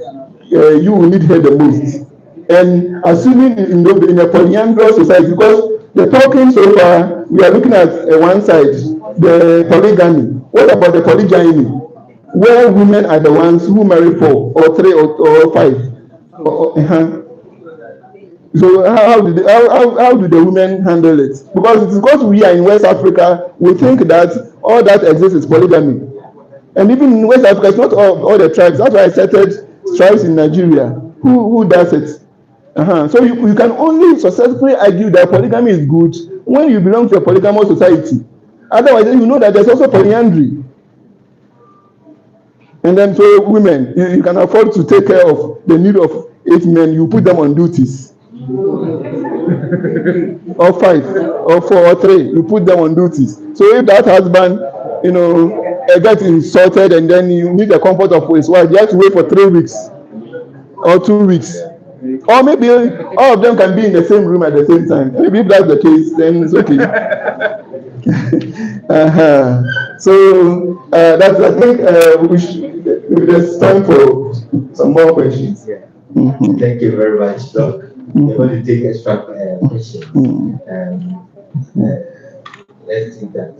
you will need her the most. And assuming in a polyandrous society, because the talking so far, we are looking at one side, the polygamy. What about the polygyny, where women are the ones who marry 4 or 3 or 5? So how do the women handle it? Because it's because we are in West Africa, we think that all that exists is polygamy. And even in West Africa, it's not all the tribes. That's why I started tribes in Nigeria. Who does it? So you can only successfully argue that polygamy is good when you belong to a polygamous society. Otherwise, you know that there's also polyandry. And then so women, you can afford to take care of the need of 8 men, you put them on duties. or 5 or 4 or 3, you put them on duties. So if that husband, gets insulted and then you need the comfort of his wife, you have to wait for 3 weeks or 2 weeks. Or maybe all of them can be in the same room at the same time. Maybe if that's the case, then it's okay. So that's, I think, there's time for some more questions. Yeah. Thank you very much, Doc. We're going to take extra questions. Let's see that.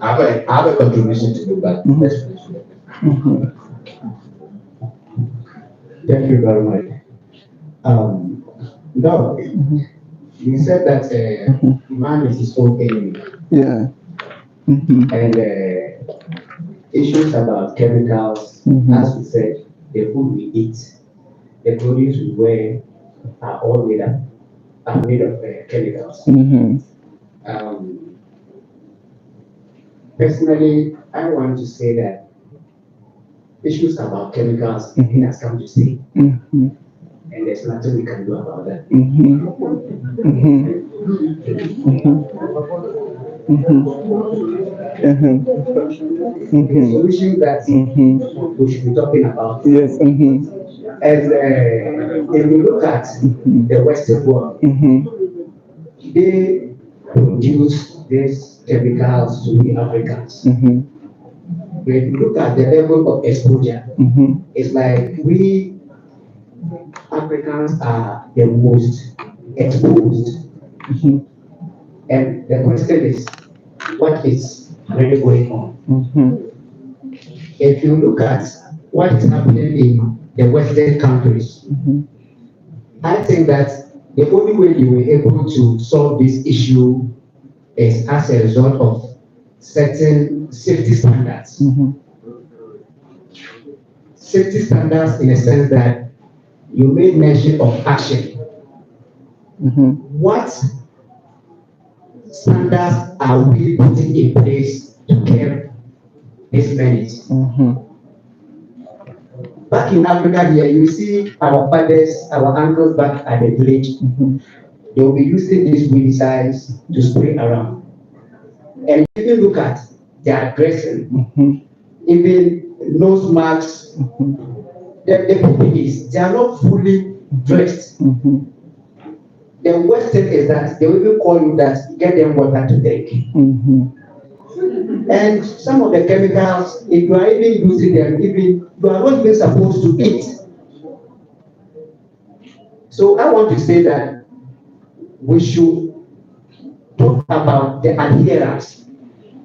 I have a contribution to do, but let's finish. Thank you very much. Doc, you said that man is his own enemy. Yeah. And issues about chemicals, as we said, the food we eat, the clothes we wear are all made of chemicals. Um, Personally, I want to say that issues about chemicals, it has come to stay, and there's nothing we can do about that. The solution that we should be talking about. Yes. And if you look at the Western world, they produce these chemicals to the Africans. But if you look at the level of exposure, it's like we Africans are the most exposed. And the question is, what is really going on? If you look at what is happening in the Western countries, I think that the only way you were able to solve this issue is as a result of certain safety standards. Safety standards in a sense that you made mention of action. What standards are we putting in place to curb this menace? Back in Africa here, you see our fathers, our uncles back at the village, they will be using these weedicides to spray around. And if you look at their dressing, even nose masks, the PPEs, they are not fully dressed. The worst thing is that they will even call you that get them water to drink. And some of the chemicals, if you are even using them, even you are not even supposed to eat. So I want to say that we should talk about the adherence,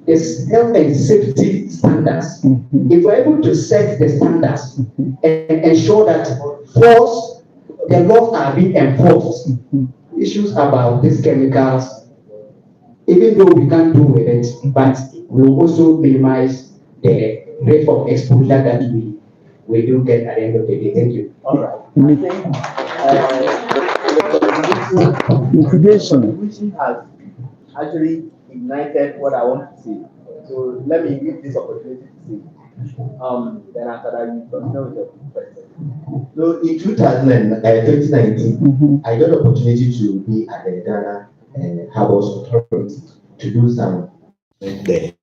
the health and safety standards. If we're able to set the standards and ensure that the laws are being enforced, issues about these chemicals, even though we can't do with it, but we will also minimize the rate of exposure that we do get at the end of the day. Thank you. All right. Mitigation Has actually ignited what I want to say. So let me use this opportunity to say. Then after that, you continue with your question. So in 2019, I got the opportunity to be at the Ghana Harbours Authority to do some there.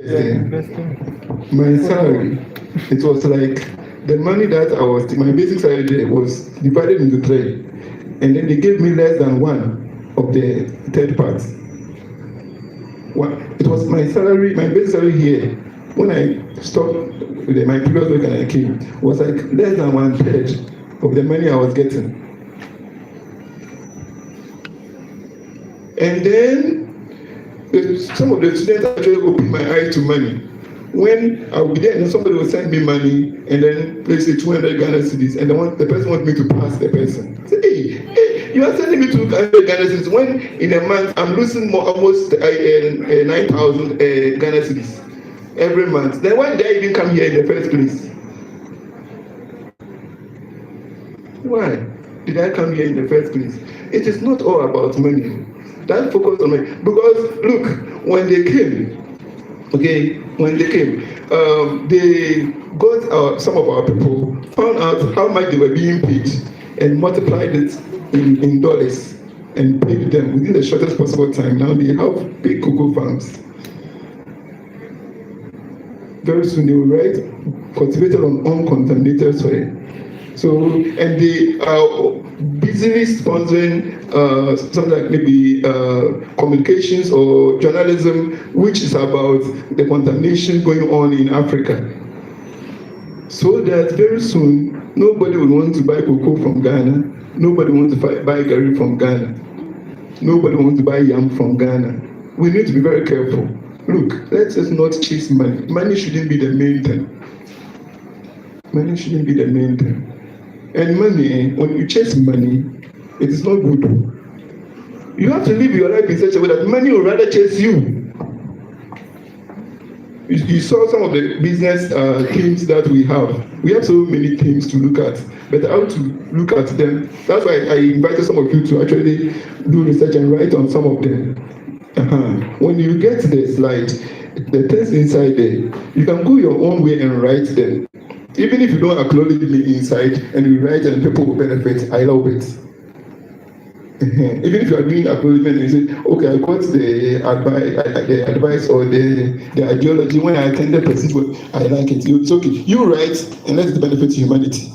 My salary, it was like the money that my basic salary there was divided into three, and then they gave me less than one of the third part. It was my salary, my basic salary here. When I stopped with my previous work and I came, was like less than one third of the money I was getting. And then some of the students actually opened my eyes to money. When I would be there and somebody will send me money and then let's say 200 Ghana cedis and the person wants me to pass the person. I say, hey, you are sending me 200 Ghana cedis when in a month I'm losing almost 9,000 Ghana cedis every month. Then why did I even come here in the first place? Why did I come here in the first place? It is not all about money. That focus on money. Because look, when they came, they got some of our people, found out how much they were being paid and multiplied it in dollars and paid them within the shortest possible time. Now they have big cocoa farms. Very soon they will write cultivated on uncontaminated soil. So, and they are busily sponsoring something like maybe communications or journalism, which is about the contamination going on in Africa. So that very soon, nobody will want to buy cocoa from Ghana, nobody wants to buy gari from Ghana, nobody wants to buy yam from Ghana. We need to be very careful. Look, let's just not chase money. Money shouldn't be the main thing. Money shouldn't be the main thing. And money, when you chase money, it is not good. You have to live your life in such a way that money will rather chase you. You saw some of the business themes that we have. We have so many themes to look at, but how to look at them. That's why I invited some of you to actually do research and write on some of them. When you get the slide, the things inside there, you can go your own way and write them. Even if you don't acknowledge me inside and you write and people will benefit, I love it. Even if you are doing acknowledgement and you say, okay, I got the advice or the ideology when I attended Presidio, I like it. It's okay. You write and let it benefit humanity.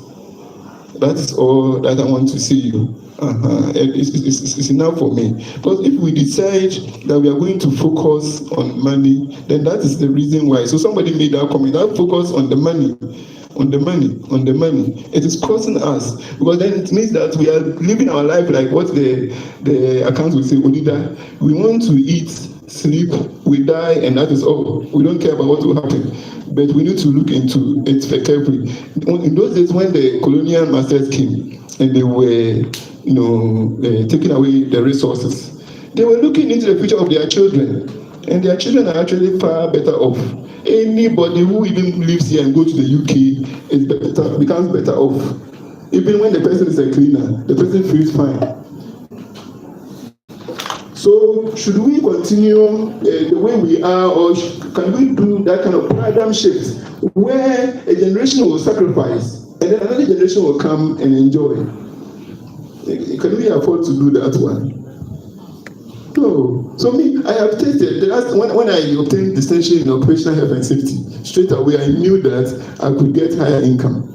That is all that I want to see you. It's enough for me. Because if we decide that we are going to focus on money, then that is the reason why. So somebody made that comment, that focus on the money. It is costing us, because then it means that we are living our life like what the accounts will say, Odida. We want to eat, sleep, we die, and that is all. We don't care about what will happen. But we need to look into it carefully. In those days when the colonial masters came and they were, taking away the resources, they were looking into the future of their children, and their children are actually far better off. Anybody who even lives here and goes to the UK becomes better off. Even when the person is a cleaner, the person feels fine. So should we continue the way we are, or can we do that kind of paradigm shift where a generation will sacrifice and then another generation will come and enjoy? Can we afford to do that one? No. So me, I have tasted the last when I obtained distinction in operational health and safety. Straight away, I knew that I could get higher income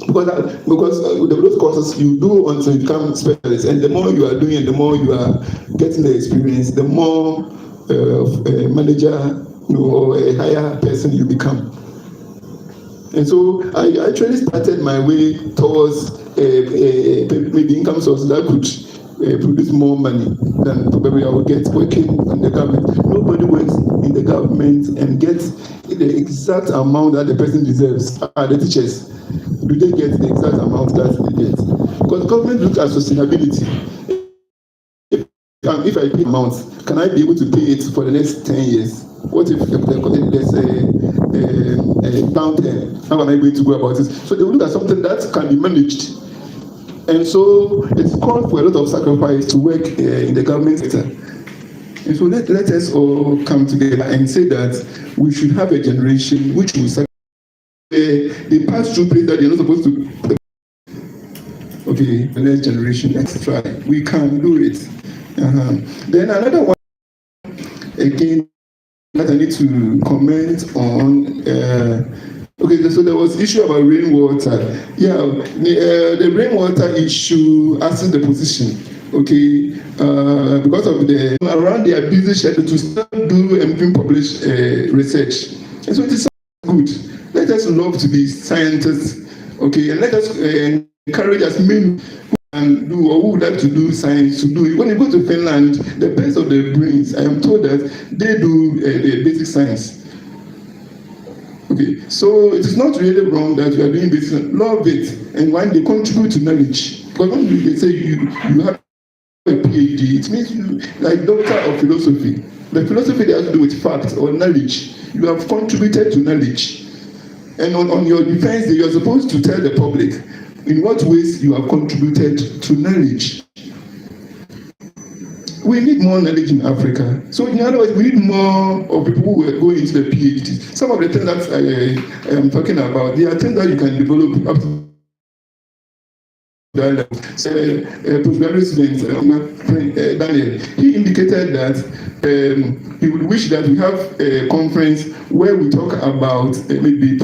because those courses you do until you become specialist, and the more you are doing, and the more you are getting the experience, the more a manager or a higher person you become. And so I actually started my way towards maybe income source that could produce more money than probably I would get working in the government. Nobody works in the government and gets the exact amount that the person deserves. The teachers, do they get the exact amount that they get? Because government looks at sustainability. If I pay amount, can I be able to pay it for the next 10 years? What if there's a downturn? How am I going to go about it? So they look at something that can be managed. And so it's called for a lot of sacrifice to work in the government sector. And so let us all come together and say that we should have a generation which will sacrifice. They pass through places that they're not supposed to. Okay, the next generation, let's try. We can do it. Then another one, again, that I need to comment on. Okay, so there was issue about rainwater. Yeah, the rainwater issue as the position. Okay, because of the around their busy schedule to still do and even publish research. And so it is good. Let us love to be scientists. Okay, and let us encourage as many and do or who would like to do science to do it. When you go to Finland, the best of the brains, I am told that they do the basic science. Okay, so it is not really wrong that you are doing basic science. Love it, and when they contribute to knowledge. Because when they say you have a PhD, it means you like doctor of philosophy. The philosophy that has to do with facts or knowledge. You have contributed to knowledge. And on your defense day, you are supposed to tell the public in what ways you have contributed to knowledge. We need more knowledge in Africa. So in other words, we need more of people who are going into the PhD. Some of the things that I am talking about, they are things that you can develop up to that level. So, postgraduate student, Daniel, he indicated that he would wish that we have a conference where we talk about maybe